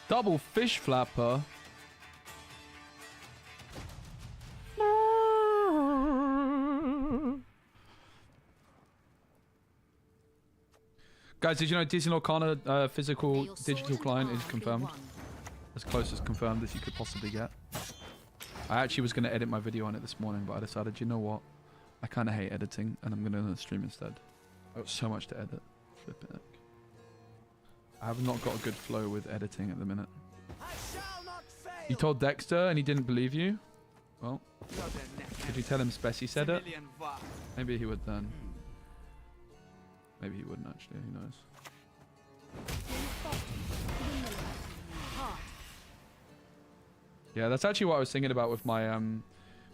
Double Fish Flapper. Guys, did you know Disney Lorcana physical digital client is confirmed? As close as confirmed as you could possibly get. I actually was going to edit my video on it this morning, but I decided, you know what? I kind of hate editing, and I'm going to stream instead. I've got so much to edit. Flipping heck. I have not got a good flow with editing at the minute. You told Dexter and he didn't believe you? Well, could you tell him SPECI said it? Maybe he would then. Maybe he wouldn't actually, who knows. Yeah, that's actually what I was thinking about with my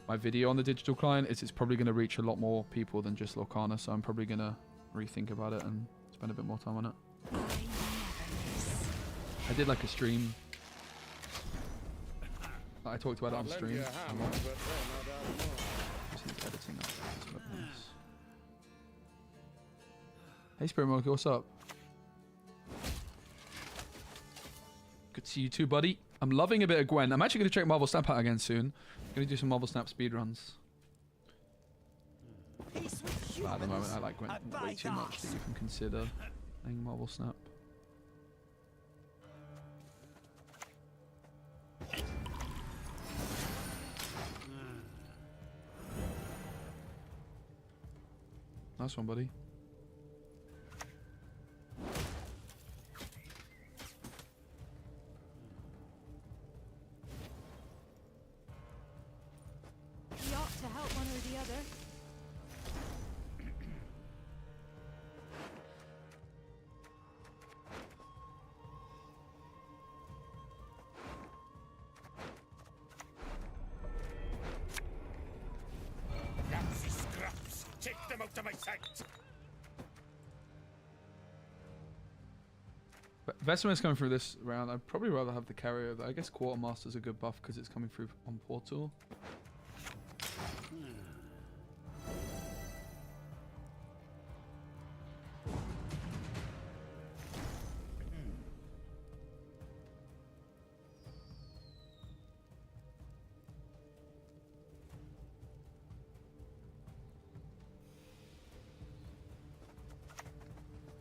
my video on the digital client, is it's probably going to reach a lot more people than just Lorcana, so I'm probably going to rethink about it and spend a bit more time on it. I did like a stream. I talked about it on stream. Editing that. Hey Spirit Monkey, what's up? Good to see you too, buddy. I'm loving a bit of Gwent. I'm actually going to check Marvel Snap out again soon. I'm going to do some Marvel Snap speedruns. But at the moment, I like Gwent way too much to even consider playing Marvel Snap. Nice one, buddy. We ought to help one or the other. Napsy scraps! Take them out of my sight! Vesimir's coming through this round. I'd probably rather have the carrier. I guess Quartermaster's a good buff because it's coming through on Portal.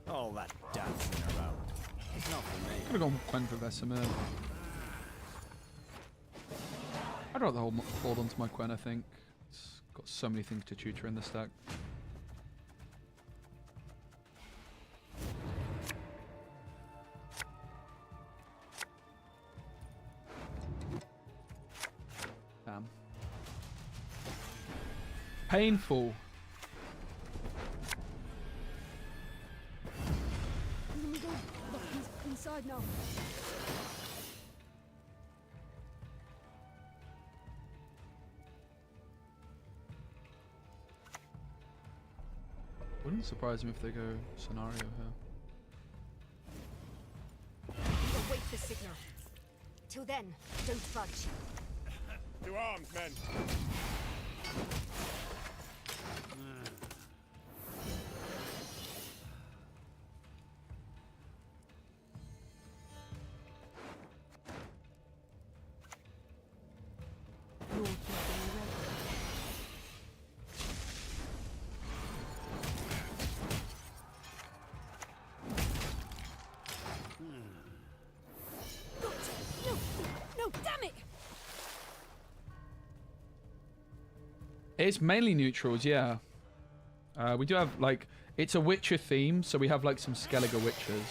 All that dancing around. It's not for me. Could have gone Gwent for Vesemir. I'd rather hold on to my Gwen, I think. It's got so many things to tutor in the stack. Damn. Painful. Look, he's inside now. Wouldn't surprise me if they go scenario here. Await the signal. Till then, don't fudge. To arms, men! No, damn it! It's mainly neutrals, yeah. We do have, like, it's a Witcher theme, so we have, like, some Skellige Witchers.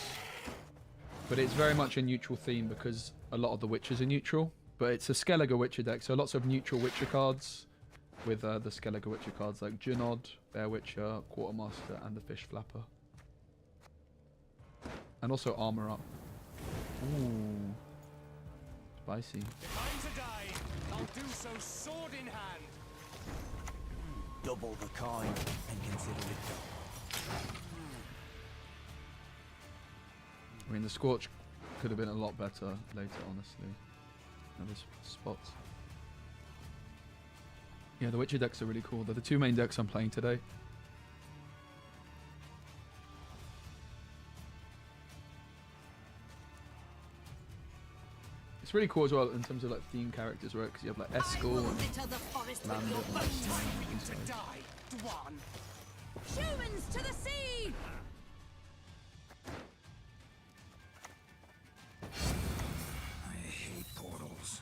But it's very much a neutral theme because a lot of the Witchers are neutral. But it's a Skellige Witcher deck, so lots of neutral Witcher cards with the Skellige Witcher cards like Junod, Bear Witcher, Quartermaster, and the Fish Flapper. And also Armor Up. Ooh. Spicy. If I'm to die, I'll do so sword in hand. Double the coin and consider it done. I mean, the Scorch could have been a lot better later, honestly. Another spots. Yeah, the Witcher decks are really cool. They're the two main decks I'm playing today. It's really cool as well in terms of like theme characters, right? Because you have like Eskel and Lambert and Humans to the sea! I hate portals.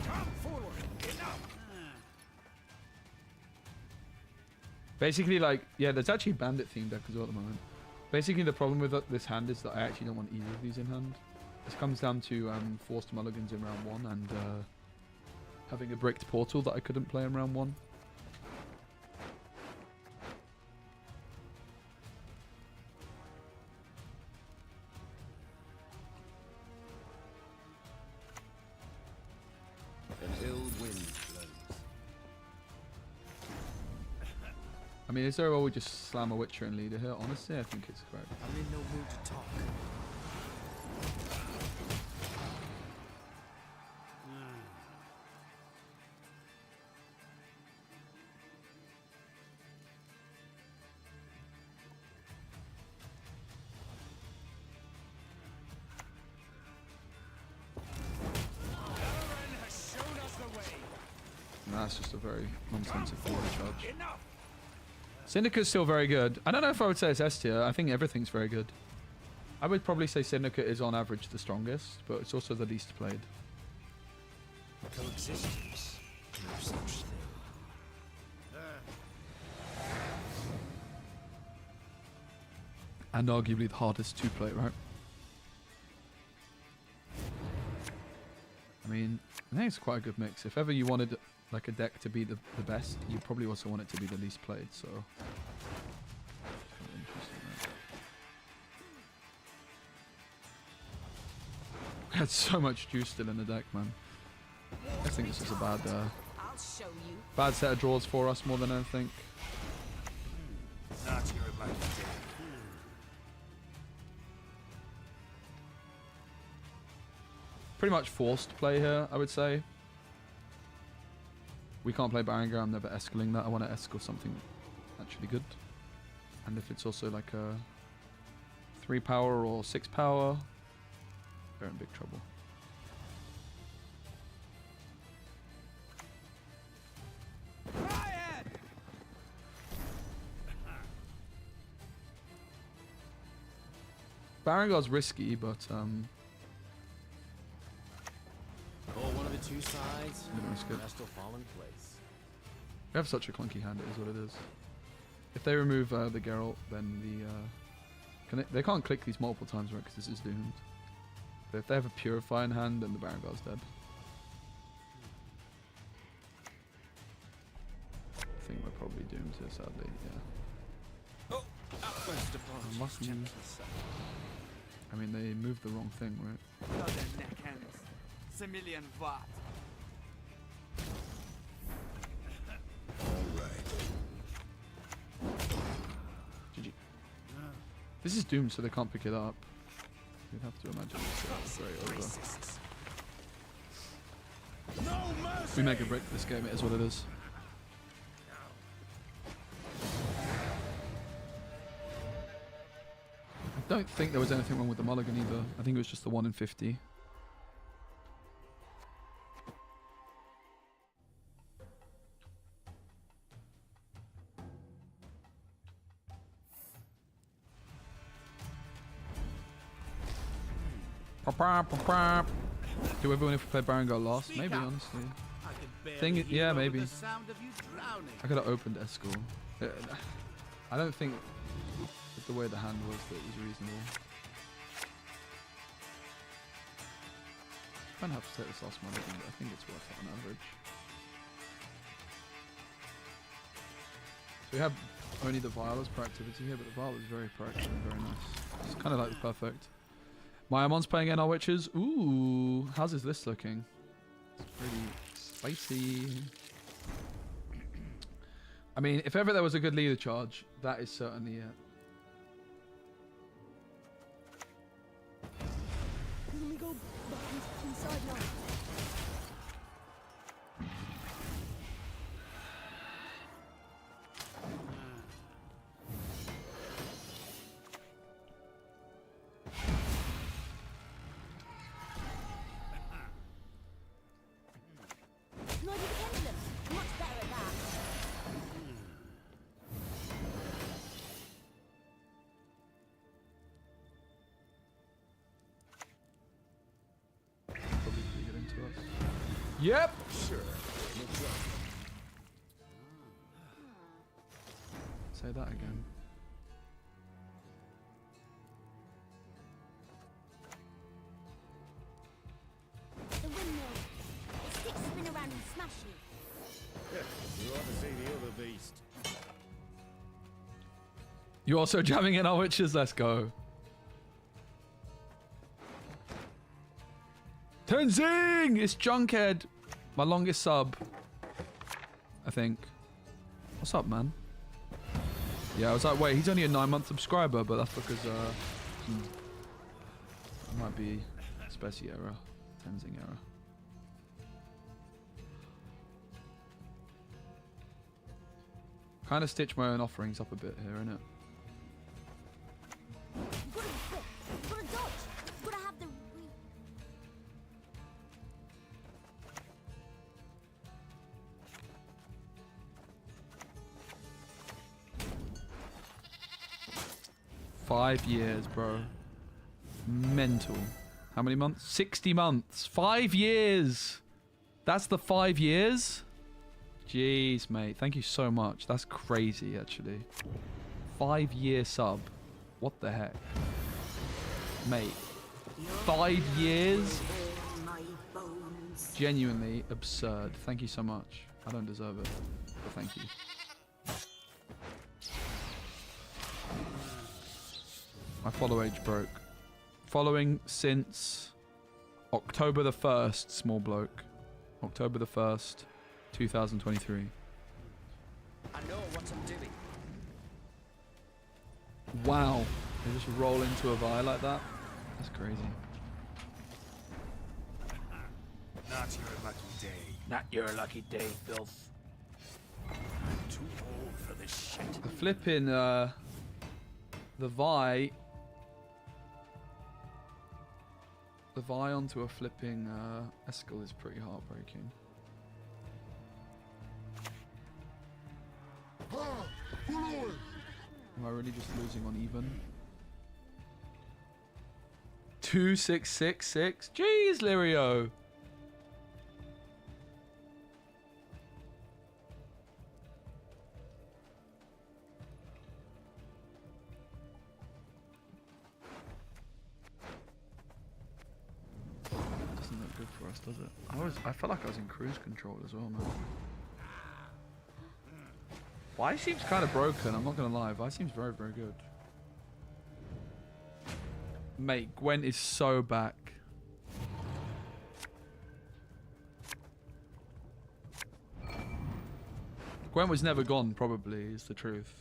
Come forward! Enough! basically, like, yeah, there's actually a bandit themed deck as well at the moment. Basically, the problem with this hand is that I actually don't want either of these in hand. This comes down to forced mulligans in round 1 and having a bricked portal that I couldn't play in round 1. An ill wind blows. I mean, is there a way we just slam a Witcher and leader here? Honestly, I think it's correct. I'm in no mood to talk. that's just a very nonsensical charge. Syndicate's still very good. I don't know if I would say it's S tier. I think everything's very good. I would probably say Syndicate is on average the strongest, but it's also the least played. Coexistence. No such thing. And arguably the hardest to play, right? I mean, I think it's quite a good mix. If ever you wanted like a deck to be the best, you probably also want it to be the least played, so... We had so much juice still in the deck, man. I think this is a bad, bad set of draws for us more than anything. Not your lucky day. Pretty much forced play here, I would say. We can't play Barongar, I'm never escaling that. I want to escal something actually good. And if it's also like a 3 power or 6 power, they're in big trouble. Barongar's risky, but Or one of the two sides, risk the it. rest will fall in place. We have such a clunky hand, it is what it is. If they remove the Geralt, then the... they can't click these multiple times, right, because this is doomed. But if they have a Purify in hand, then the Barongar's dead. I think we're probably doomed here, sadly, yeah. I mean, they moved the wrong thing, right? GG. This is doomed, so they can't pick it up. You'd have to imagine it's very over. We make a break this game, it is what it is. I don't think there was anything wrong with the mulligan either. I think it was just the 1 in 50. Do everyone if we play Barongar last? Maybe, honestly. Yeah, maybe. I could have opened Escort. I don't think with the way the hand was that it was reasonable. I don't have to take this last one, but I think it's worth it on average. So we have only the Viola's per activity here, but the Viola's very proactive and very nice. It's kind of like the perfect. Myamon's playing NR Witches. Ooh, how's his list looking? It's pretty spicy. I mean, if ever there was a good leader charge, that is certainly it. Let me go back inside now. Yep. Sure. Say that again. The windmill. The sticks spin around and smash you. You ought to see the other beast. You also jamming in our witches? Let's go. Tenzing! It's Junkhead. My longest sub. I think. What's up, man? Yeah, I was like, wait, he's only a 9-month subscriber, but that's because, it might be SPECI error. Tenzing error. Kind of stitch my own offerings up a bit here, innit? 5 years, bro. Mental. How many months? 60 months. 5 years. That's the 5 years? Jeez, mate. Thank you so much. That's crazy, actually. 5-year sub. What the heck? Mate. 5 years? Genuinely absurd. Thank you so much. I don't deserve it, but thank you. My follow age broke. Following since October the 1st, small bloke. October the 1st, 2023. I know what I'm doing. Wow. They just roll into a Vi like that? That's crazy. Not your lucky day. Not your lucky day, filth. I'm too old for this shit. The flipping, the Vi... The Vi onto a flipping Eskel is pretty heartbreaking. Am I really just losing on even? 2666? Jeez, Lirio! Doesn't look good for us, does it? I felt like I was in cruise control as well, man. Vi seems kind of broken, I'm not gonna lie. Vi seems very, very good. Mate, Gwent is so back. Gwent was never gone, probably, is the truth.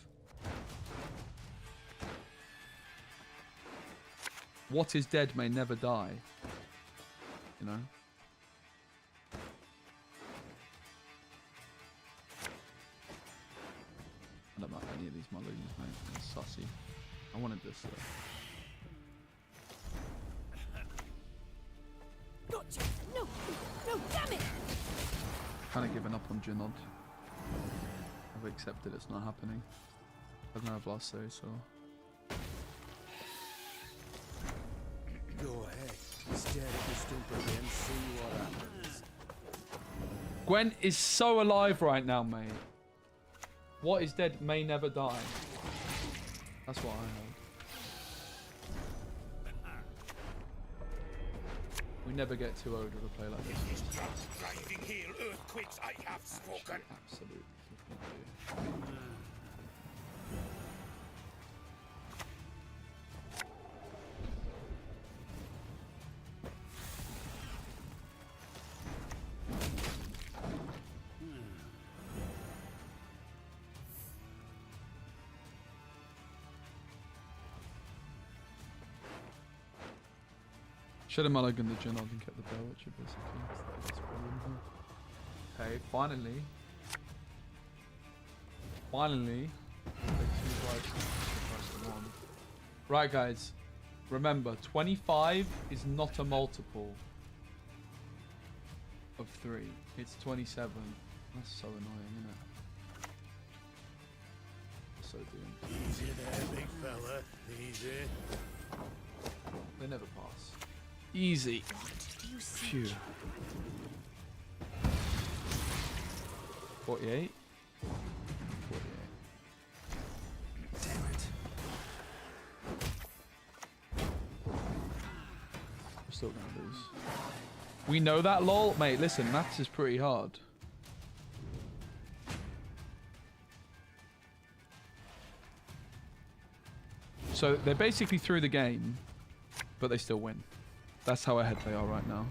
What is dead may never die. You know? I don't like any of these Mullions, mate. It's sussy. I wanted this, though. Gotcha. No, no, damn it! Kind of given up on Jinod. I've accepted it's not happening. I don't have last say, so. Go ahead. Stare at the stump again, see what happens. Gwent is so alive right now, mate. What is dead may never die. That's what I heard. We never get too old with a play like this. Driving hail earthquakes, I have spoken. Absolutely. Should have mulliganed the Jinod and kept the Bell Witcher, basically. That's the problem here. Okay, finally. Finally. Right, guys. Remember, 25 is not a multiple of 3. It's 27. That's so annoying, isn't it? So doomed. Easy there, big fella. Easy. They never pass. Easy. Phew. 48. 48. Damn it. We're still gonna lose. We know that, lol. Mate, listen, maths is pretty hard. So they're basically through the game, but they still win. That's how ahead they are right now.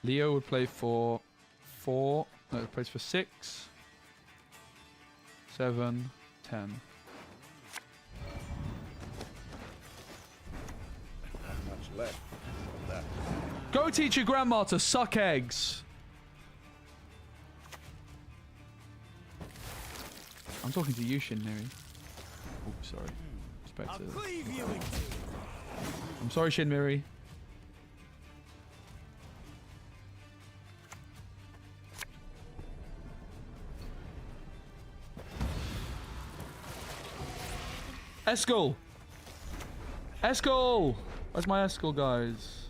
Leo would play for 4. No, he plays for 6, 7, 10. Not much left of that. Go teach your grandma to suck eggs. I'm talking to you, Shinmiri. Oh, sorry. Respect to I'm sorry, Shinmiri. Eskel! Eskel! Where's my Eskel, guys?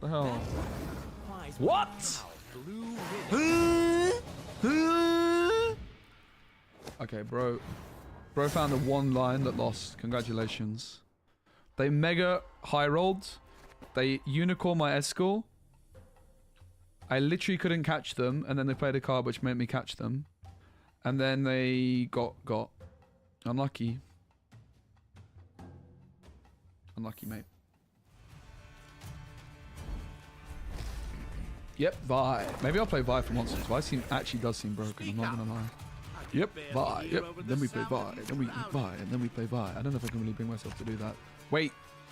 The hell? What? Okay, bro. Bro found the one line that lost. Congratulations. They mega high rolled. They unicorn my Eskel. I literally couldn't catch them, and then they played a card which made me catch them. And then they got unlucky. Unlucky, mate. Yep, Vi. Maybe I'll play Vi for once. Vi actually does seem broken, I'm not gonna lie. Yep, Vi. Yep. Then we play Vi. Then we Vi. And then we play Vi. I don't know if I can really bring myself to do that. Wait,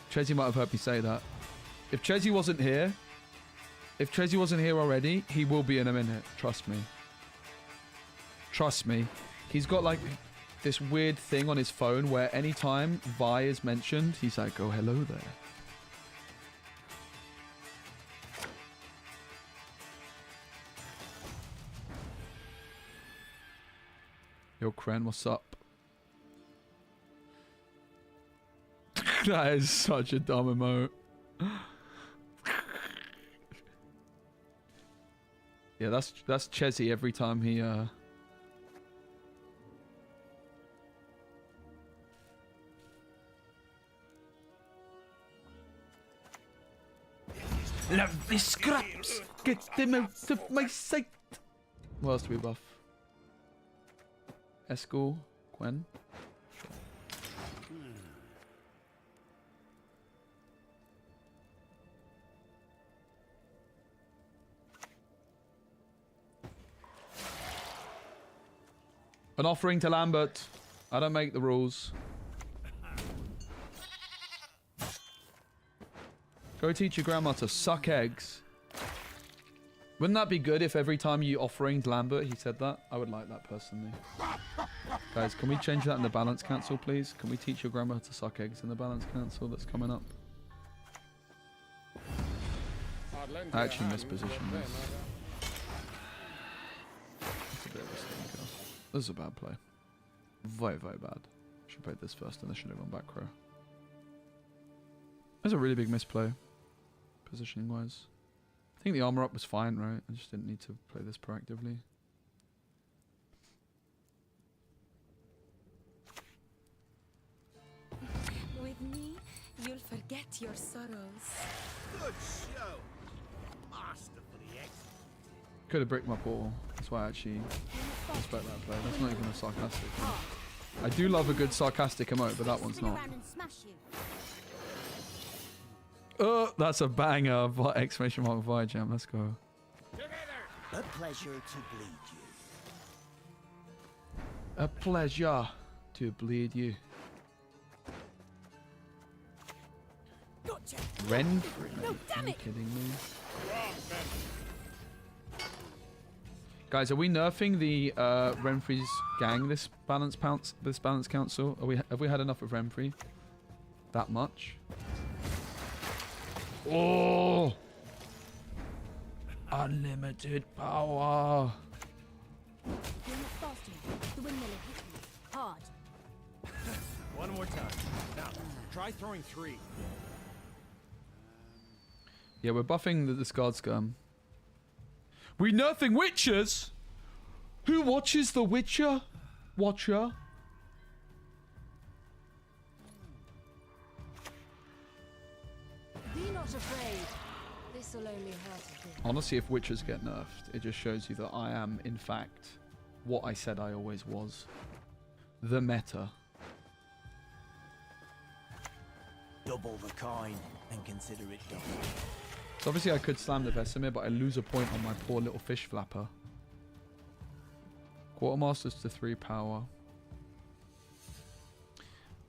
Chezzy might have heard me say that. If Chezzy wasn't here, already, he will be in a minute. Trust me. Trust me. He's got like this weird thing on his phone where anytime Vi is mentioned, he's like, oh, hello there. Yo, Kren, what's up? That is such a dumb emote. Yeah, that's Chezzy every time he Lovely scraps! Get them out of my sight! What else do we buff? Eskel, Gwen. Sure. An offering to Lambert. I don't make the rules. Go teach your grandma to suck eggs. Wouldn't that be good if every time you offering to Lambert he said that? I would like that personally. Guys, can we change that in the balance council, please? Can we teach your grandma to suck eggs in the balance council that's coming up? I actually mispositioned this. That's a bit of a stinker. This is a bad play. Very, very bad. Should have played this first and I should have gone back row. That's a really big misplay, positioning wise. I think the armor up was fine, right? I just didn't need to play this proactively. With me, you'll forget your sorrows. Good show. Masterfully excellent. Could have bricked my portal. That's why I actually respect that play. That's not even a sarcastic one. I do love a good sarcastic emote, but that one's not. That's a banger. Exclamation mark Vi jam. Let's go. A pleasure to bleed you. A pleasure to bleed you. Gotcha. Renfrey? No, Are damn you it. kidding me? Guys, are we nerfing the Renfrey's gang this balance council? Have we had enough of Renfrey? That much? Oh! Unlimited power. You're not fast enough. The windmill will hit you hard. One more time. Now, try throwing 3. Yeah, we're buffing the discard scum. We nerfing witchers? Who watches The Witcher? Watcher? Be not afraid. This'll only hurt a bit. Honestly, if witchers get nerfed, it just shows you that I am, in fact, what I said I always was. The meta. Double the coin and consider it done. So obviously I could slam the Vesemir, but I lose a point on my poor little fish flapper. Quartermasters to 3 power.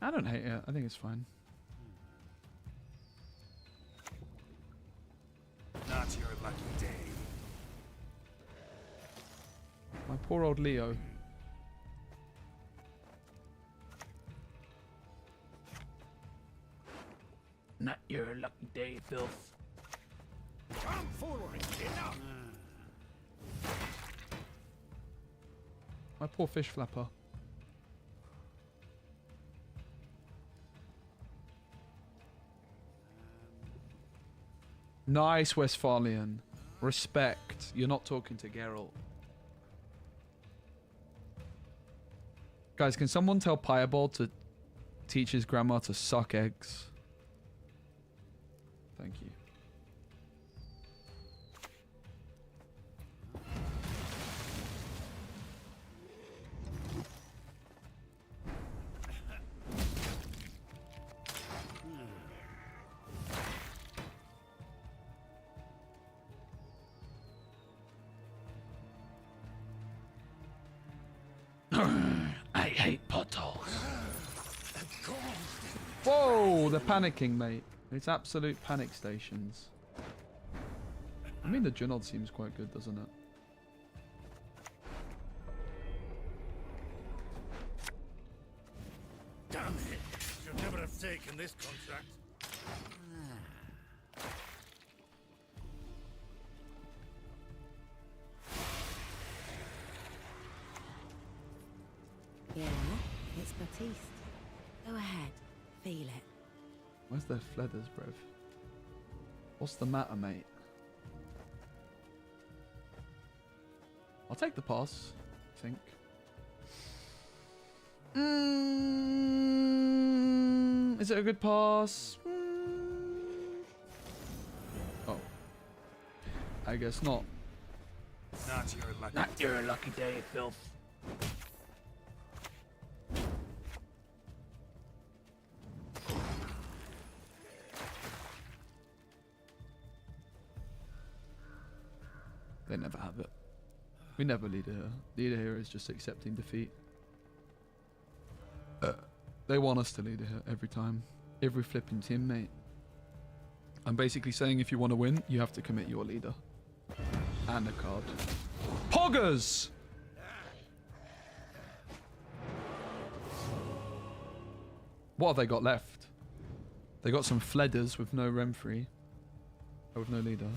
I don't hate it. I think it's fine. Not your lucky day. My poor old Leo. Not your lucky day, filth. Come forward, kiddo. My poor fish flapper. Nice, Westphalian. Respect. You're not talking to Geralt. Guys, can someone tell Piebald to teach his grandma to suck eggs? Thank you. I hate potholes. Whoa, they're panicking, mate. It's absolute panic stations. I mean, the Junod seems quite good, doesn't it? Damn it! Should never have taken this contract. Yeah, it's Batiste. Go ahead, feel it. Where's their fledders, bruv? What's the matter, mate? I'll take the pass, I think. Is it a good pass? Oh. I guess not. Not your lucky day, filth. They never have it. We never leader here. Leader here is just accepting defeat. They want us to leader here every time. Every flipping team, mate. I'm basically saying if you want to win, you have to commit your leader. And a card. Poggers! What have they got left? They got some fledders with no Renfrey. With no leader.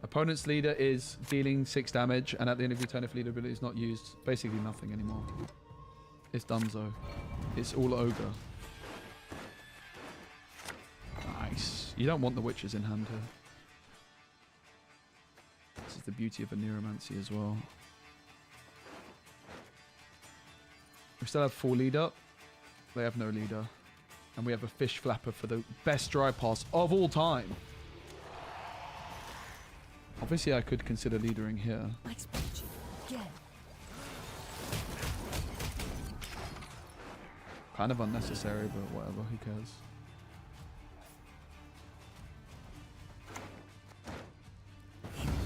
Opponent's leader is dealing 6 damage, and at the end of your turn, if leader ability is not used, basically nothing anymore. It's donezo. It's all ogre. Nice. You don't want the witches in hand here. This is the beauty of a neuromancy as well. We still have 4 leader. They have no leader. And we have a fish flapper for the best dry pass of all time. Obviously, I could consider leadering here. I expect you again. Kind of unnecessary, but whatever, who cares?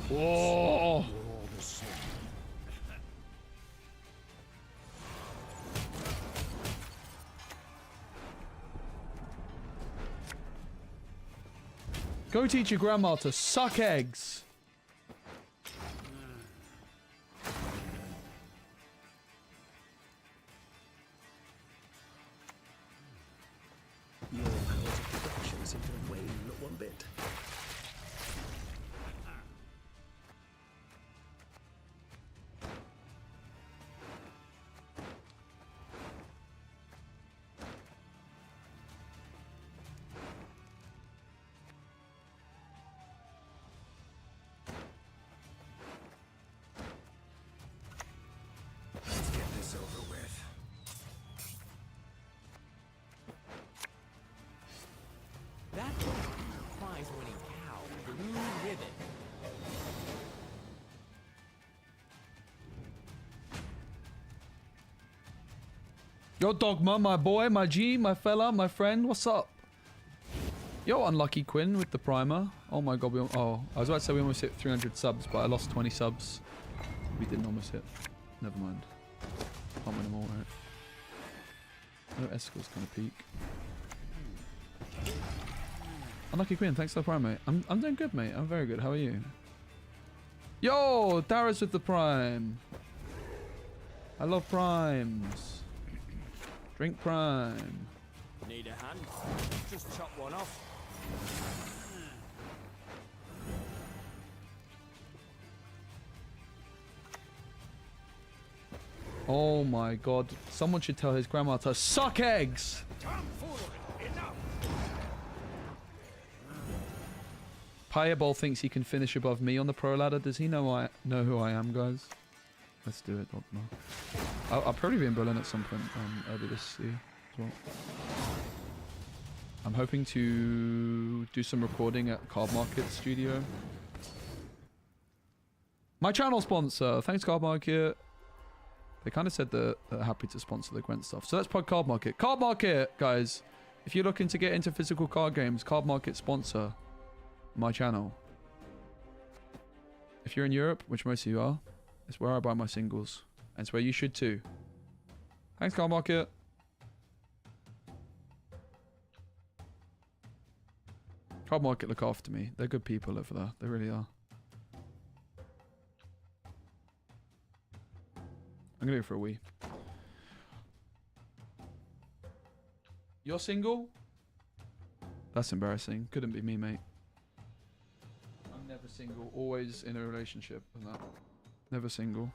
Whoa! Go teach your grandma to suck eggs. Your course of production seemed to wane not one bit. Let's get this over with. That prize-winning cow, Blue Ribbon. Yo, Dogma, my boy, my G, my fella, my friend, what's up? Yo, Unlucky Quinn with the primer. Oh my god, oh, I was about to say we almost hit 300 subs, but I lost 20 subs. We didn't almost hit. Never mind. Can't win them all, right? No Escal's gonna peak. Unlucky Quinn, thanks for the prime, mate. I'm doing good, mate. I'm very good. How are you? Yo, Dara's with the prime. I love primes. Drink prime. Need a hand? Just chop one off. Oh my god. Someone should tell his grandma to suck eggs. Piebol thinks he can finish above me on the pro ladder. Does he know who I am, guys? Let's do it, Dogma. I'll probably be in Berlin at some point early this year as well. I'm hoping to do some recording at Card Market Studio. My channel sponsor. Thanks, Card Market. They kind of said that they're happy to sponsor the Gwent stuff. So let's plug Card Market. Card Market, guys. If you're looking to get into physical card games, Card Market sponsor my channel. If you're in Europe, which most of you are, it's where I buy my singles. And it's where you should too. Thanks, Card Market. Card Market look after me. They're good people over there. They really are. I'm gonna go for a wee. You're single? That's embarrassing. Couldn't be me, mate. I'm never single. Always in a relationship and that. Never single.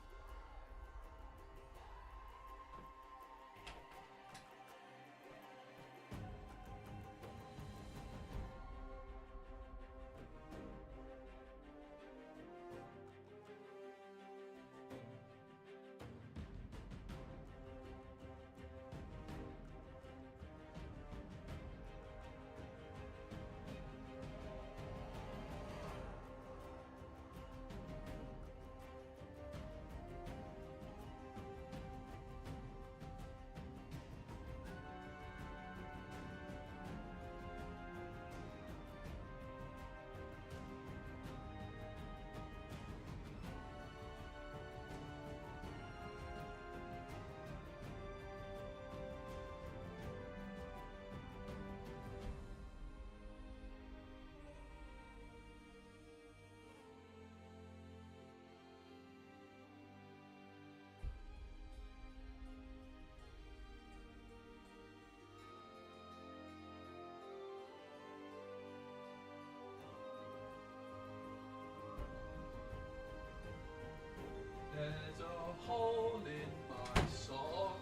There's a hole in my sock.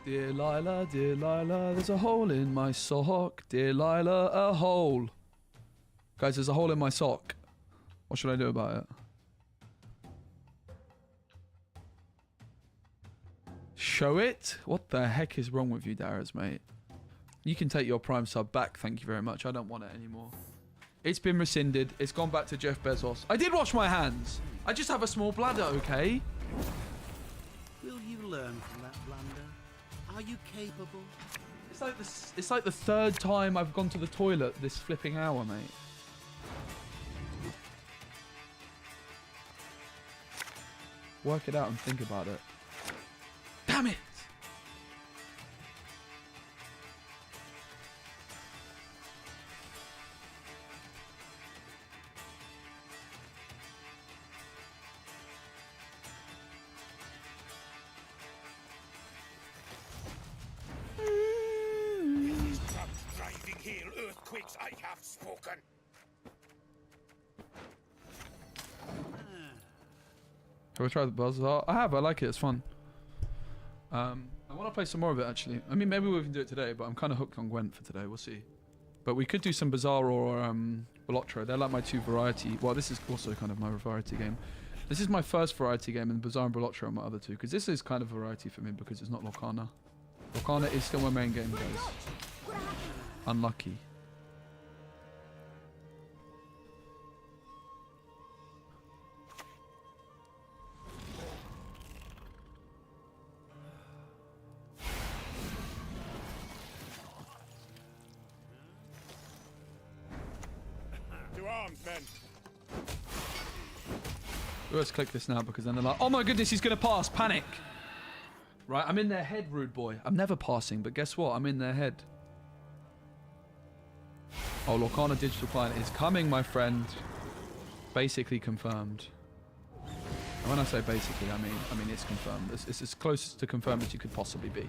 Dear Lila, there's a hole in my sock. Dear Lila, a hole. Guys, there's a hole in my sock. What should I do about it? Show it? What the heck is wrong with you, Darius, mate? You can take your Prime sub back, thank you very much. I don't want it anymore. It's been rescinded. It's gone back to Jeff Bezos. I did wash my hands. I just have a small bladder, okay? Will you learn from that blunder? Are you capable? It's like the third time I've gone to the toilet this flipping hour, mate. Work it out and think about it. Damn it! Earthquakes, I have spoken. Have I tried the buzz? I have. I like it. It's fun. I want to play some more of it, actually. I mean, maybe we can do it today, but I'm kind of hooked on Gwent for today. We'll see. But we could do some Bazaar or Belotro. They're like my two variety. Well, this is also kind of my variety game. This is my first variety game, and Bazaar and Belotro are my other two. Because this is kind of variety for me because it's not Lorcana. Lorcana is still my main game, guys. Unlucky. To arms, men. Let's click this now because then they're like, oh my goodness, he's going to pass. Panic. Right, I'm in their head, rude boy. I'm never passing, but guess what? I'm in their head. Oh, Lorcana Digital Client is coming, my friend. Basically confirmed. And when I say basically, I mean it's confirmed. It's as close to confirmed as you could possibly be.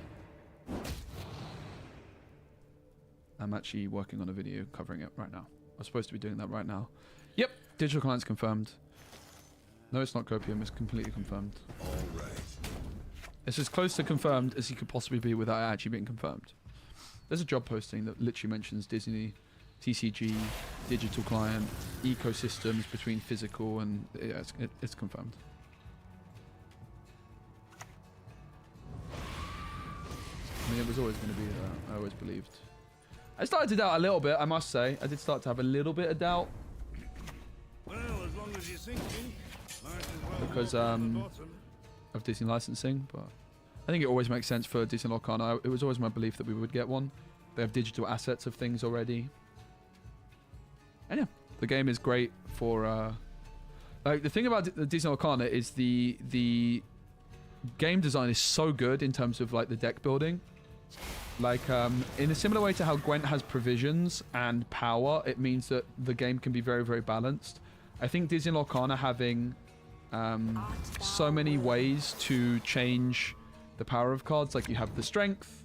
I'm actually working on a video covering it right now. I'm supposed to be doing that right now. Yep, Digital Client's confirmed. No, it's not Copium. It's completely confirmed. All right. It's as close to confirmed as you could possibly be without it actually being confirmed. There's a job posting that literally mentions Disney TCG, digital client, ecosystems between physical and yeah, it's confirmed. I mean, it was always going to be that. I always believed. I started to doubt a little bit, I must say. I did start to have a little bit of doubt. Well, as long as you're thinking, might as well Because walk on the bottom. of Disney licensing, but I think it always makes sense for Disney Lorcana. It was always my belief that we would get one. They have digital assets of things already. And yeah, the game is great for... like, the thing about the Disney Lorcana is the game design is so good in terms of like the deck building. Like, in a similar way to how Gwent has provisions and power, it means that the game can be very, very balanced. I think Disney Lorcana having so many ways to change the power of cards. Like, you have the strength.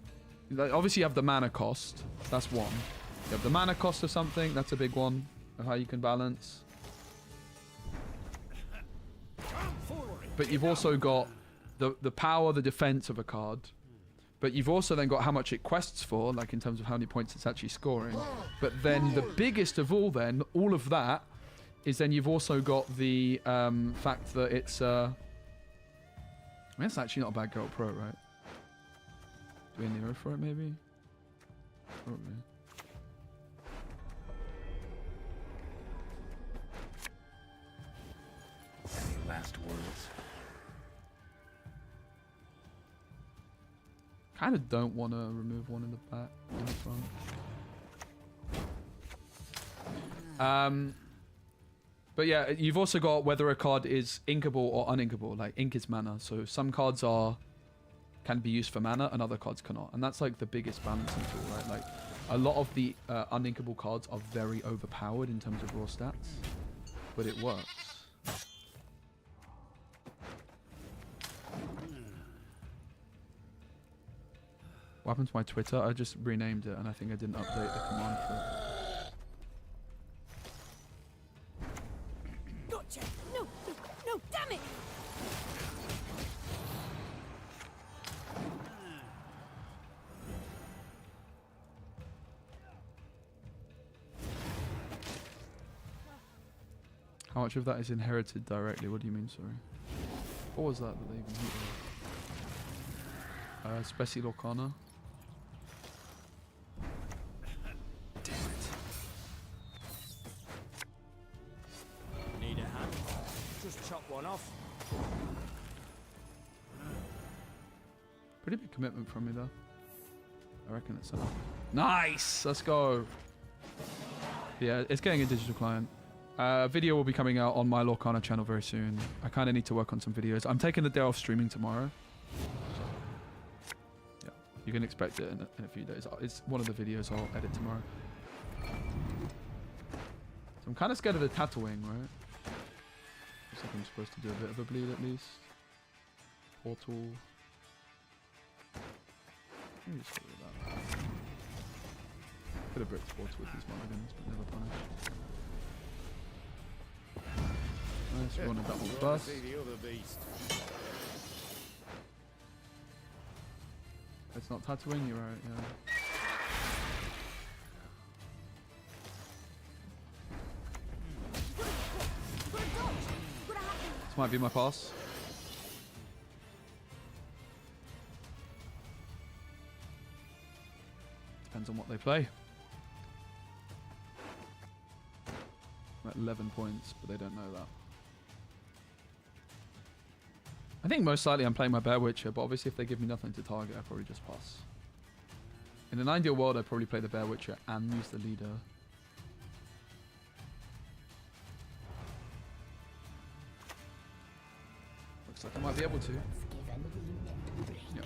Like, obviously, you have the mana cost. That's one. You have the mana cost of something. That's a big one of how you can balance. But you've also got the power, the defense of a card. But you've also then got how much it quests for, like in terms of how many points it's actually scoring. But then the biggest of all then, all of that, is then you've also got the fact that it's... I mean, it's actually not a bad Geralt Pro, right? Do we have Nero for it, maybe? Probably. Any last words? Kind of don't want to remove one in the back, in the front. But yeah, you've also got whether a card is inkable or uninkable. Like, ink is mana, so some cards can be used for mana and other cards cannot. And that's like the biggest balancing tool, right? Like, a lot of the uninkable cards are very overpowered in terms of raw stats, but it works. What happened to my Twitter? I just renamed it and I think I didn't update the command for it. Gotcha! No, no, damn it! How much of that is inherited directly? What do you mean, sorry? What was that they even hit? SPECI Lorcana. Damn it. Need a hand? Just chop one off. Pretty big commitment from me though. I reckon it's enough. Nice! Let's go. Yeah, it's getting a digital client. Video will be coming out on my Lorcana channel very soon. I kind of need to work on some videos. I'm taking the day off streaming tomorrow. Yeah, you can expect it in a few days. It's one of the videos I'll edit tomorrow. So I'm kind of scared of the Tatooine, right? Looks like I'm supposed to do a bit of a bleed at least. Portal. Maybe just get rid of that. Could have bricked portal with these mulligans, but never punished. Nice, we wanted that one first. It's not Tatooine, you're right, yeah. This might be my pass. Depends on what they play. I'm at 11 points, but they don't know that. I think most likely I'm playing my Bear Witcher, but obviously if they give me nothing to target, I probably just pass. In an ideal world, I'd probably play the Bear Witcher and use the leader. Looks like I might be able to. Yep.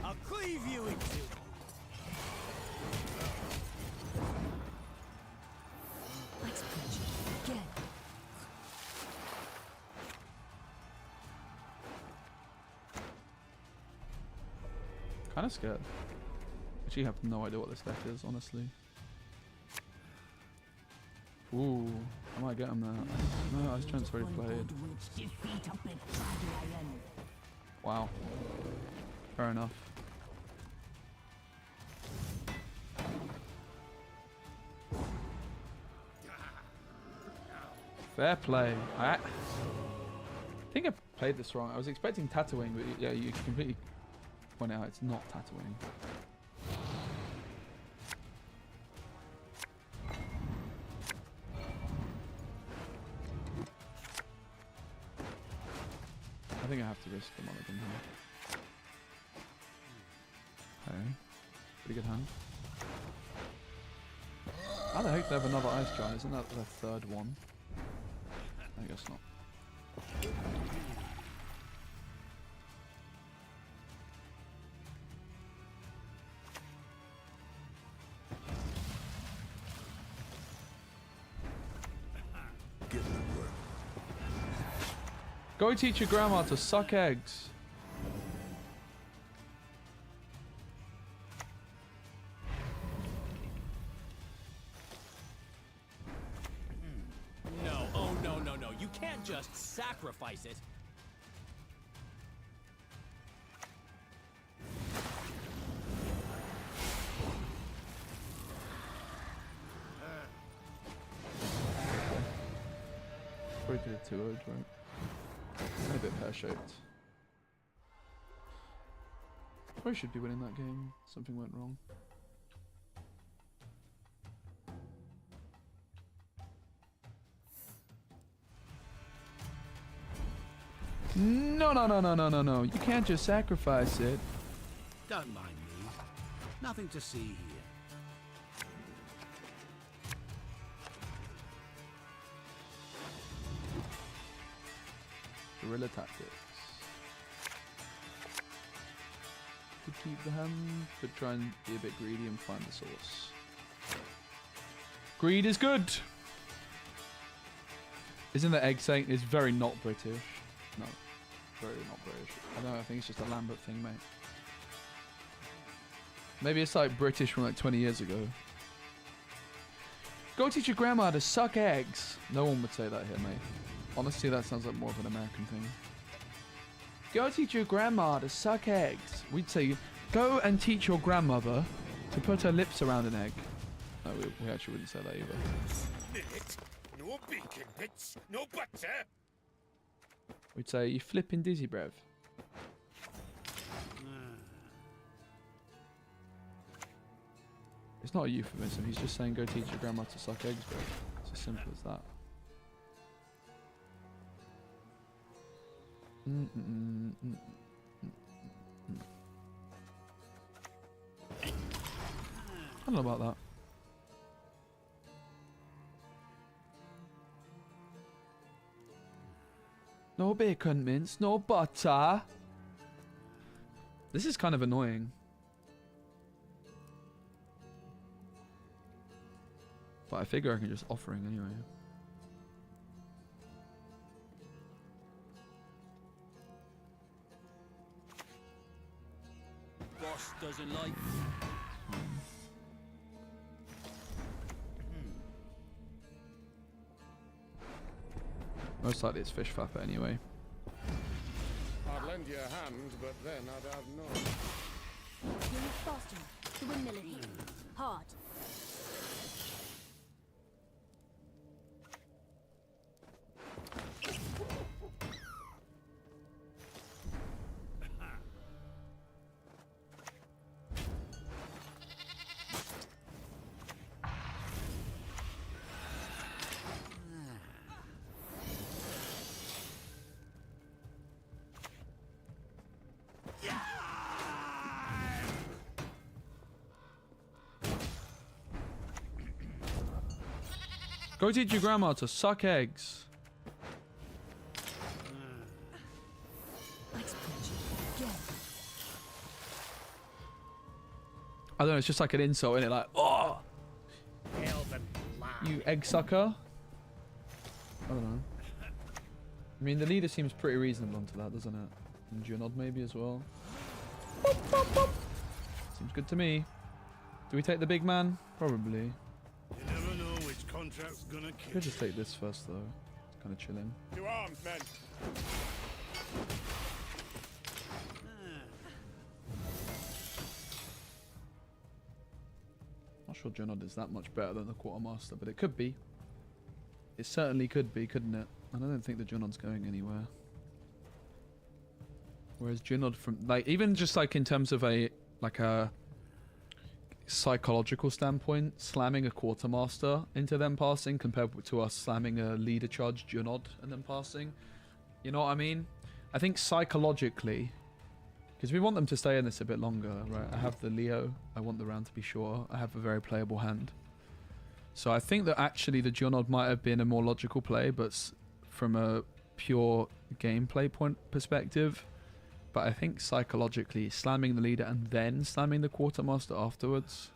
I'll cleave you in two. Kind of scared. Actually, have no idea what this deck is, honestly. Ooh, I might get him there. No, Ice Trent's already played. Wow. Fair enough. Fair play. I think I played this wrong. I was expecting Tatooine, but yeah, you completely point out it's not Tatooine. I think I have to risk the mulligan here. Okay. Pretty good hand. How the heck do they have another ice giant? Isn't that the third one? I guess not. Go teach your grandma to suck eggs. No, oh no, no, no. You can't just sacrifice it. Probably could have 2-0'd, right? A bit pear-shaped. Probably should be winning that game. Something went wrong. No, no, no, no, no, no, no. You can't just sacrifice it. Don't mind me. Nothing to see here. Guerrilla tactics. Could keep the hand, but try and be a bit greedy and find the source. Greed is good! Isn't the egg saying it's very not British? No. Very not British. I don't know, I think it's just a Lambert thing, mate. Maybe it's like British from like 20 years ago. Go teach your grandma to suck eggs. No one would say that here, mate. Honestly, that sounds like more of an American thing. Go teach your grandma to suck eggs. We'd say, go and teach your grandmother to put her lips around an egg. No, we actually wouldn't say that either. Millet, no bacon bits, no butter. We'd say, you flipping dizzy, brev. It's not a euphemism. He's just saying, go teach your grandma to suck eggs, brev. It's as simple as that. I don't know about that. No bacon mince, no butter. This is kind of annoying. But I figure I can just offer him anyway. Boss doesn't like. Most likely it's fish flapper anyway. I'd lend you a hand, but then I'd have none. You move faster. The windmill in here. Hard. Go teach your grandma to suck eggs. I don't know, it's just like an insult, isn't it? Like, oh, you egg sucker. I don't know. I mean, the leader seems pretty reasonable onto that, doesn't it? And Junod maybe as well. Seems good to me. Do we take the big man? Probably. You never know which contract's gonna kill. Could just take this first though. It's kind of chilling. To arms, men. sure Junod is that much better than the Quartermaster, but it could be. It certainly could be, couldn't it? And I don't think the Junod's going anywhere. Whereas Junod, from like even just like in terms of a psychological standpoint, slamming a Quartermaster into them passing compared to us slamming a leader charge Junod and then passing. You know what I mean? I think psychologically, because we want them to stay in this a bit longer, right? I have the Leo. I want the round to be shorter. I have a very playable hand. So I think that actually the Junod might have been a more logical play, but from a pure gameplay perspective. But I think psychologically, slamming the leader and then slamming the Quartermaster afterwards,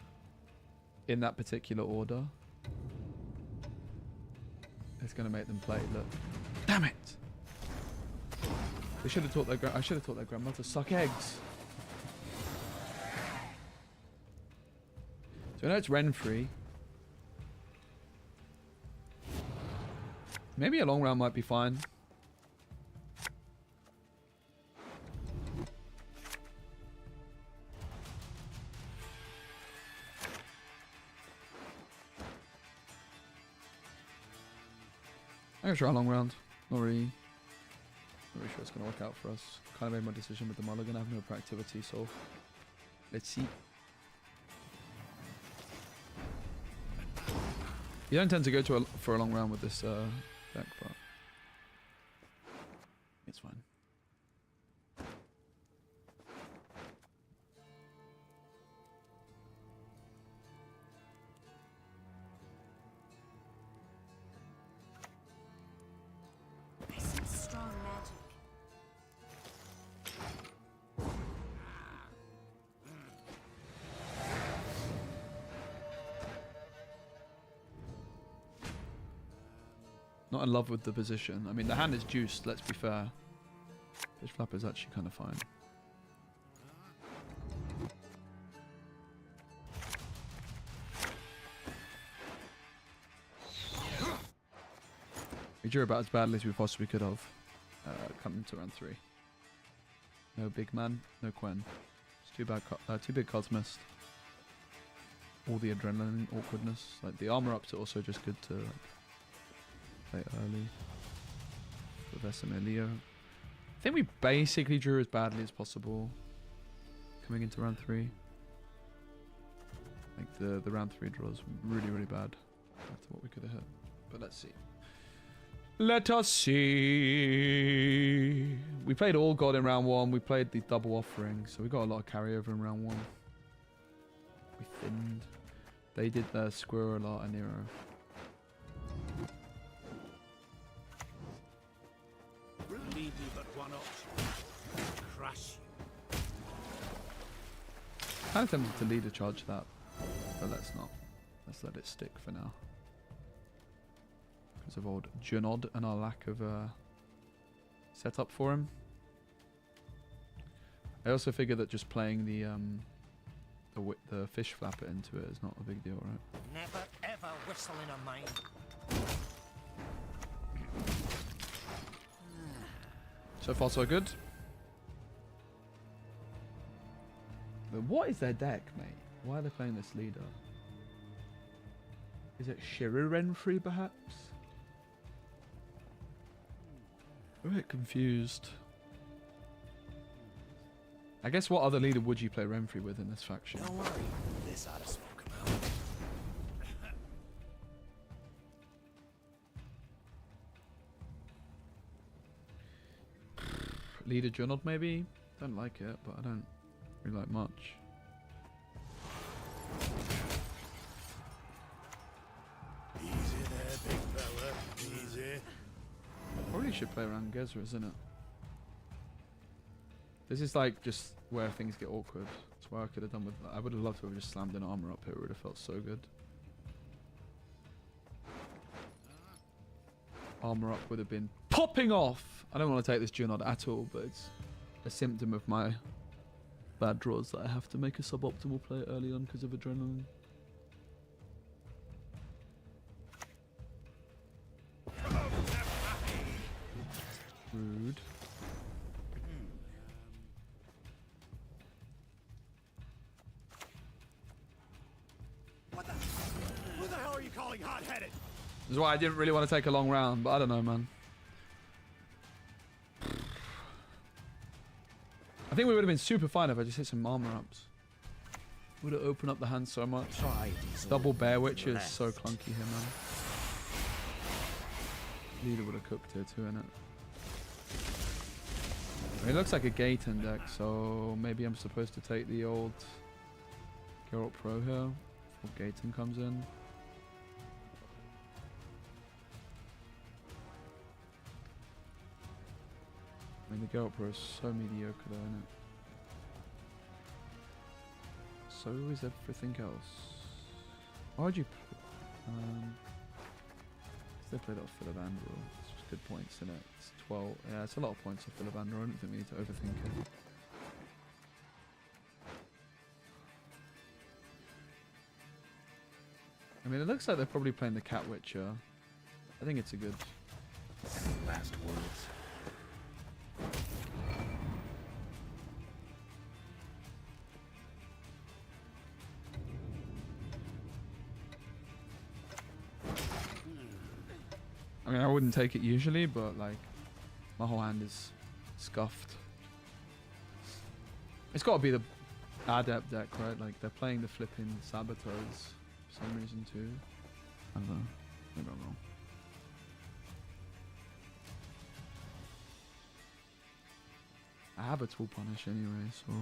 in that particular order, it's going to make them play. Look, damn it! They should have taught their I should have taught their grandma to suck eggs. So I know it's Renfrey. Maybe a long round might be fine. I'm gonna try a long round. Not really sure it's gonna work out for us. Kind of made my decision with the mulligan. I have no proactivity, so let's see. You don't tend to go for a long round with this deck, but it's fine. Not in love with the position. I mean, the hand is juiced, let's be fair. Fish Flapper is actually kind of fine. We drew about as badly as we possibly could have. Coming to round 3. No big man, no Quen. It's two big cards missed. All the adrenaline, awkwardness. Like the armor ups are also just good to play early. For Vesemir Leo. I think we basically drew as badly as possible coming into round 3. Like the round 3 draw is really, really bad compared to what we could have hit. But let's see. Let us see. We played All God in round 1. We played the double offering, so we got a lot of carryover in round 1. We thinned. They did their Squirrel Art and Nero. Leave me but one option. Crush you. Kind of tempted to leader charge that, but let's not. Let's let it stick for now. Because of old Junod and our lack of setup for him. I also figure that just playing the Fish Flapper into it is not a big deal, right? Never ever whistle in a mine. So far so good. But what is their deck, mate? Why are they playing this leader? Is it Shiru Renfrey perhaps? I'm a bit confused. I guess what other leader would you play Renfrey with in this faction? Don't worry, this ought to smoke him out. Leader Junod maybe? Don't like it, but I don't really like much. Easy there, big fella. Easy. Probably should play around Gezra, isn't it? This is like just where things get awkward. That's why I could have done with that. I would have loved to have just slammed an armor up here. It would have felt so good. Armor up would have been popping off. I don't want to take this Junod at all, but it's a symptom of my bad draws that I have to make a suboptimal play early on because of adrenaline. Rude. What the? This is why I didn't really want to take a long round, but I don't know, man. I think we would have been super fine if I just hit some armor ups. Would have opened up the hand so much. Double Bear Witch is so clunky here, man. Leader would have cooked here too, innit? It looks like a Gaten deck, so maybe I'm supposed to take the old Geralt Pro here before Gaten comes in. I mean, the Geralt Pro is so mediocre though, isn't it? So is everything else. Why would you... they played off Philavandrel. It's just good points, isn't it? It's 12. Yeah, it's a lot of points off Philavandrel. I don't think we need to overthink it. I mean, it looks like they're probably playing the Cat Witcher. I think it's a good... Any last words? I mean, I wouldn't take it usually, but like, my whole hand is scuffed. It's got to be the Adept deck, right? Like, they're playing the flipping Saboteurs for some reason too. I don't know. Maybe I'm wrong. I have a tool punish anyway, so...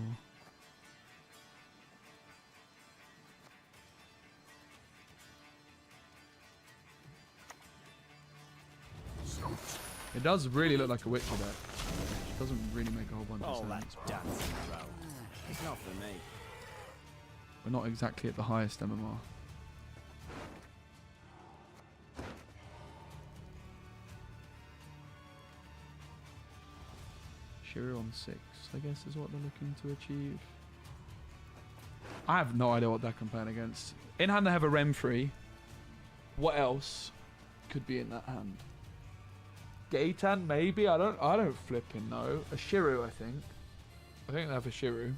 It does really look like a Witcher deck. It doesn't really make a whole bunch of sense. That dancing around. It's not for me. We're not exactly at the highest MMR. Shiro on 6, I guess, is what they're looking to achieve. I have no idea what deck I'm playing against. In hand, they have a Renfrey. What else could be in that hand? Gaetan, maybe. I don't flipping know. A Shiru, I think. I think they have a Shiru.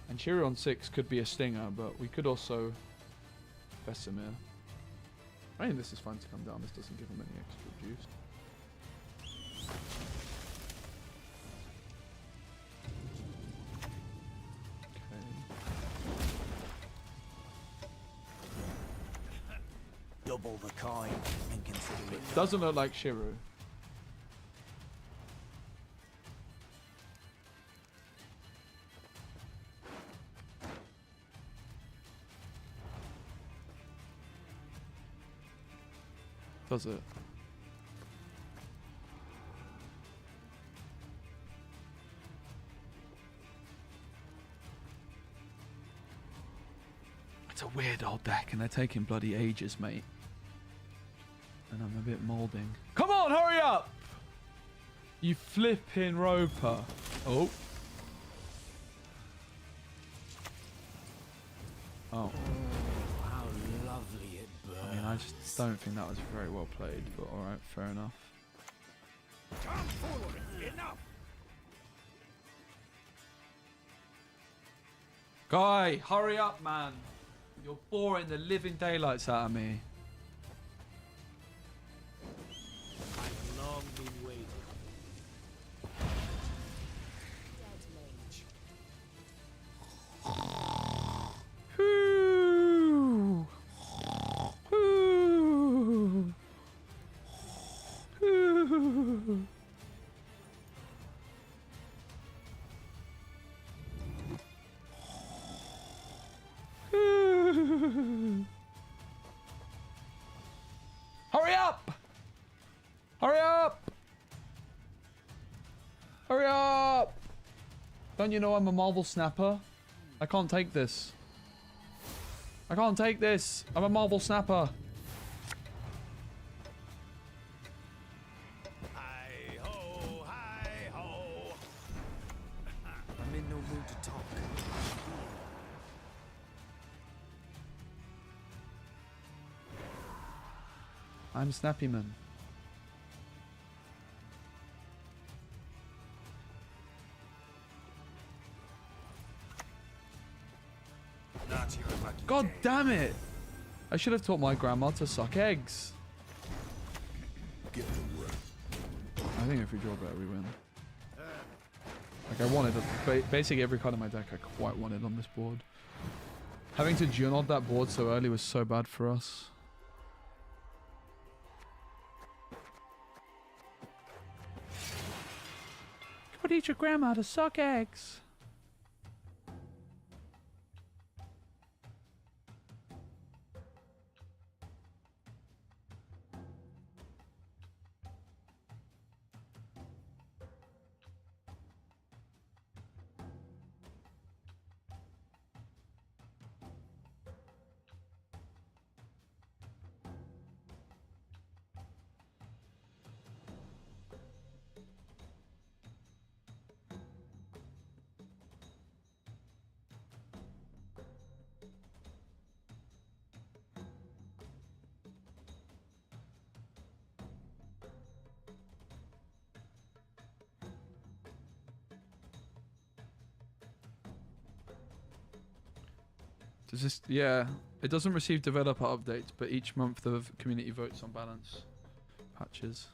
And Shiru on 6 could be a Stinger, but we could also Vesemir. I think this is fine to come down. This doesn't give him any extra juice. Double the coin and consider it. Doesn't look like Shiru. Does it? It's a weird old deck and they're taking bloody ages, mate. And I'm a bit molding. Come on, hurry up! You flipping roper. Oh. Oh. How lovely it burns. I mean, I just don't think that was very well played, but alright, fair enough. Come forward, enough! Guy, hurry up, man. You're boring the living daylights out of me. I've long been waiting. Ooh. Ooh. Ooh. Hurry up! Hurry up! Hurry up! Don't you know I'm a Marvel Snapper? I can't take this. I can't take this. I'm a Marvel Snapper. Hi-ho, hi-ho. I'm in no mood to talk. I'm Snappy Man. Not It's your lucky God day. damn it! I should have taught my grandma to suck eggs. Get to work. I think if we draw better, we win. Like, I wanted basically every card in my deck I quite wanted on this board. Having to Geonod that board so early was so bad for us. Go teach your grandma to suck eggs. Does this, yeah, it doesn't receive developer updates, but each month the community votes on balance patches.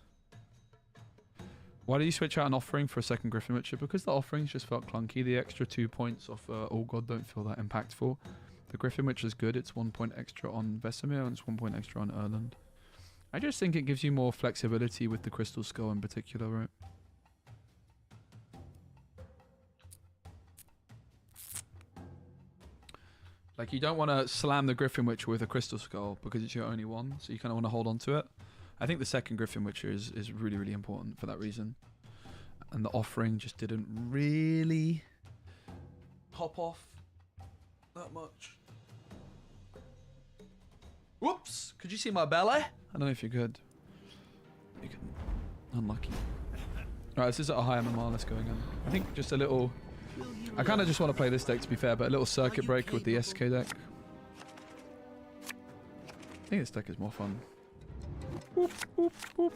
Why did you switch out an offering for a second Griffin Witcher? Because the offerings just felt clunky. The extra 2 points off All God don't feel that impactful. The Griffin Witcher is good. It's 1 point extra on Vesemir and it's 1 point extra on Erland. I just think it gives you more flexibility with the Crystal Skull in particular, right? Like, you don't want to slam the Griffin Witcher with a Crystal Skull because it's your only one, so you kind of want to hold on to it. I think the second Griffin Witcher is really, really important for that reason. And the offering just didn't really pop off that much. Whoops! Could you see my belly? I don't know if you could. You could. Unlucky. Alright, this is at a high MMR. Let's go again. I think just a little... I kind of just want to play this deck, to be fair, but a little circuit breaker with the SK deck. I think this deck is more fun. Whoop, whoop, whoop.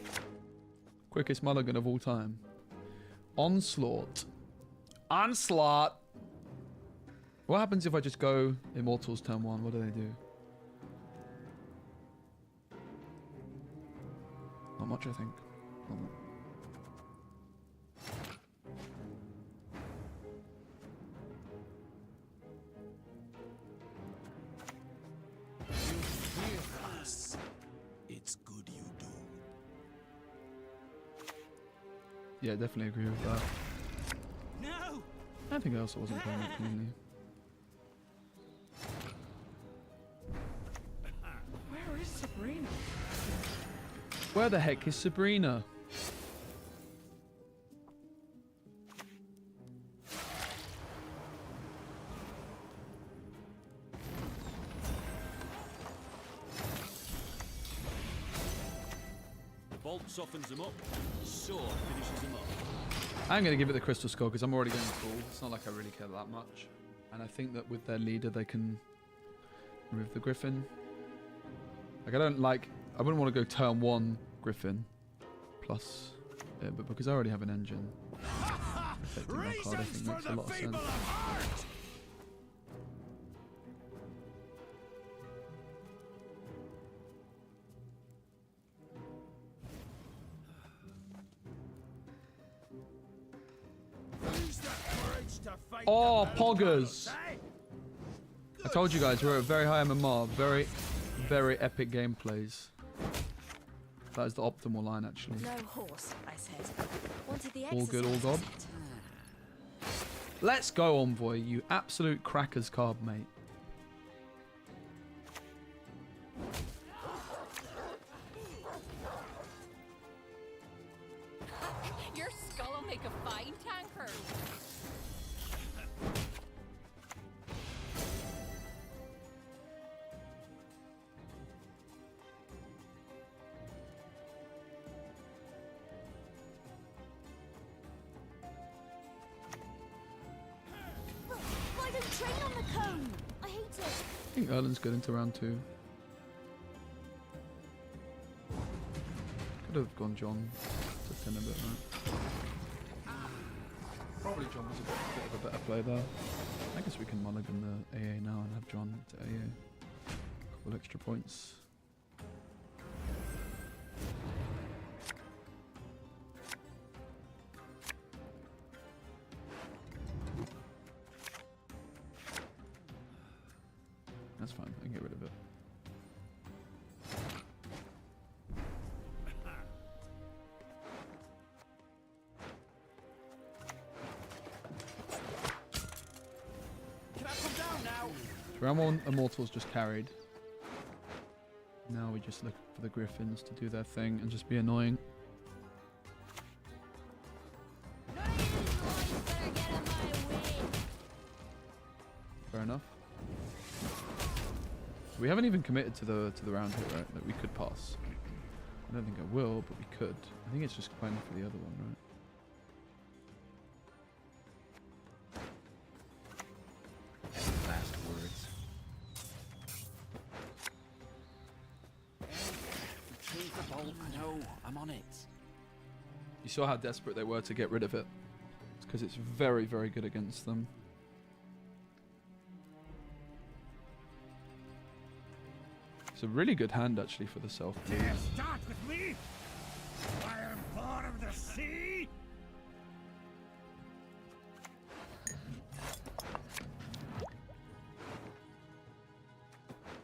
Quickest mulligan of all time. Onslaught. Onslaught! What happens if I just go Immortals turn 1? What do they do? Not much, I think. It's good you do. Yeah, definitely agree with that. No! I think I also wasn't playing it cleanly. Where is Sabrina? Where the heck is Sabrina? Bolt softens them up, sword finishes them up. I'm going to give it the Crystal Skull because I'm already going full. It's not like I really care that much. And I think that with their leader they can remove the Griffin. Like, I wouldn't want to go turn 1 Griffin plus it, but because I already have an engine, affecting my card I think makes a lot of sense. Oh, poggers! I told you guys we're at very high MMR, very, very epic gameplays. That is the optimal line, actually. No horse, I said. Wanted the All good, all exercise, god. I said. Let's go, Envoy, you absolute crackers card, mate. Your skull will make a fine tanker. Why don't train on the cone? I hate it. I think Erland's good into round 2. Could have gone John to 10 a bit, right? Probably John was a bit of a better play there. I guess we can mulligan the AA now and have John to extra points. That's fine. I can get rid of it. Can I come down now? Round 1 Immortals just carried. Now we just look for the Griffins to do their thing and just be annoying. Fair enough. We haven't even committed to the round here, right? That we could pass. I don't think I will, but we could. I think it's just Gwent for the other one, right? Any last words? Retrieve the bolt. I know. I'm on it. You saw how desperate they were to get rid of it. It's because it's very, very good against them. It's a really good hand, actually, for the self-play. Dare start with me? I am born of the sea.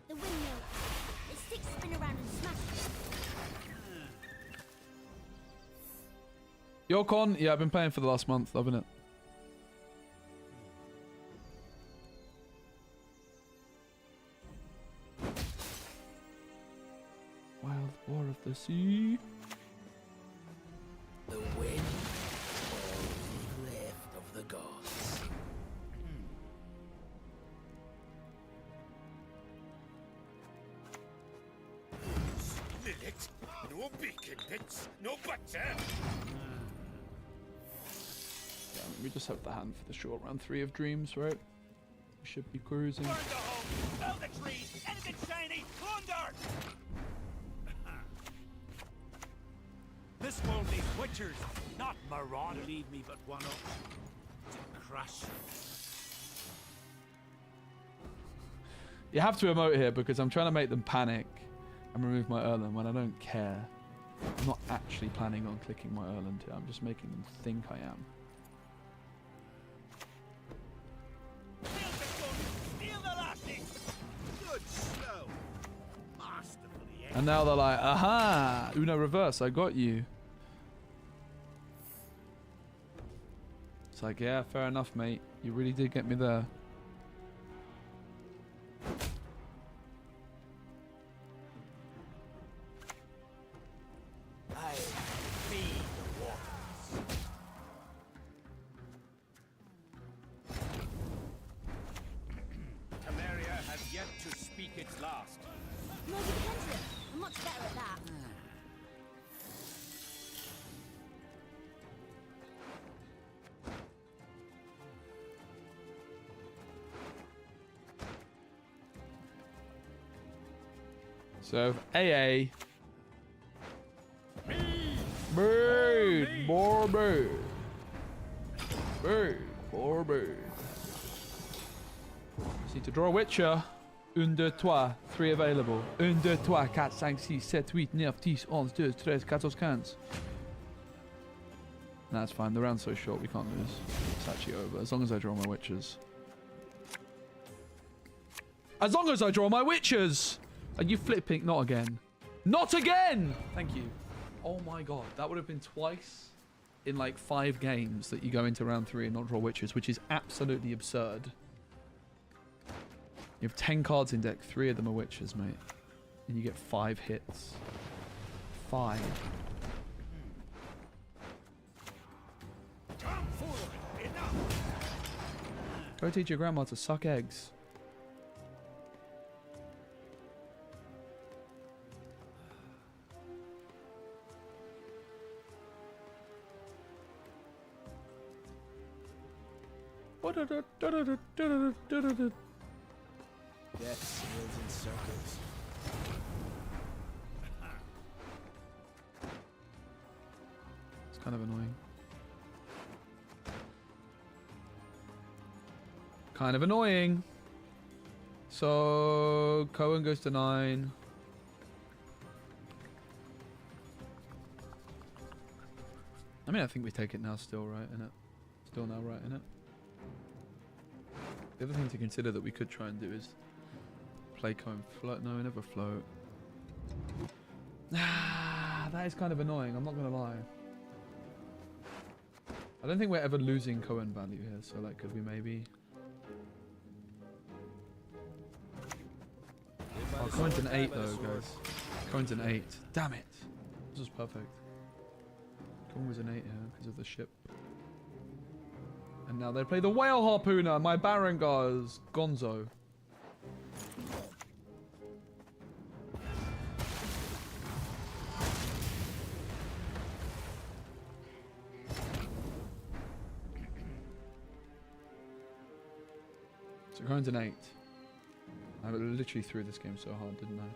The windmill. The sticks spin around and smash. Yokon, yeah, I've been playing for the last month, loving it. Wild War of the Sea. The wind, all left of the gods. Millet, no bacon bits, no butter. We just have the hand for the short round 3 of Dreams, right? We should be cruising. Burn the home! Fell the trees! Anything shiny! Plunder! This world needs witchers, not marauders. Leave me but one option. To crush. You have to emote here because I'm trying to make them panic and remove my Erlen when I don't care. I'm not actually planning on clicking my Erlen here. I'm just making them think I am. Steal the lassie! Good slow. Masterfully. And now they're like, aha! Uno reverse, I got you. It's like, yeah, fair enough, mate. You really did get me there. I feed the waters. Temeria has yet to speak its last. No, you pendulum. I'm much better at that. So, AA. Bird! More bird! Bird! More bird! Just need to draw a Witcher. 1, 2, 3. 3 available. 1, 2, 3, 4, 5, 6, 7, 8, 9, 10, 11, 12, 13, 14, 15. Nah, that's fine. The round's so short, we can't lose. It's actually over. As long as I draw my Witchers. As long as I draw my Witchers! Are you flipping? Not again. Not again! Thank you. Oh my god. That would have been twice in like 5 games that you go into round 3 and not draw Witchers, which is absolutely absurd. You have 10 cards in deck. 3 of them are Witchers, mate. And you get 5 hits. 5. Go teach your grandma to suck eggs. Death sails in circles. It's kind of annoying. Kind of annoying. So Cohen goes to 9. I mean, I think we take it now still, right, innit? Still now, right, innit? The other thing to consider that we could try and do is play Cohen float. No, never float. That is kind of annoying, I'm not going to lie. I don't think we're ever losing Cohen value here, so like, could we maybe... Oh, Cohen's an 8 though, guys. Cohen's an 8. Damn it! This was perfect. Cohen was an 8 here because of the ship. And now they play the Whale Harpooner, my Barangars, Gonzo. So Cohen's an 8. I literally threw this game so hard, didn't I?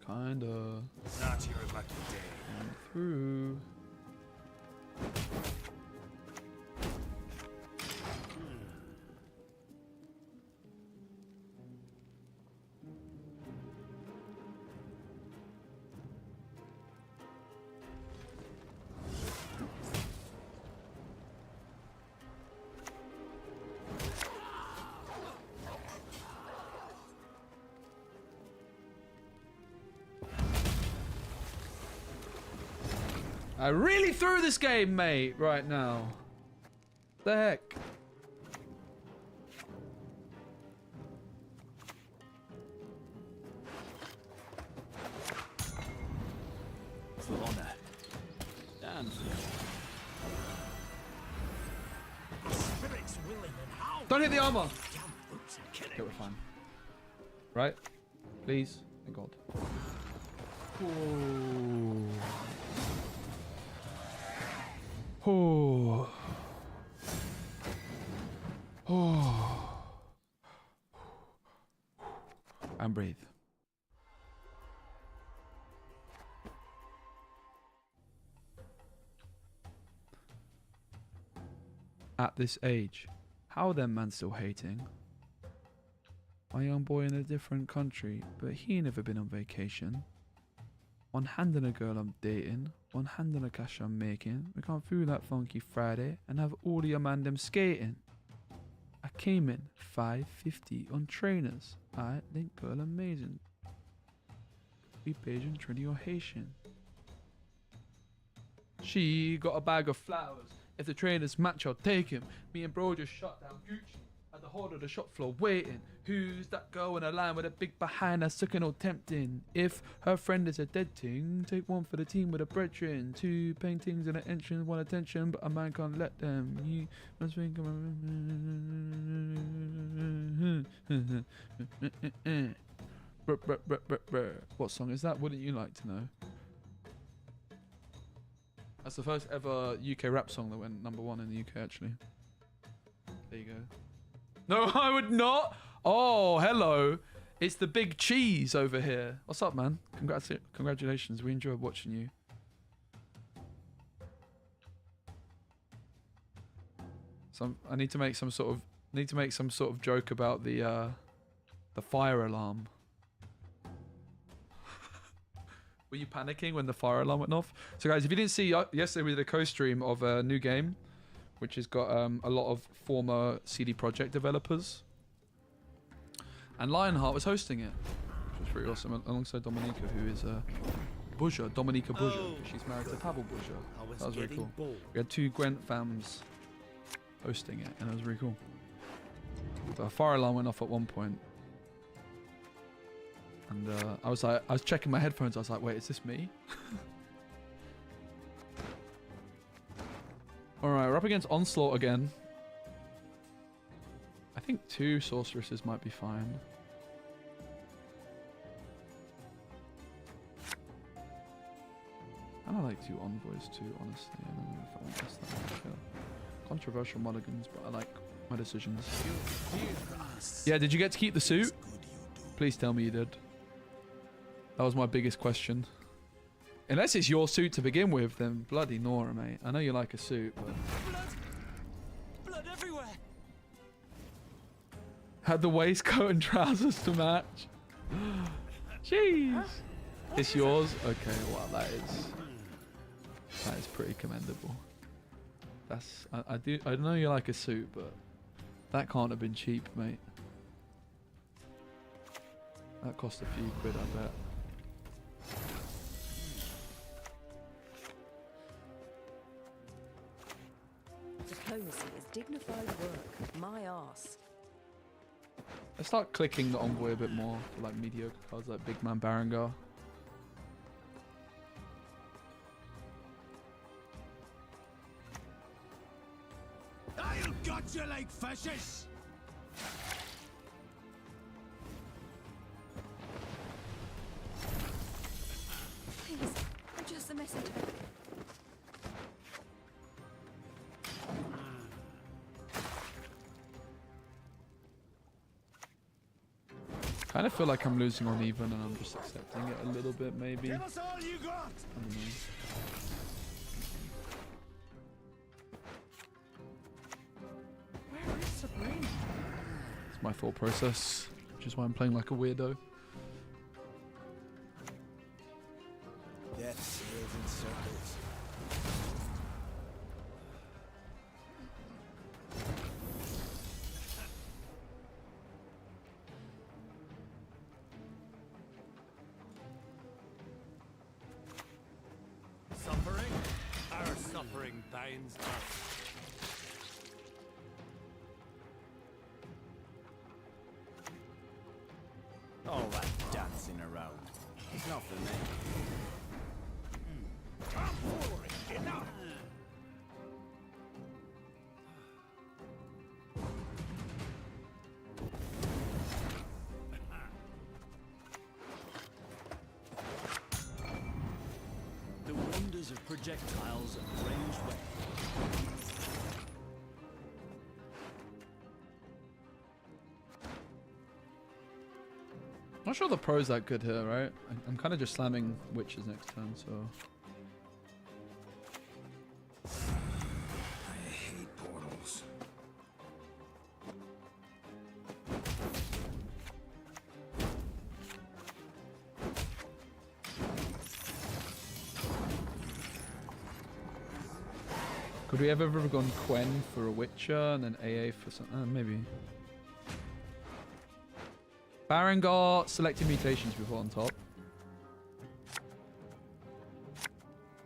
Kinda. Not your lucky day. And through. I really threw this game, mate, right now. The heck? For honor. And Spirit's willing and how Don't hit the armor! Okay, we're fine. Right? Please. Thank God. Ooh. Oh. Oh. And breathe. At this age, how are them man still hating? My young boy in a different country, but he never been on vacation. One hand on a girl I'm dating, one hand on the cash I'm making. We can't through that funky Friday and have all the man them skating. I came in 550 on trainers. I think girl amazing. Be patient, Trinity or Haitian. She got a bag of flowers. If the trainers match, I'll take him. Me and bro just shut down Gucci at the hall of the shop floor waiting. Who's that girl in a line with a big behind her, looking all tempting? If her friend is a dead ting, take one for the team with a brethren. 2 paintings and an entrance, 1 attention, but a man can't let them. You must think What song is that? Wouldn't you like to know? That's the first ever UK rap song that went #1 in the UK, actually. There you go. No, I would not. Oh, hello. It's the big cheese over here. What's up, man? Congratulations. We enjoyed watching you. I need to make some sort of joke about the fire alarm. Were you panicking when the fire alarm went off? So guys, if you didn't see, yesterday we did a co-stream of a new game, which has got a lot of former CD Projekt developers. And Lionheart was hosting it, which was pretty awesome, alongside Dominica, who is Buja, Dominica Buja. She's married to Pavel Buja. That was really cool. We had 2 Gwent fams hosting it, and it was really cool. The fire alarm went off at one point. And I was checking my headphones. I was like, wait, is this me? Alright, we're up against Onslaught again. I think 2 sorceresses might be fine. And I like 2 envoys too, honestly. I don't know if I want to test that. Controversial mulligans, but I like my decisions. Yeah, did you get to keep the suit? Please tell me you did. That was my biggest question. Unless it's your suit to begin with, then bloody Nora, mate. I know you like a suit, but... Blood everywhere! Had the waistcoat and trousers to match. Jeez. It's yours? Okay, well that is pretty commendable. That's I know you like a suit, but that can't have been cheap, mate. That cost a few quid, I bet. Diplomacy is dignified work. My arse. Let's start clicking the envoy a bit more for like mediocre cards like Big Man Barangar. I'll gut you like fishes! Please, I'm just a messenger. Kind of feel like I'm losing on even, and I'm just accepting it a little bit, maybe. Give us all you got! I don't know. Where is Sabrina? It's my thought process, which is why I'm playing like a weirdo. Death sails in circles. Suffering? Our suffering binds us. All that dancing around. It's not for me. Come forward, enough! The wonders of projectiles and ranged weapons. I'm not sure the pro's that good here, right? I'm kind of just slamming witches next turn, so. I hate portals. Could we have ever gone Quen for a Witcher and then AA for something? Maybe. Barangar selected mutations before on top.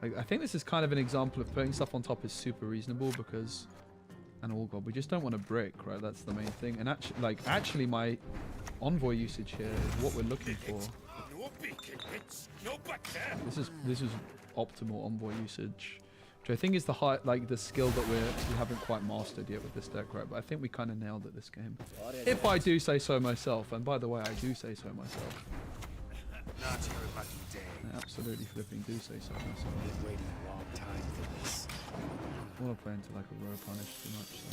Like, I think this is kind of an example of putting stuff on top is super reasonable because, and oh god, we just don't want to brick, right? That's the main thing. And actually, my envoy usage here is what we're looking for. This is optimal envoy usage, which I think is the the skill that we haven't quite mastered yet with this deck, right? But I think we kind of nailed it this game. If I do say so myself, and by the way, I do say so myself. Not your lucky day. I absolutely flipping do say so myself. Been waiting a long time for this. I want to play into like a row punish too much, so.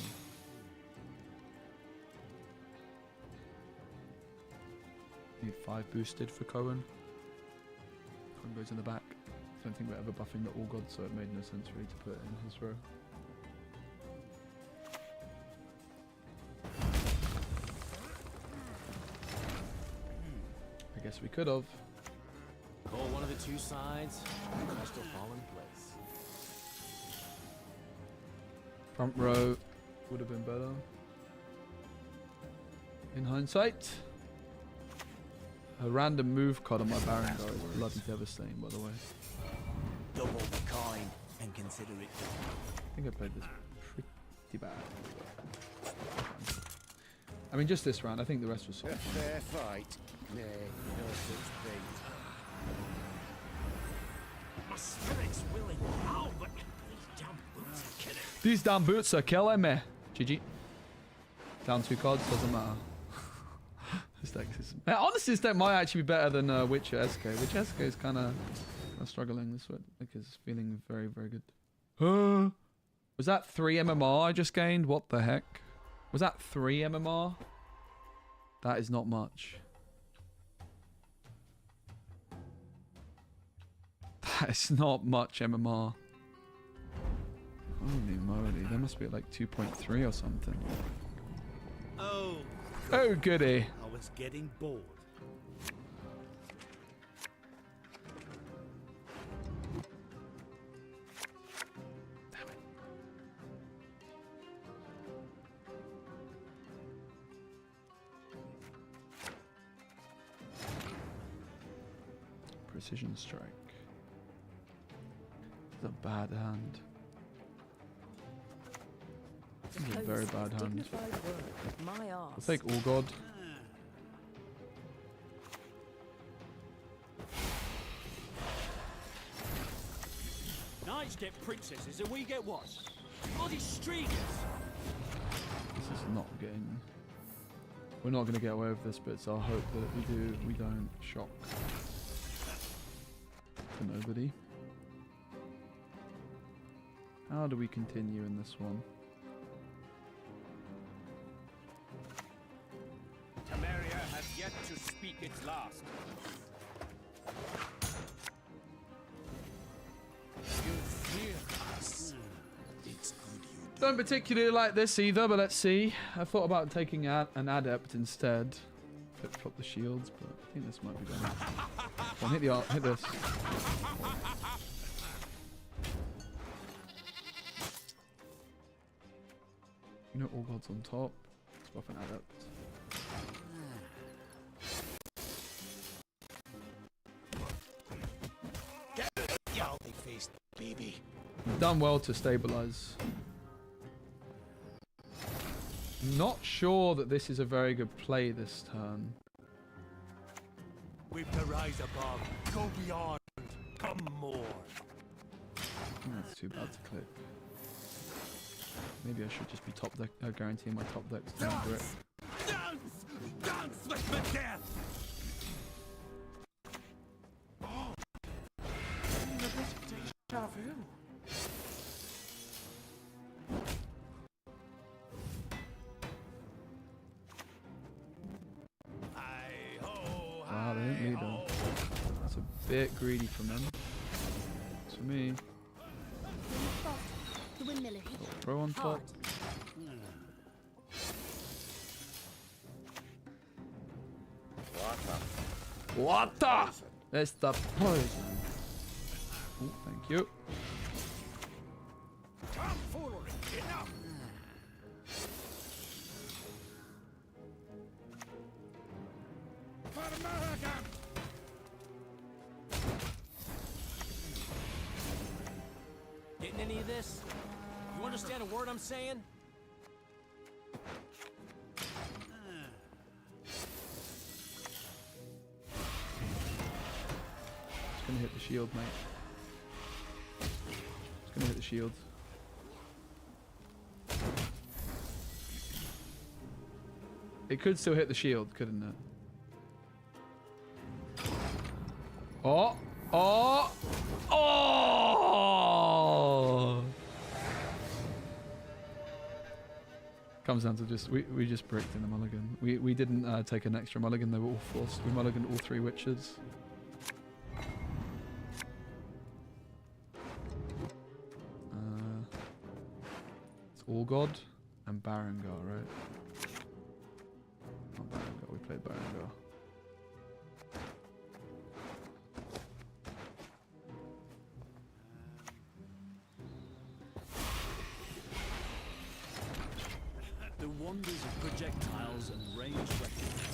Need 5 boosted for Cohen. Cohen goes in the back. Don't think we're ever buffing the All God, so it made no sense really to put it in his row. I guess we could have. Call one of the two sides, and the rest will fall in place. Front row would have been better. In hindsight. A random move card on my Barangar is bloody devastating, by the way. Double the coin and consider it done. I think I played this pretty bad. I mean, just this round. I think the rest was A solid. fair fight. Nay, no such thing. My spirit's willing now, but these damn boots are killing. These damn boots are killing me. GG. Down 2 cards, doesn't matter. This deck is... Honestly, this deck might actually be better than Witcher SK. Witcher SK is kind of struggling this week because feeling very, very good. Was that 3 MMR I just gained? What the heck? Was that 3 MMR? That is not much. That is not much MMR. Holy moly, there must be like 2.3 or something. Oh, Oh, goody. I was getting bored. Precision strike. It's a bad hand. This is a very bad hand. I'll take All God. Knights get princesses and we get what? Bloody streakers! This is not getting... We're not going to get away with this, but it's our hope that if we do, we don't shock to nobody. How do we continue in this one? Temeria has yet to speak its last. You fear us. It's good you Don't particularly like this either, but let's see. I thought about taking an adept instead. Flip-flop the shields, but I think this might be better. Come on, hit this. You know, All God's on top. Let's buff an adept. big faced baby. You've done well to stabilize. Not sure that this is a very good play this turn. We've to rise above, go beyond, come more. That's too bad to click. Maybe I should just be top deck, guaranteeing my top decks to grip. Dance! Dance with the death! Oh! Deja vu. Wow, they didn't lead them. That's a bit greedy from them. It's for me. The windmiller here. Throw on top. Water! That's the poison. Oh, thank you. Tomfoolery! Enough! For America! Getting any of this? You understand a word I'm saying? It's gonna hit the shield, mate. It's gonna hit the shield. It could still hit the shield, couldn't it? Oh! Oh! Oh! Comes down to just we just bricked in the mulligan. We didn't take an extra mulligan. They were all forced. We mulliganed all 3 witches. It's All God and Barangar, right? Not Barangar. We played Barangar. The wonders of projectiles and ranged weapons.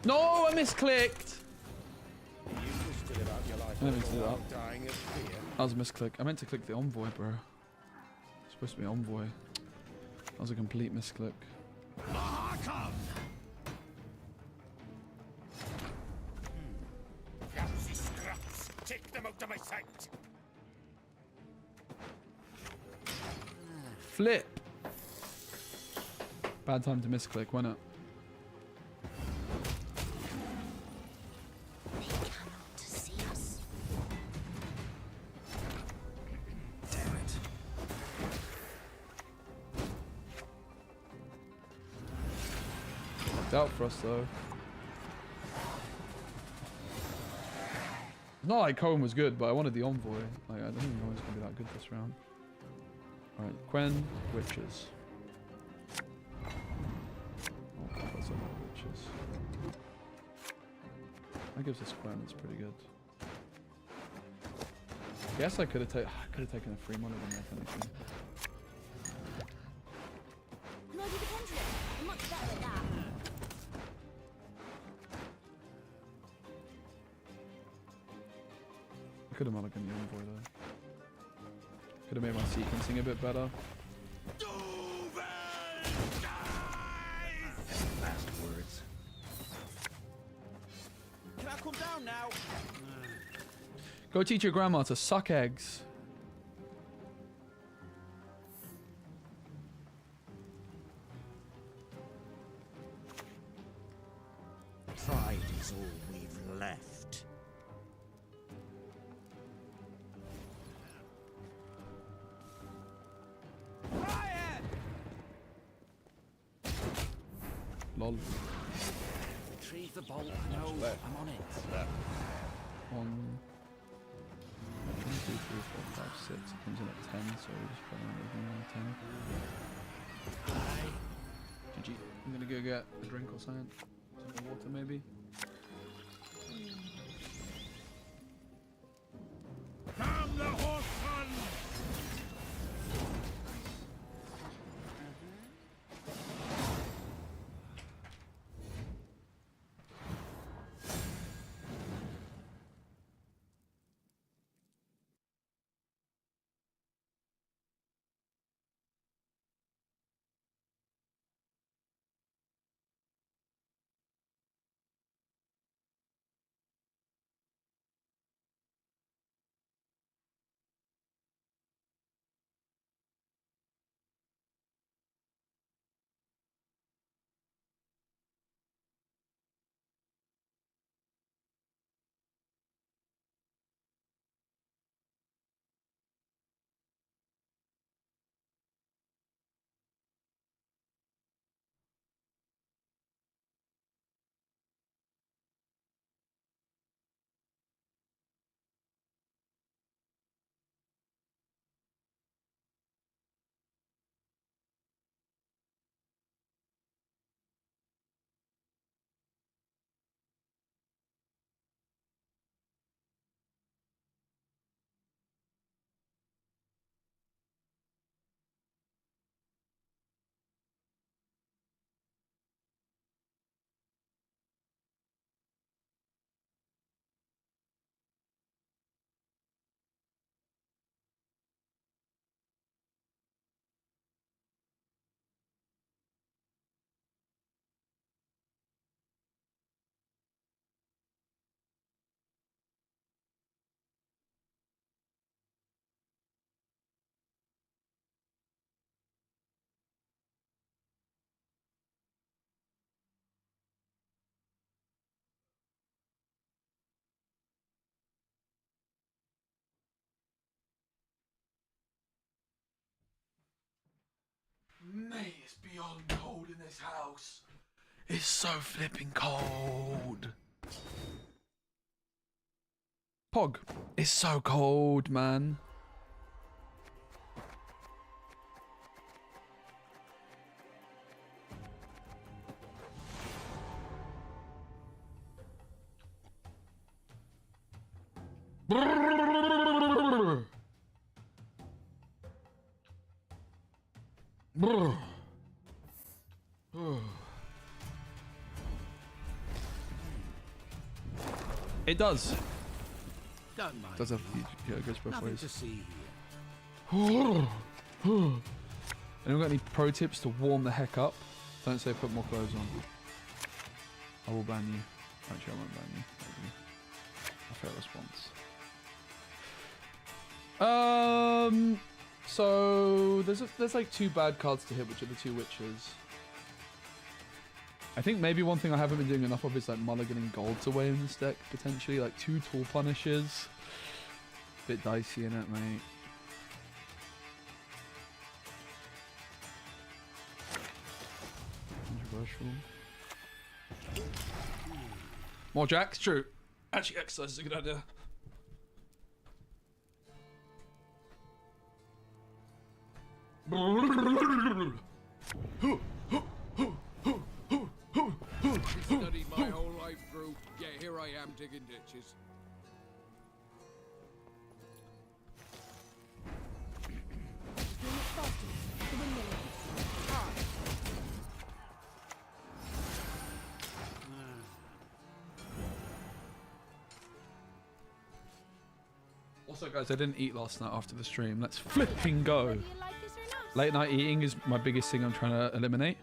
No, I misclicked. I meant to do that. That was a misclick. I meant to click the envoy, bro. It's supposed to be envoy. That was a complete misclick. Take them out of my sight. Flip. Bad time to misclick, why not? worked out for us though. It's not like Cohen was good, but I wanted the envoy. Like, I didn't even know it was gonna be that good this round. Alright, Quen, witches. Oh, that's a lot of witches. That gives us Quen, that's pretty good. Guess I could have taken a free mono than that anything. Can I do the pendulum? I'm much better at that. I could have mulliganed the envoy though. Could have made my sequencing a bit better. Last words. Can I come down now? Go teach your grandma to suck eggs. Pride is all we've left. Lol. Retrieve the bolt. No, I'm on it. 1, 2, 3, 4, 5, 6. It comes in at 10, so we're just probably moving on 10. GG. I'm gonna go get a drink or something. Some water maybe. Come the horse son! Mate, it's beyond cold in this house. It's so flipping cold. Pog, it's so cold, man. It does. Don't mind. Does have yeah, it goes both Nothing ways. to see here. Anyone got any pro tips to warm the heck up? Don't say put more clothes on. I will ban you. Actually, I won't ban you. That'll be a fair response. So there's like 2 bad cards to hit, which are the 2 witches. I think maybe one thing I haven't been doing enough of is like mulliganing golds away in this deck, potentially. Like 2 tool punishes. Bit dicey in it, mate. Controversial. More jacks? True. Actually, exercise is a good idea. Studied my whole life through, yet here I am digging ditches. Also, guys, I didn't eat last night after the stream. Let's flipping go. Late night eating is my biggest thing I'm trying to eliminate.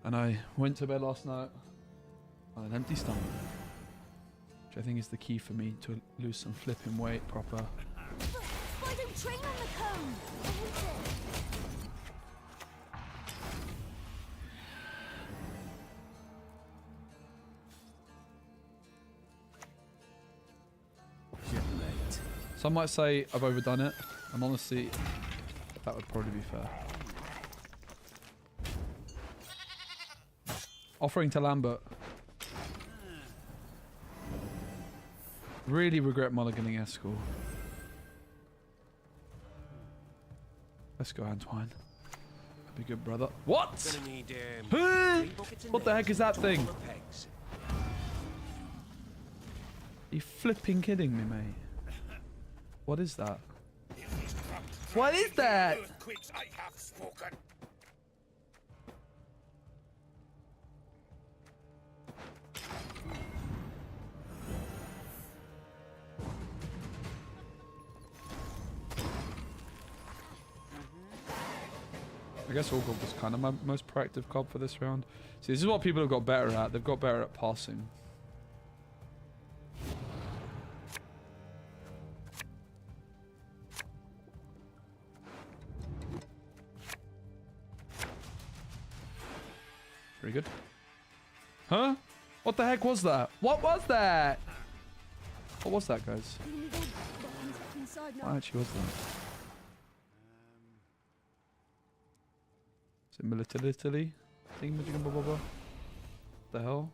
And I went to bed last night on an empty stomach, which I think is the key for me to lose some flipping weight proper. Why don't train on the cone? I hate it. Some might say I've overdone it, and honestly, that would probably be fair. Offering to Lambert. Really regret mulliganing Eskel. Let's go, Antoine. That'd be good, brother. What? What the heck is that thing? Are you flipping kidding me, mate? What is that? What is that? I have spoken. I guess Orgob was kind of my most proactive cob for this round. See, this is what people have got better at. They've got better at passing. Very good. Huh? What the heck was that? What was that? What was that, guys? What actually was that? Is it militarily? What the hell?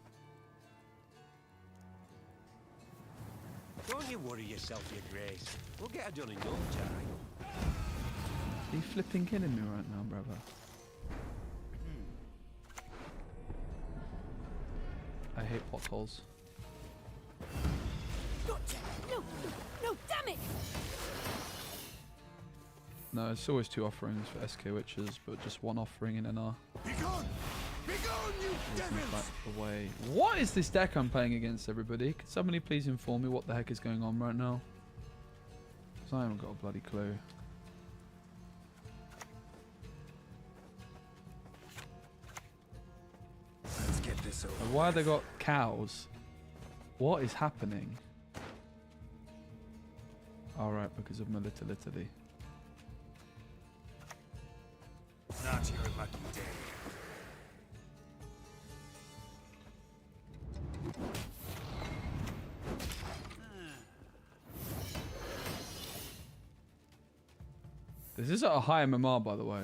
Don't you worry yourself, your grace. We'll get it done in no time. Are you flipping kidding me right now, brother? I hate potholes. Gotcha. No, no, damn it! No, it's always 2 offerings for SK Witches, but just 1 offering in NR. Begone! Begone, you devils! Away. What is this deck I'm playing against, everybody? Can somebody please inform me what the heck is going on right now? Because I haven't got a bloody clue. Let's get this over. Why have they got cows? What is happening? Alright, because of militarity. Not your lucky day. This is at a high MMR, by the way.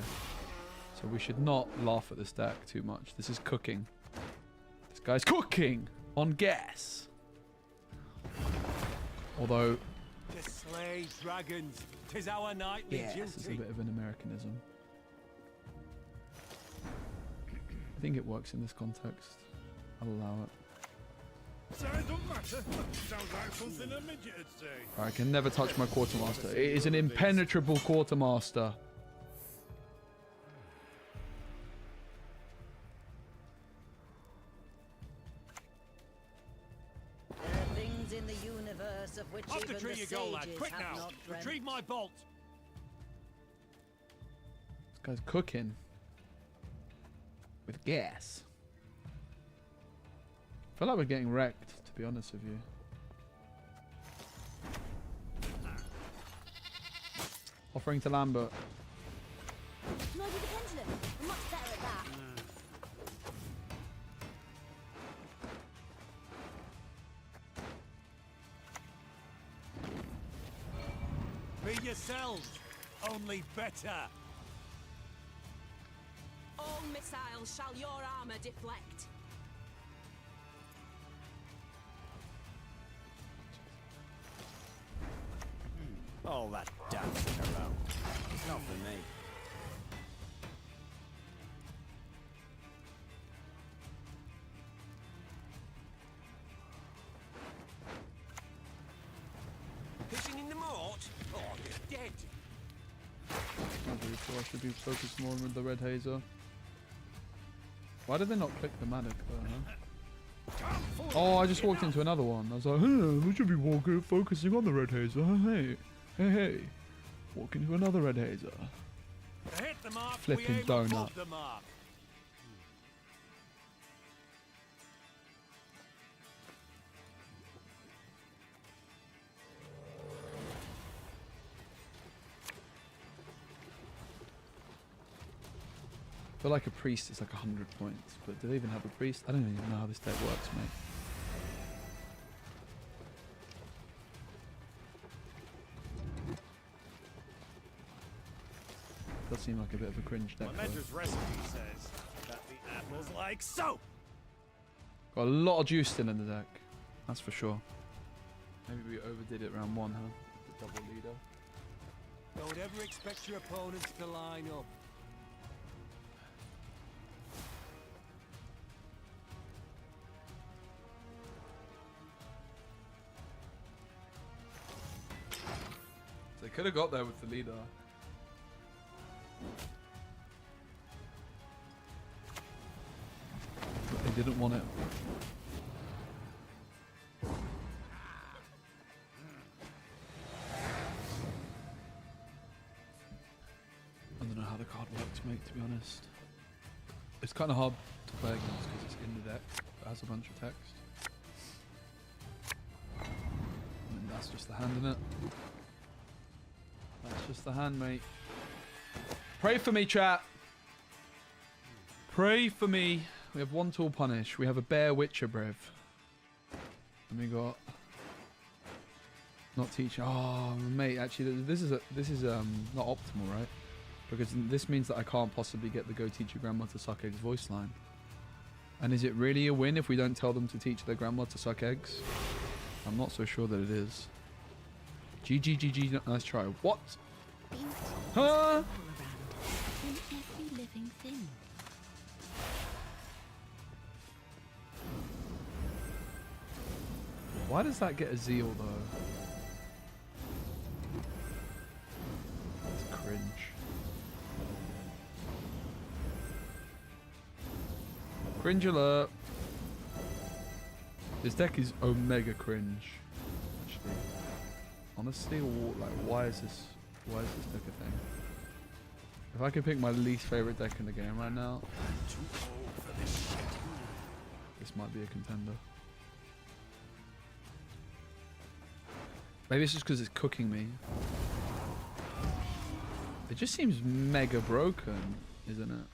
So we should not laugh at this deck too much. This is cooking. This guy's cooking on gas. Although... To slay dragons, 'tis our nightly duty. This is a bit of an Americanism. I think it works in this context. I'll allow it. So it don't matter. Sounds like something a midget would say. I can never touch my quartermaster. It is an impenetrable quartermaster. There are things in the universe of which Off the even tree the you go, lad. sages Quick have now. not dreamt. Retrieve my bolt. This guy's cooking. With gas. I feel like we're getting wrecked, to be honest with you. Offering to Lambert. Can I do the pendulum? I'm much better at that. Be yourselves, only better. All missiles shall your armor deflect. All that dancing around. It's not for me. Fishing in the mort? Oh, you're dead. I'm pretty sure I should be focused more with the red hazer. Why did they not click the manic though, huh? Oh, I just walked into another one. I was like, we should be focusing on the red hazer. Hey, hey, hey. Walk into another red hazer. Hit the mark, Flipping we aim donut. above the mark. I feel like a priest is like 100 points, but do they even have a priest? I don't even know how this deck works, mate. Does seem like a bit of a cringe deck. My mentor's recipe says that the apple's like so. Got a lot of juice still in the deck, that's for sure. Maybe we overdid it round 1, huh? The double leader. Don't ever expect your opponents to line up. They could have got there with the leader. But they didn't want it. I don't know how the card works, mate, to be honest. It's kind of hard to play against because it's in the deck. It has a bunch of text. And that's just the hand, innit? That's just the hand, mate. Pray for me, chat. Pray for me. We have 1 tool punish. We have a bear witcher brev. And we got not teach. Oh, mate. Actually, this is not optimal, right? Because this means that I can't possibly get the go teach your grandma to suck eggs voice line. And is it really a win if we don't tell them to teach their grandma to suck eggs? I'm not so sure that it is. GG, nice try. What? Huh? In every living thing. Why does that get a zeal though? That's cringe. Cringe alert. This deck is omega cringe. Actually. Honestly, like, why is this deck a thing? If I could pick my least favorite deck in the game right now, this might be a contender. Maybe it's just because it's cooking me. It just seems mega broken, isn't it?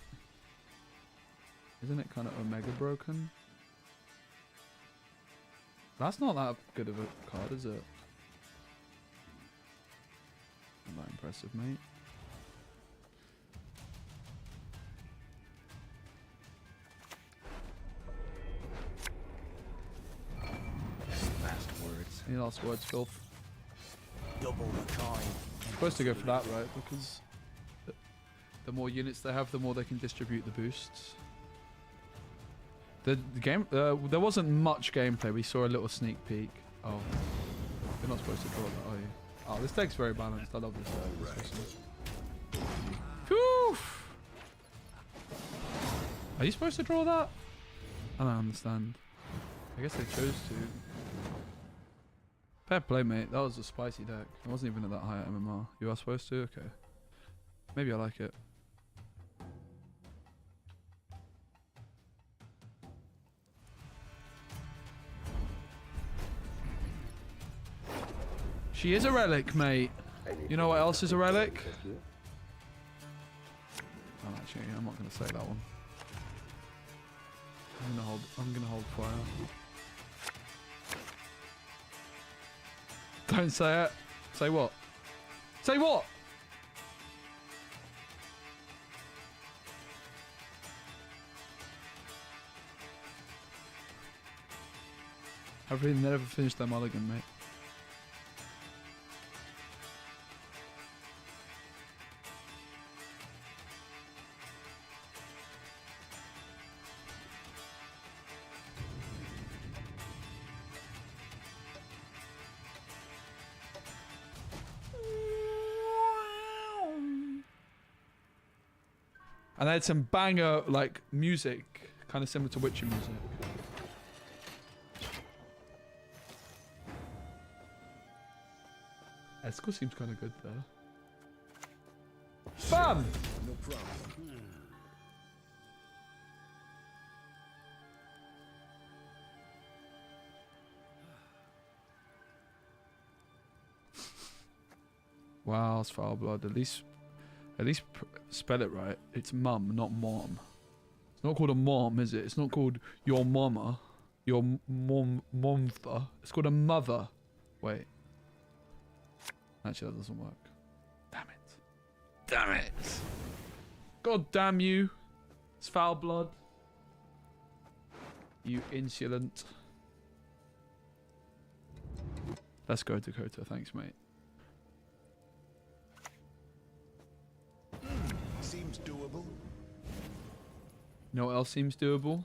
Isn't it kind of omega broken? That's not that good of a card, is it? Not that impressive, mate. Last words. Any last words, Filth? Double the coin. I'm supposed to go for that, right? Because the more units they have, the more they can distribute the boosts. The game, there wasn't much gameplay. We saw a little sneak peek. Oh, you're not supposed to draw that, are you? Oh, this deck's very balanced. I love this deck. Whew. Are you supposed to draw that? I don't understand. I guess they chose to. Fair play, mate. That was a spicy deck. It wasn't even at that high at MMR. You are supposed to? Okay. Maybe I like it. She is a relic, mate. You know what else is a relic? Oh, actually, I'm not going to say that one. I'm gonna hold fire. Don't say it. Say what? Say what? I've really never finished that mulligan, mate. And they had some banger like music, kind of similar to Witcher music. Esco seems kind of good there. Bam! No problem. Wow, it's foul blood. At least spell it right. It's mum, not mom. It's not called a mom, is it? It's not called your mama, your momtha. It's called a mother. Wait. Actually, that doesn't work. Damn it. Damn it. God damn you. It's foul blood. You insolent. Let's go, Dakota. Thanks, mate. Seems doable. You know what else seems doable?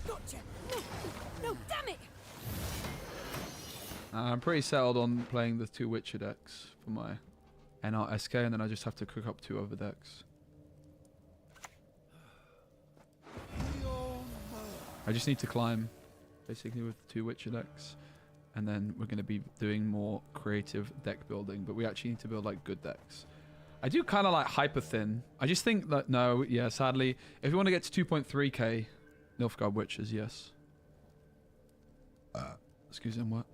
Gotcha! No! No, damn it! I'm pretty settled on playing the 2 Witcher decks for my NRSK, and then I just have to cook up 2 other decks. I just need to climb, basically, with the 2 Witcher decks, and then we're going to be doing more creative deck building, but we actually need to build, like, good decks. I do kind of like hyper thin. I just think that, no, yeah, sadly, if you want to get to 2.3k, Nilfgaard Witchers, yes. Excuse me, what?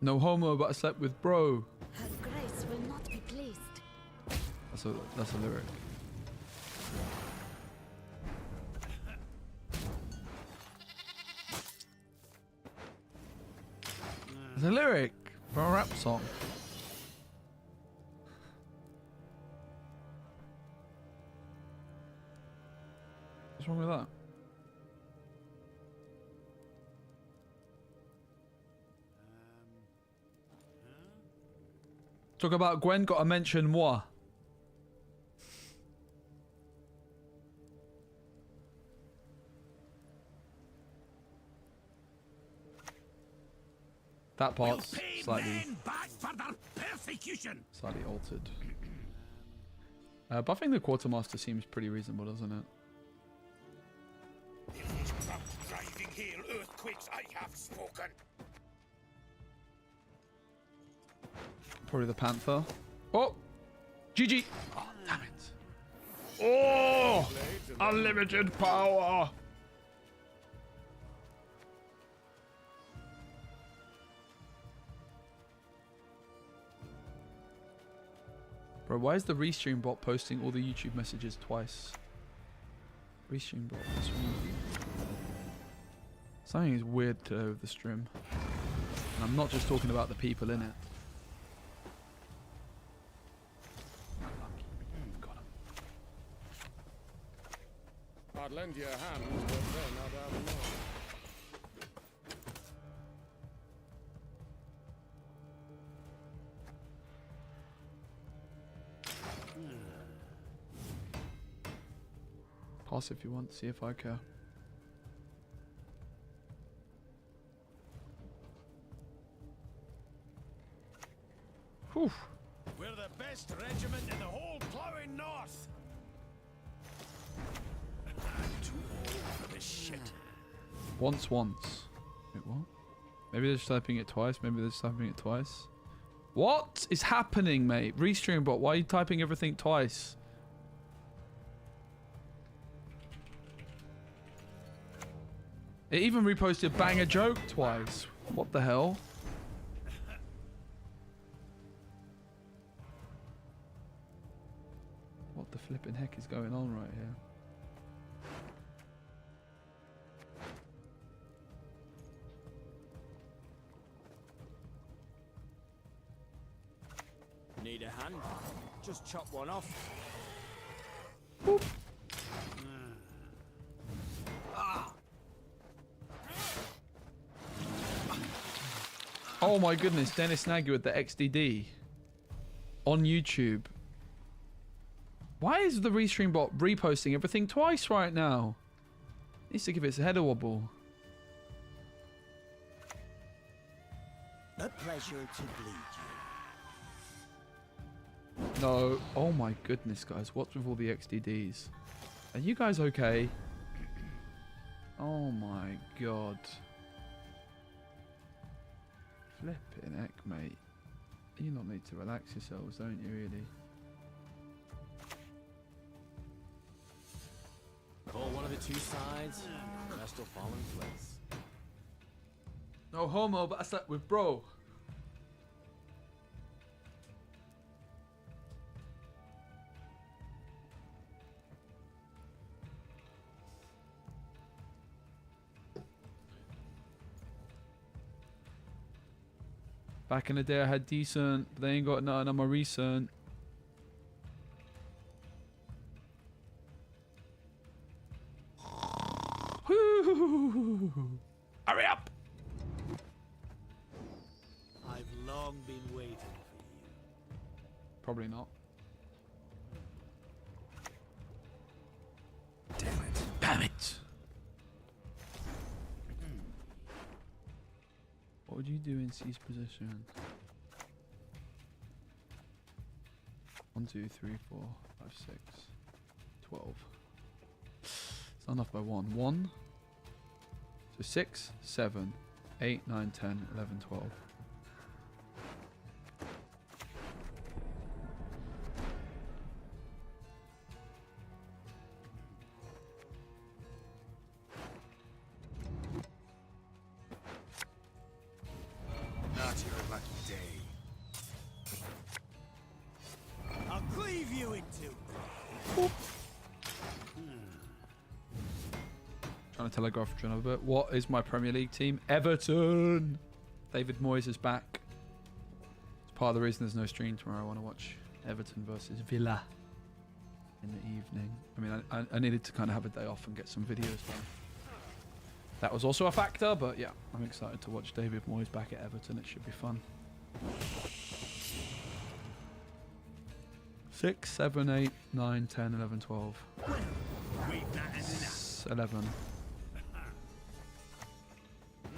No homo, but I slept with bro. Her grace will not be pleased. That's a lyric. It's a lyric for a rap song. What's wrong with that? Talk about Gwen, gotta mention moi. That part's slightly altered. Buffing the Quartermaster seems pretty reasonable, doesn't it? Driving hail earthquakes, I have spoken. Probably the Panther. Oh! GG! Oh, damn it. Oh! Unlimited power! Bro, why is the Restream bot posting all the YouTube messages twice? Restream bot, what's wrong with you? Something is weird today with the stream. And I'm not just talking about the people in it. I'd lend you a hand, but then I'd have more. Pass if you want, see if I care. Whew. We're the best regiment in the whole plowing north. I'm too old for this shit. Once. Wait, what? Maybe they're just typing it twice. Maybe they're just typing it twice. What is happening, mate? Restream bot, why are you typing everything twice? It even reposted bang a joke twice. What the hell? What the flipping heck is going on right here? Need a hand? Just chop one off. Boop. Oh my goodness, Dennis Nagy with the XDD on YouTube. Why is the restream bot reposting everything twice right now? Needs to give its head a wobble. A pleasure to bleed you. No. Oh my goodness, guys. What's with all the XDDs? Are you guys okay? Oh my god. Flipping heck, mate. You not need to relax yourselves, don't you, really? Pull one of the two sides, the rest will fall in place. No homo, but I slept with bro. Back in the day I had decent, but they ain't got nothing on my recent. Hurry up! I've long been waiting for you. Probably not. Damn it. Damn it! What would you do in C's position? 1, 2, 3, 4, 5, 6, 12. It's not enough by 1. 1. So 6, 7, 8, 9, 10, 11, 12. Not your lucky day. I'll cleave you in two. Trying to telegraph John a bit. What is my Premier League team? Everton! David Moyes is back. It's part of the reason there's no stream tomorrow. I want to watch Everton versus Villa in the evening. I mean, I needed to kind of have a day off and get some videos done. That was also a factor, but yeah, I'm excited to watch David Moyes back at Everton. It should be fun. 6, 7, 8, 9, 10, 11, 12. 11.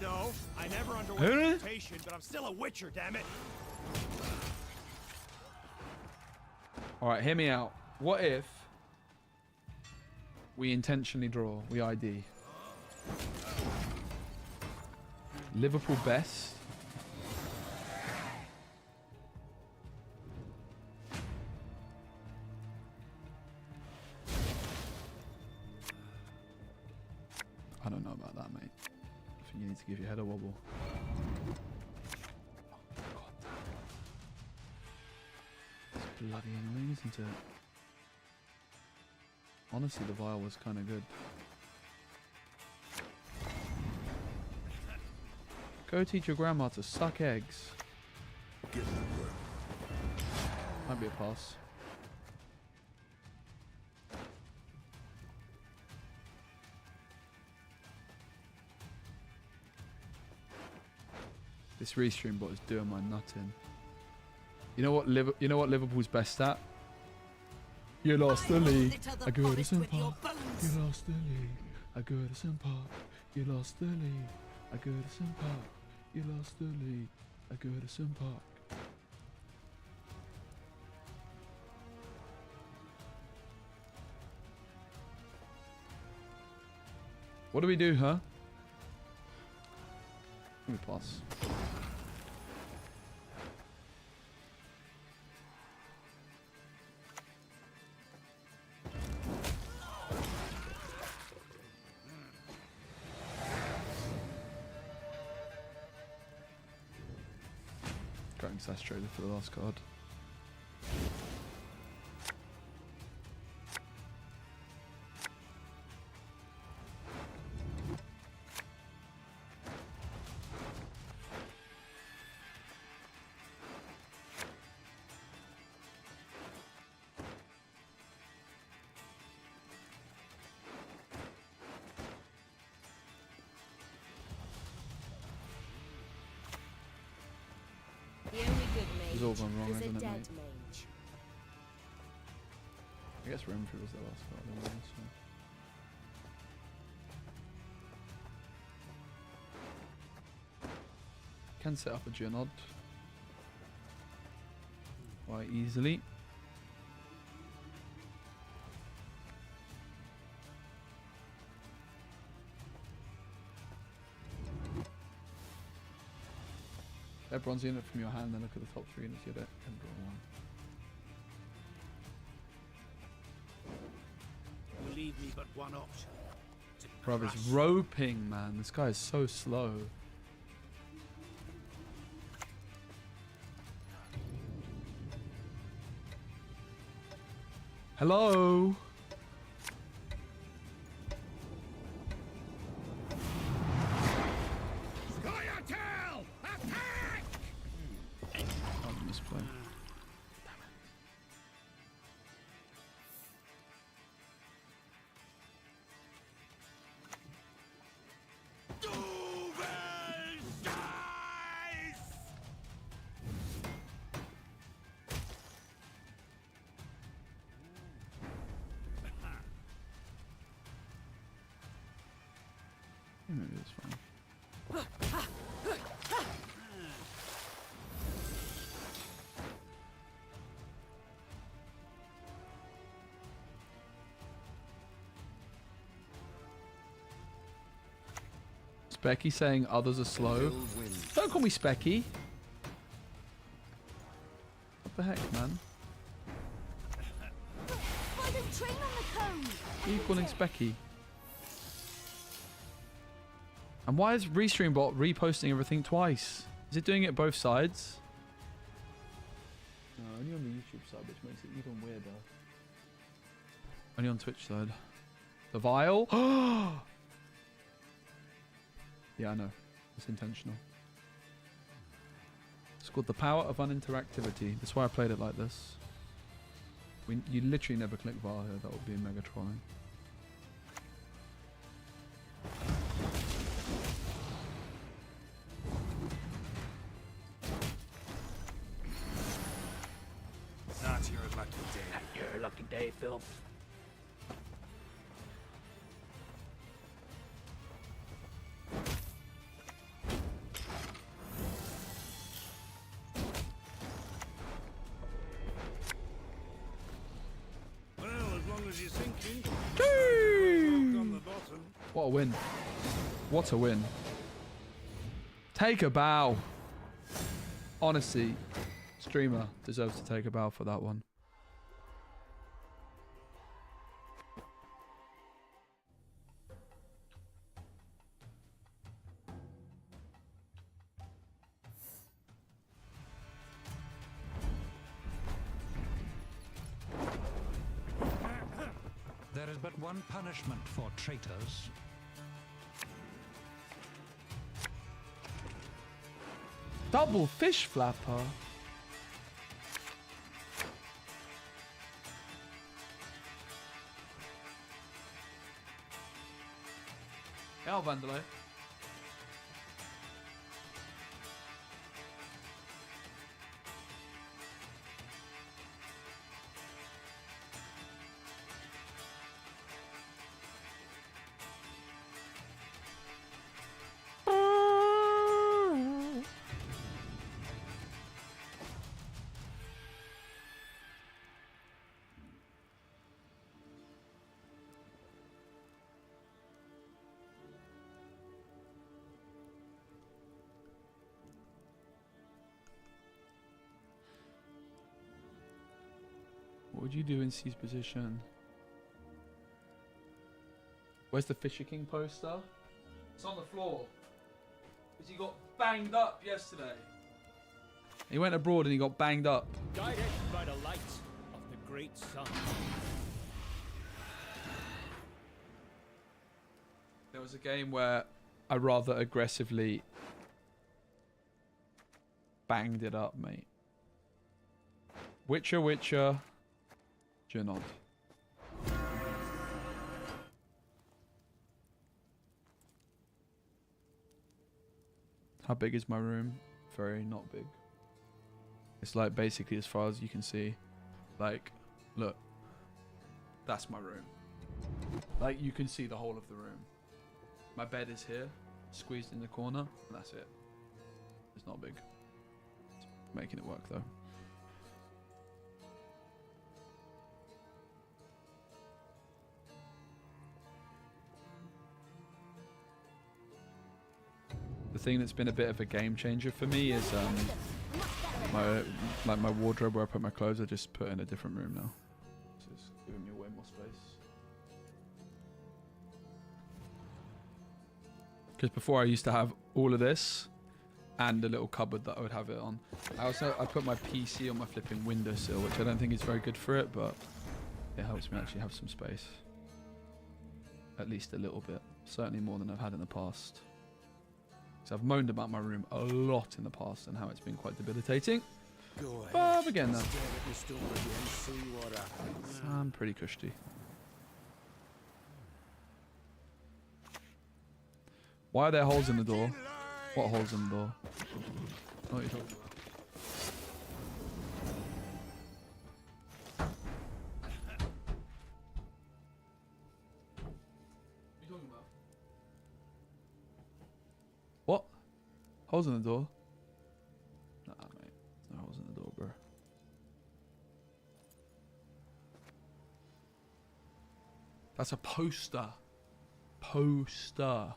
No, I never underwent mutation, but I'm still a witcher, damn it. Alright, hear me out. What if we intentionally draw? We ID. Liverpool best. I don't know about that, mate. I think you need to give your head a wobble. Oh, God. It's bloody annoying, isn't it? Honestly, the vial was kind of good. Go teach your grandma to suck eggs. Might be a pass. This restream bot is doing my nutting. You know what Liverpool's best at? You lost the league. I go to St. Park. You lost the league. I go to St. Park. You lost the league. I go to St. Park. You lost the league. I go to St. Park. What do we do, huh? Let me pass. Going slash trader for the last card. It's all gone wrong, is a isn't it, dead mate? mage. I guess Renfrew was the last card anyway, so. Can set up a Geonod quite easily. That bronze unit from your hand, then look at the top 3 units you get it and draw one. You leave me but one option. Bruv, it's roping, man. This guy is so slow. Hello? Scoia'tael! Attack! Oh, misplay. Maybe it's fine. SPECI saying others are slow. Don't call me SPECI. What the heck, man? Why there's train on the cone? Who are you calling SPECI? And why is RestreamBot reposting everything twice? Is it doing it both sides? No, only on the YouTube side, which makes it even weirder. Only on Twitch side. The vial? Yeah, I know. It's intentional. It's called the power of uninteractivity. That's why I played it like this. You literally never click VAR here. That would be mega trolling. Not your lucky day. Not your lucky day, Phil. Well, as long as you're sinking. On the bottom. What a win. What a win. Take a bow. Honestly, streamer deserves to take a bow for that one. There is but one punishment for traitors. Double fish flapper. Ja, Vandelay. What would you do in C's position? Where's the Fisher King poster? It's on the floor. Because he got banged up yesterday. He went abroad and he got banged up. Guided by the light of the great sun. There was a game where I rather aggressively banged it up, mate. Witcher, Geonod. How big is my room? Very not big. It's like basically as far as you can see. Like, look, that's my room. Like, you can see the whole of the room. My bed is here, squeezed in the corner, and that's it. It's not big. It's making it work though. The thing that's been a bit of a game changer for me is my wardrobe where I put my clothes. I just put in a different room now. This is giving me way more space. Because before I used to have all of this and a little cupboard that I would have it on. I put my PC on my flipping windowsill, which I don't think is very good for it, but it helps me actually have some space. At least a little bit. Certainly more than I've had in the past. So I've moaned about my room a lot in the past and how it's been quite debilitating. But again though, I'm pretty cushy. Why are there holes in the door? What holes in the door? What are you talking about? What? Holes in the door? Nah, mate. There's no holes in the door, bro. That's a poster. Poster.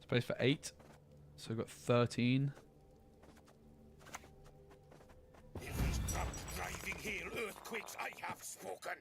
Space for 8. So we've got 13. Driving hail earthquakes, I have spoken.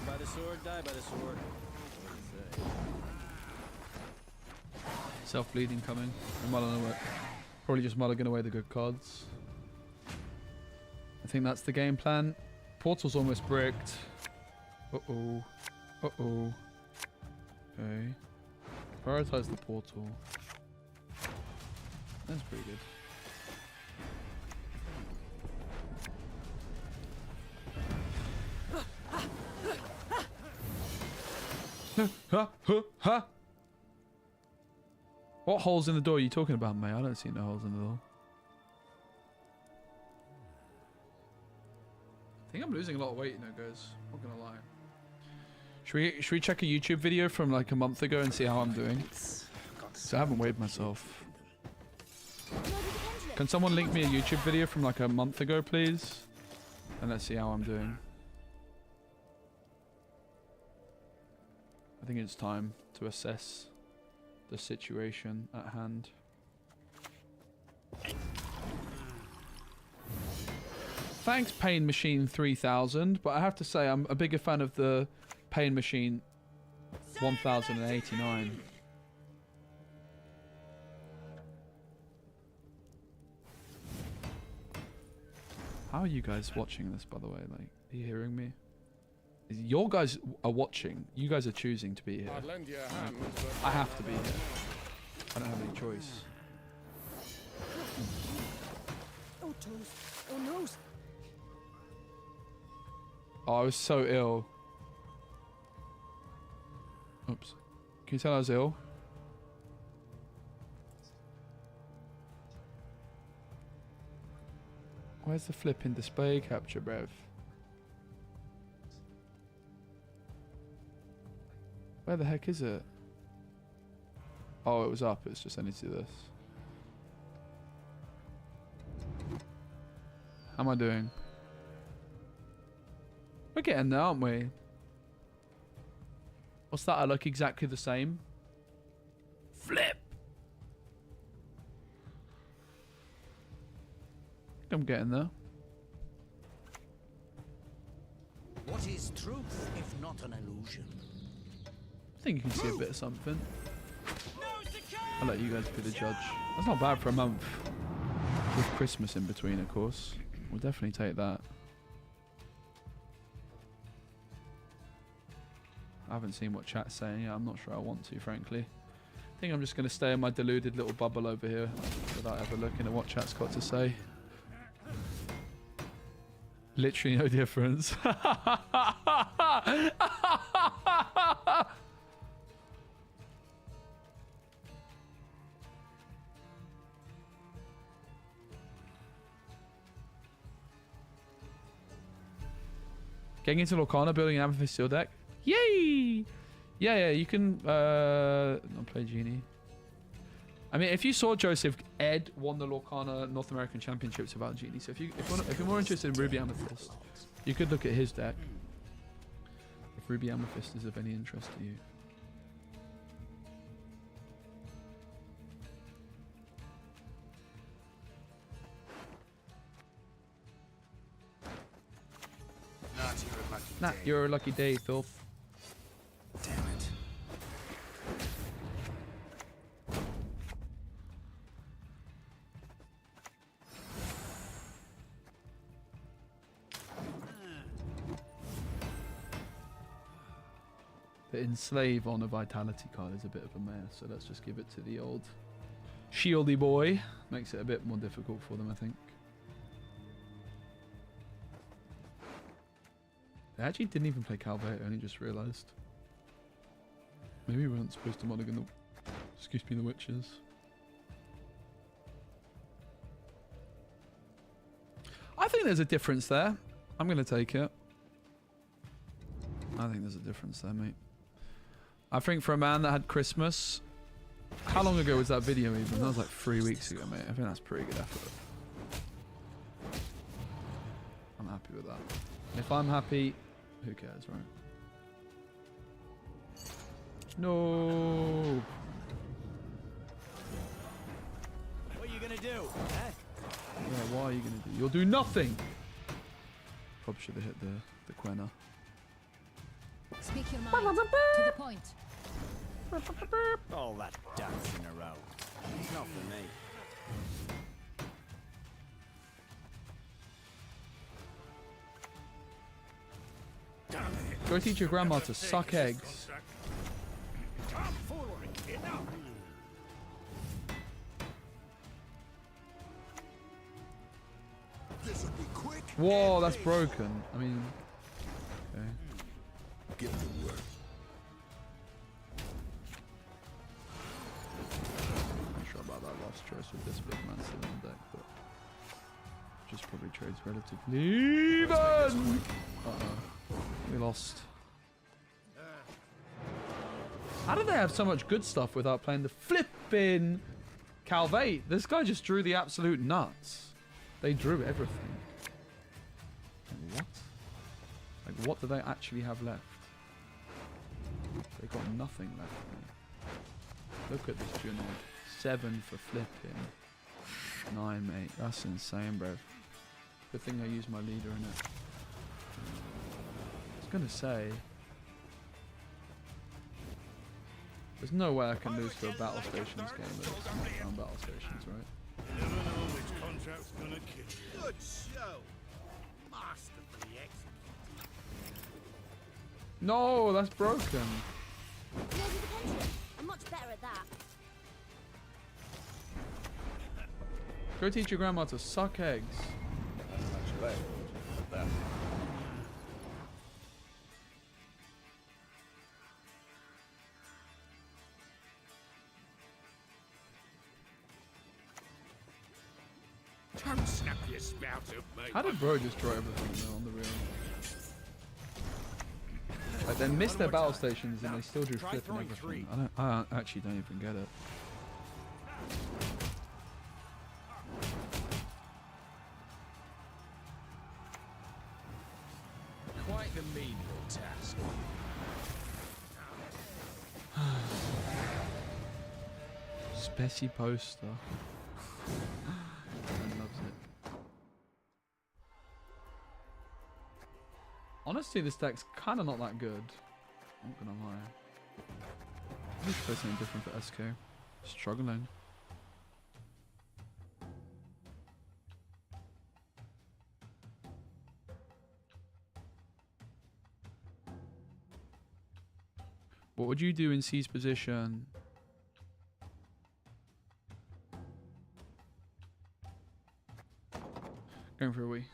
By the sword, die by the sword. Self-bleeding coming. Probably just mulligan away the good cards. I think that's the game plan. Portal's almost bricked. Uh-oh. Uh-oh. Okay. Prioritize the portal. That's pretty good. What holes in the door are you talking about, mate? I don't see no holes in the door. I think I'm losing a lot of weight, you know, guys. Not gonna lie. Should we check a YouTube video from like a month ago and see how I'm doing? So I haven't weighed myself. Can someone link me a YouTube video from like a month ago, please? And let's see how I'm doing. I think it's time to assess the situation at hand. Thanks, Pain Machine 3000, but I have to say I'm a bigger fan of the Pain Machine 1089. How are you guys watching this, by the way? Like, are you hearing me? Your guys are watching. You guys are choosing to be here. I have to be here. I don't have any choice. Oh, toes. Oh, nose. Oh, I was so ill. Oops. Can you tell I was ill? Where's the flipping display capture, bruv? Where the heck is it? Oh, it was up. It's just I need to do this. How am I doing? We're getting there, aren't we? What's that? I look exactly the same. Flip! I'm getting there. not an illusion. I think you can see a bit of something. I'll let you guys be the judge. That's not bad for a month. With Christmas in between, of course. We'll definitely take that. I haven't seen what chat's saying yet. I'm not sure I want to, frankly. I think I'm just going to stay in my deluded little bubble over here without ever looking at what chat's got to say. Literally no difference. Getting into Lorcana, building an Amethyst Steel deck. Yay! Yeah, you can not play Genie. I mean, if you saw Joseph, Ed won the Lorcana North American Championships without Genie. So if you're more interested in Ruby Amethyst, you could look at his deck. If Ruby Amethyst is of any interest to you. Not your lucky day, filth. Damn it. The enslave on a vitality card is a bit of a mess, so let's just give it to the old shieldy boy. Makes it a bit more difficult for them, I think. They actually didn't even play Calvert, I only just realised. Maybe we weren't supposed to mulligan the... Excuse me, the witches. I think there's a difference there. I'm going to take it. I think there's a difference there, mate. I think for a man that had Christmas... How long ago was that video even? That was like 3 weeks ago, mate. I think that's pretty good effort. I'm happy with that. If I'm happy... Who cares, right? No. What are you gonna do? Huh? Yeah, what are you gonna do? You'll do nothing. Probably should have hit the Quena. Speak your mind. To the point. All that dancing around. It's not for me. Go teach your grandma to suck eggs. Whoa, that's broken. I mean, okay. Get to work. Not sure about that last choice with this big man still on deck, but just probably trades relatively even. We lost. How did they have so much good stuff without playing the flipping Calvate? This guy just drew the absolute nuts. They drew everything. What? Like, what do they actually have left? They got nothing left. Mate. Look at this Junod. 7 for flipping. 9, mate. That's insane, bro. Good thing I used my leader in it. I was gonna say, there's no way I can lose to a Battle Stations game with SmackDown Battle Stations, right? You never know which contract's gonna kill you. Good show. Masterfully executed. No, that's broken. Maybe the pendulum. I'm much better at that. Go teach your grandma to suck eggs. Don't snap your spout up, mate. How did bro just draw everything though on the real? Like they missed their battle stations and they still drew flip and everything. I actually don't even get it. Quite the menial task. SPECI poster. Man loves it. Honestly, this deck's kind of not that good. I'm not gonna lie. I need to play something different for SK. Struggling. What would you do in C's position? Going for a wee.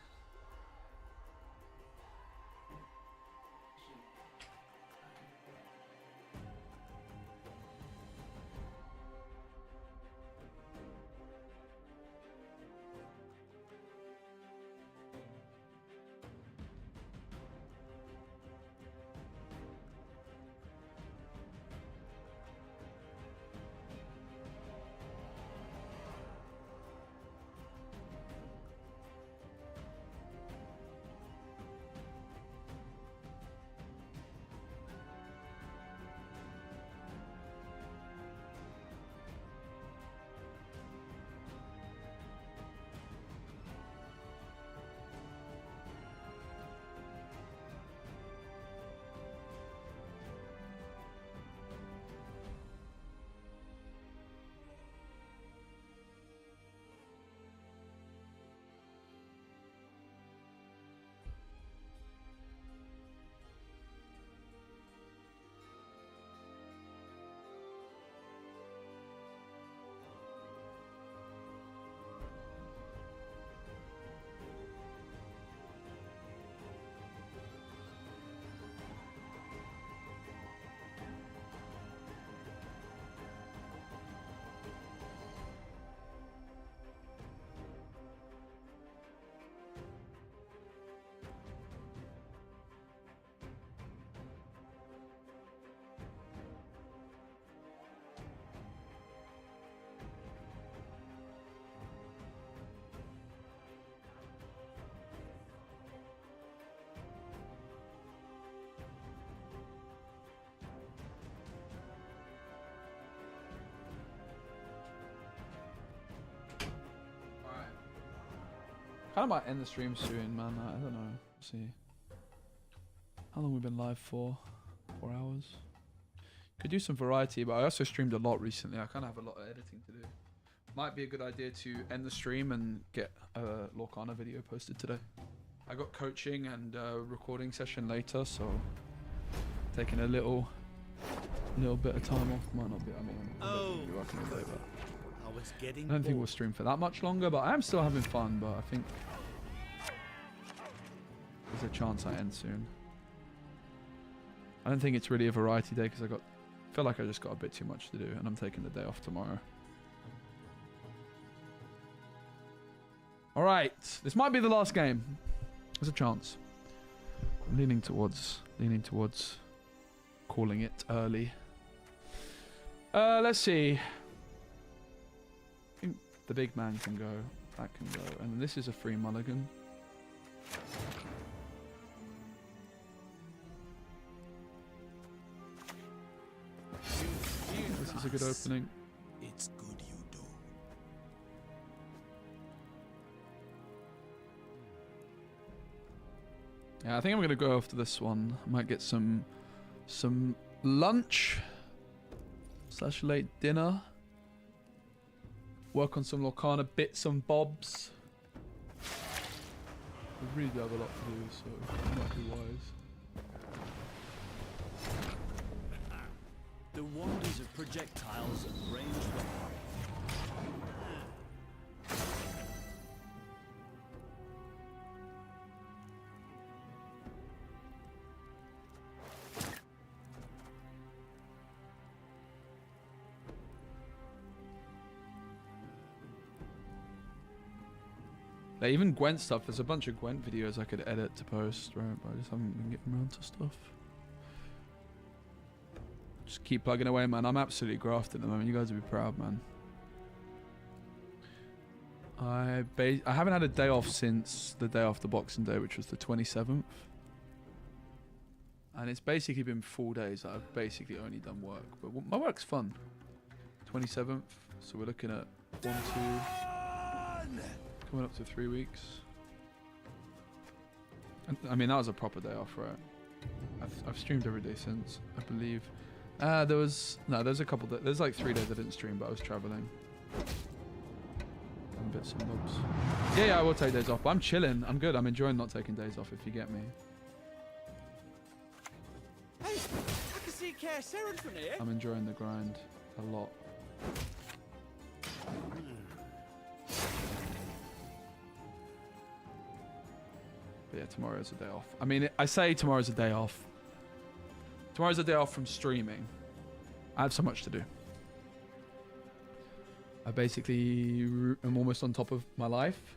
Kind of might end the stream soon, man. I don't know. Let's see. How long we've been live for? 4 hours. Could do some variety, but I also streamed a lot recently. I kind of have a lot of editing to do. Might be a good idea to end the stream and get a Lorcana video posted today. I got coaching and recording session later, so taking a little bit of time off. Might not be. I mean, I'm be working all day, but I don't think we'll stream for that much longer. But I am still having fun. But I think there's a chance I end soon. I don't think it's really a variety day because I feel like I just got a bit too much to do, and I'm taking the day off tomorrow. All right, this might be the last game. There's a chance. I'm leaning towards calling it early. Let's see. I think the big man can go. That can go, and this is a free mulligan. This is a good opening. It's good you do. Yeah, I think I'm gonna go after this one. I might get some lunch / late dinner. Work on some Lorcana bits and bobs. I really do have a lot to do, so it might be wise. The wonders of projectiles and ranged weapons. Like, even Gwent stuff, there's a bunch of Gwent videos I could edit to post, right? But I just haven't been getting around to stuff. Just keep plugging away, man. I'm absolutely grafted at the moment. You guys will be proud, man. I haven't had a day off since the day after Boxing Day, which was the 27th. And it's basically been 4 days that I've basically only done work. But my work's fun. 27th, so we're looking at 1, 2... coming up to 3 weeks. I mean, that was a proper day off, right? I've streamed every day since, I believe. There's a couple. There's like 3 days I didn't stream, but I was traveling. And bits and bobs. Yeah, I will take days off, but I'm chilling. I'm good. I'm enjoying not taking days off, if you get me. Hey, I can see Care Saren from here. I'm enjoying the grind a lot. But yeah, tomorrow's a day off. I mean, I say tomorrow's a day off. Tomorrow's a day off from streaming. I have so much to do. I basically am almost on top of my life,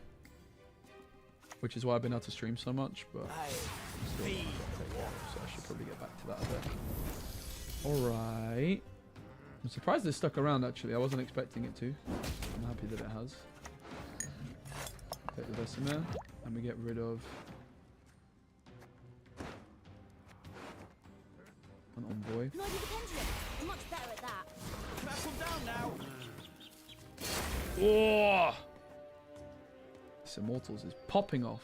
which is why I've been able to stream so much, but still, so I should probably get back to that a bit. Alright. I'm surprised it stuck around, actually. I wasn't expecting it to. I'm happy that it has. Take the Vesemir, and we get rid of an envoy. Can I do the pendulum? I'm much better at that. Can I come down now? Oh! This Immortals is popping off.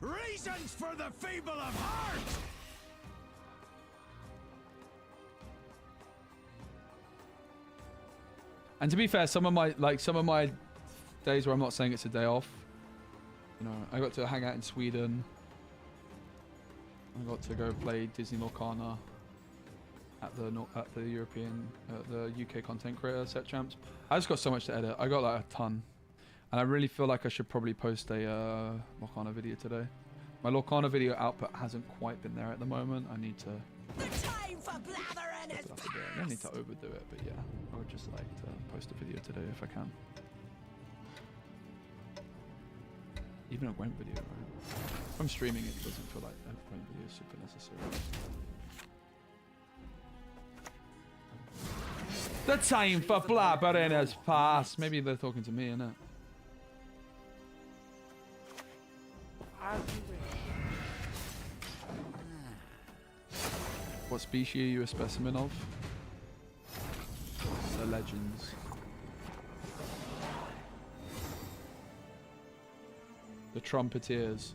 Reasons for the feeble of heart! And to be fair, some of my days where I'm not saying it's a day off, you know, I got to hang out in Sweden. I got to go play Disney Lorcana at the European, the UK content creator set champs. I just got so much to edit. I got like a ton, and I really feel like I should probably post a Lorcana video today. My Lorcana video output hasn't quite been there at the moment. I need to. The time for blathering is past. I don't need to overdo it, but yeah, I would just like to post a video today if I can. Even a Gwent video, right? If I'm streaming, it doesn't feel like a Gwent video is super necessary. The time for blabbering has passed. Maybe they're talking to me, innit? What species are you a specimen of? The legends. The trumpeteers.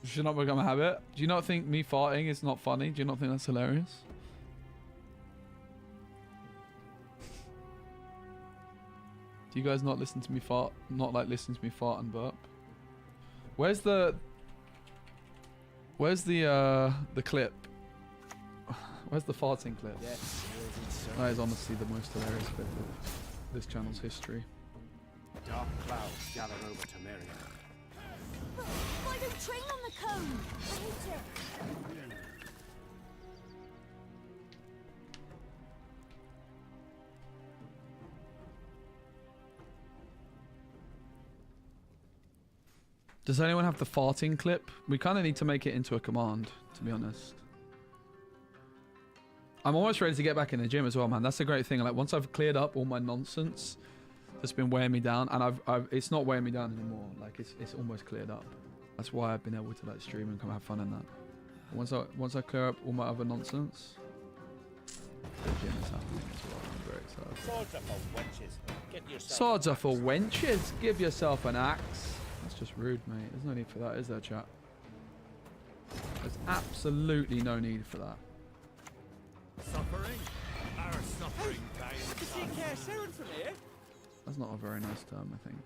Should not become a habit. Do you not think me farting is not funny? Do you not think that's hilarious? Do you guys not listen to me fart? Not like listen to me fart and burp? Where's the clip? Where's the farting clip? Yes, that is honestly the most hilarious bit of this channel's history. Dark clouds gather over Temeria. Why don't train on the cone? I hate it. Does anyone have the farting clip? We kind of need to make it into a command, to be honest. I'm almost ready to get back in the gym as well, man. That's a great thing. Like once I've cleared up all my nonsense that's been weighing me down, and it's not weighing me down anymore. Like it's almost cleared up. That's why I've been able to like stream and come have fun in that. Once I clear up all my other nonsense, the gym is happening as well. I'm very excited. Swords are for wenches. Get yourself Swords are for wenches. Give yourself an axe. That's just rude, mate. There's no need for that, is there, chat? There's absolutely no need for that. Suffering? Our suffering dies. I can see Care Saren from here. That's not a very nice term, I think.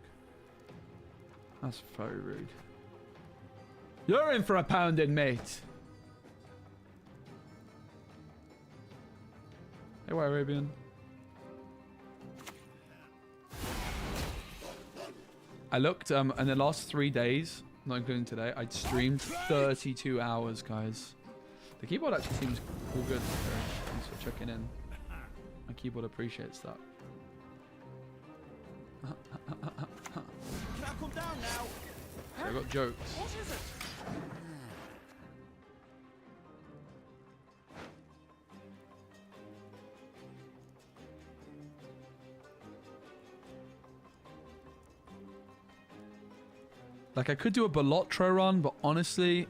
That's very rude. You're in for a pounding, mate. Hey, White Arabian. I looked, in the last 3 days, not including today, I'd streamed 32 hours, guys. The keyboard actually seems all good. checking in. My keyboard appreciates that. Can I come down now? So I got jokes. What is it? Like, I could do a Balotro run, but honestly,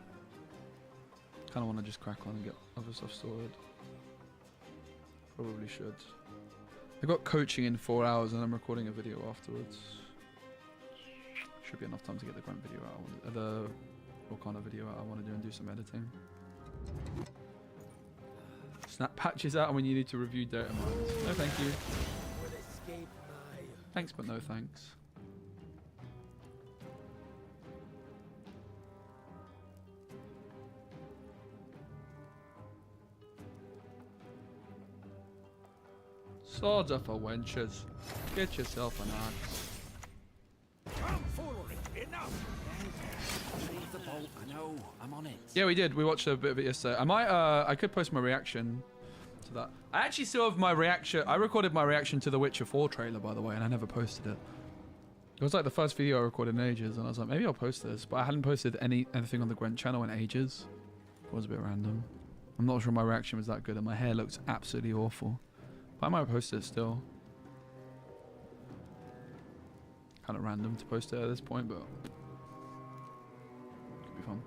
kind of want to just crack on and get other stuff sorted. Probably should. I got coaching in 4 hours and I'm recording a video afterwards. Should be enough time to get the Gwent video out. The Lorcana video out I want to do and do some editing. Snap patches out when you need to review data mines. No thank you. Thanks but no thanks. Swords are for wenches. Get yourself an axe. Tomfoolery! Enough! Leave the bolt. I know. I'm on it. Yeah, we did. We watched a bit of it yesterday. I might. I could post my reaction to that. I actually still have my reaction. I recorded my reaction to the Witcher 4 trailer, by the way, and I never posted it. It was like the first video I recorded in ages, and I was like, maybe I'll post this, but I hadn't posted anything on the Gwent channel in ages. It was a bit random. I'm not sure my reaction was that good, and my hair looks absolutely awful. But I might post it still. Kind of random to post it at this point, but could be fun.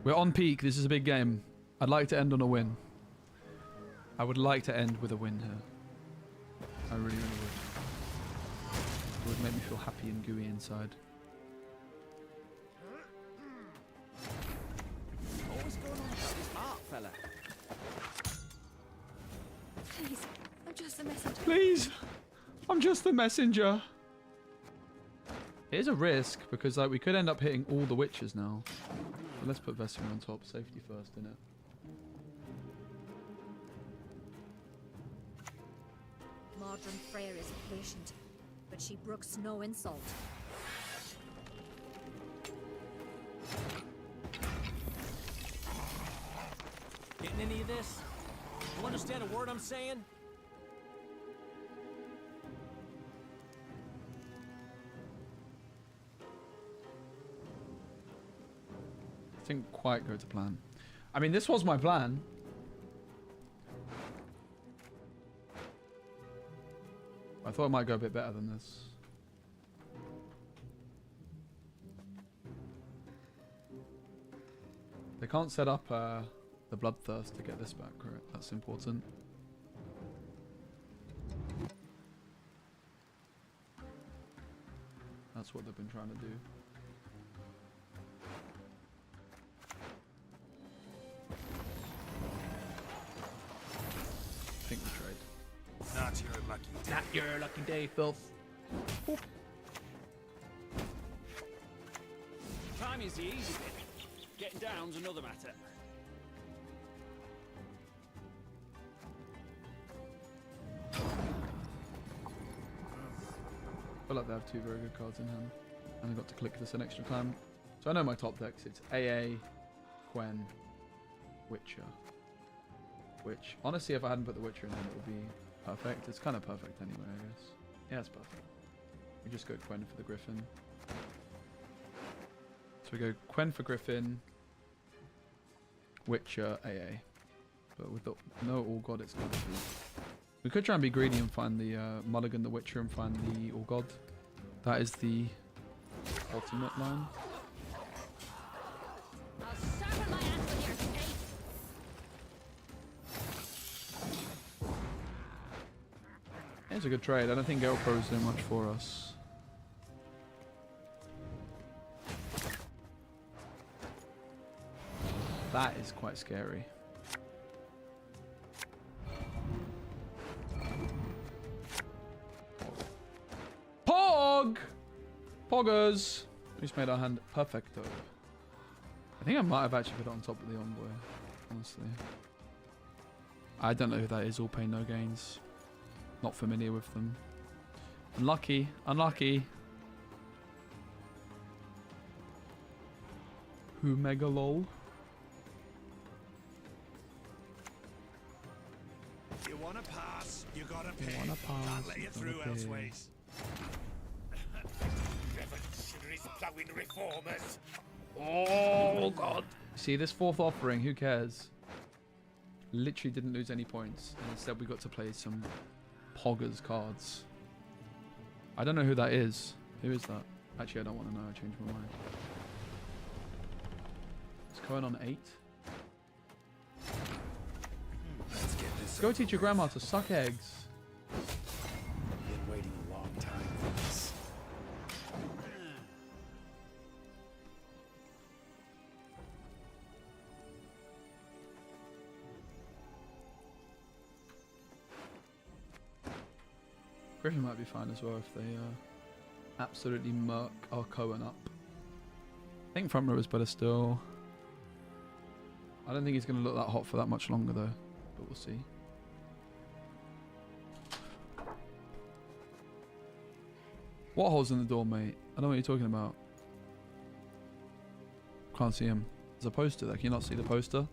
We're on peak. This is a big game. I'd like to end on a win. I would like to end with a win here. I really, really would. It would make me feel happy and gooey inside. What's going on about this Mark fella? Please, I'm just a messenger. Please, I'm just the messenger. It is a risk because like we could end up hitting all the witches now. But let's put Vesemir on top. Safety first, innit? Modern Freyr is patient, but she brooks no insult. Getting any of this? You understand a word I'm saying? Didn't quite go to plan. I mean, this was my plan. I thought it might go a bit better than this. They can't set up the bloodthirst to get this back, right? That's important. That's what they've been trying to do. I think we trade. Not your lucky day. Not your lucky day, filth. Oop. Time is the easy bit. Getting down's another matter. I feel like they have two very good cards in hand. And I got to click this an extra time. So I know my top decks. It's AA, Gwen, Witcher. Which, honestly, if I hadn't put the Witcher in, then it would be perfect. It's kind of perfect anyway, I guess. Yeah, it's perfect. We just go Gwen for the Griffin. So we go Gwen for Griffin, Witcher, AA. But with the no All God, it's going to be... We could try and be greedy and find the Mulligan the Witcher and find the All God. That is the ultimate line. I'll sharpen my ass with your face. It's a good trade. I don't think Gelpro is doing much for us. That is quite scary. Pog! Poggers! We just made our hand perfecto. I think I might have actually put it on top of the Envoy, honestly. I don't know who that is. All pain, no gains. Not familiar with them. Unlucky. Unlucky. Who mega lol? Wanna pass? Can't let you through, Elsways. Revolutionaries plowing reformers. Oh god. See this fourth offering, who cares? Literally didn't lose any points. And instead we got to play some poggers cards. I don't know who that is. Who is that? Actually I don't want to know, I changed my mind. It's going on 8. Let's get this. Go teach your grandma to suck eggs. Been waiting a long time for this. Griffin might be fine as well if they absolutely murk our Cohen up. I think front row is better still. I don't think he's going to look that hot for that much longer though, but we'll see. What hole's in the door, mate? I don't know what you're talking about. Can't see him. There's a poster there. Can you not see the poster?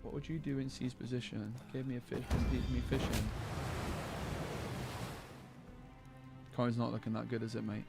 What would you do in C's position? Gave me a fish and teach me fishing. Coin's not looking that good, is it, mate?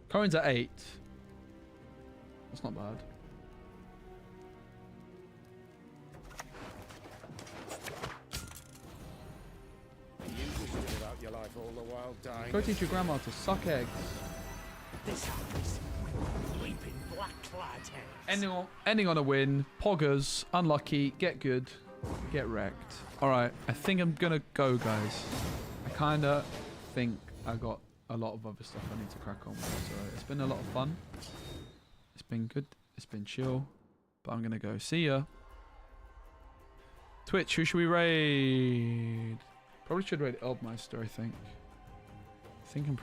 Coin's at 8. That's not bad. You just live out your life all the while dying. Go teach your grandma to suck eggs. This happens with weeping black-clad heads. Ending on a win. Poggers. Unlucky. Get good. Get wrecked. Alright, I think I'm gonna go, guys. I kinda think I got a lot of other stuff I need to crack on with. So it's been a lot of fun. It's been good. It's been chill. But I'm gonna go. See ya. Twitch, who should we raid? Probably should raid Eldmeister, I think. I'm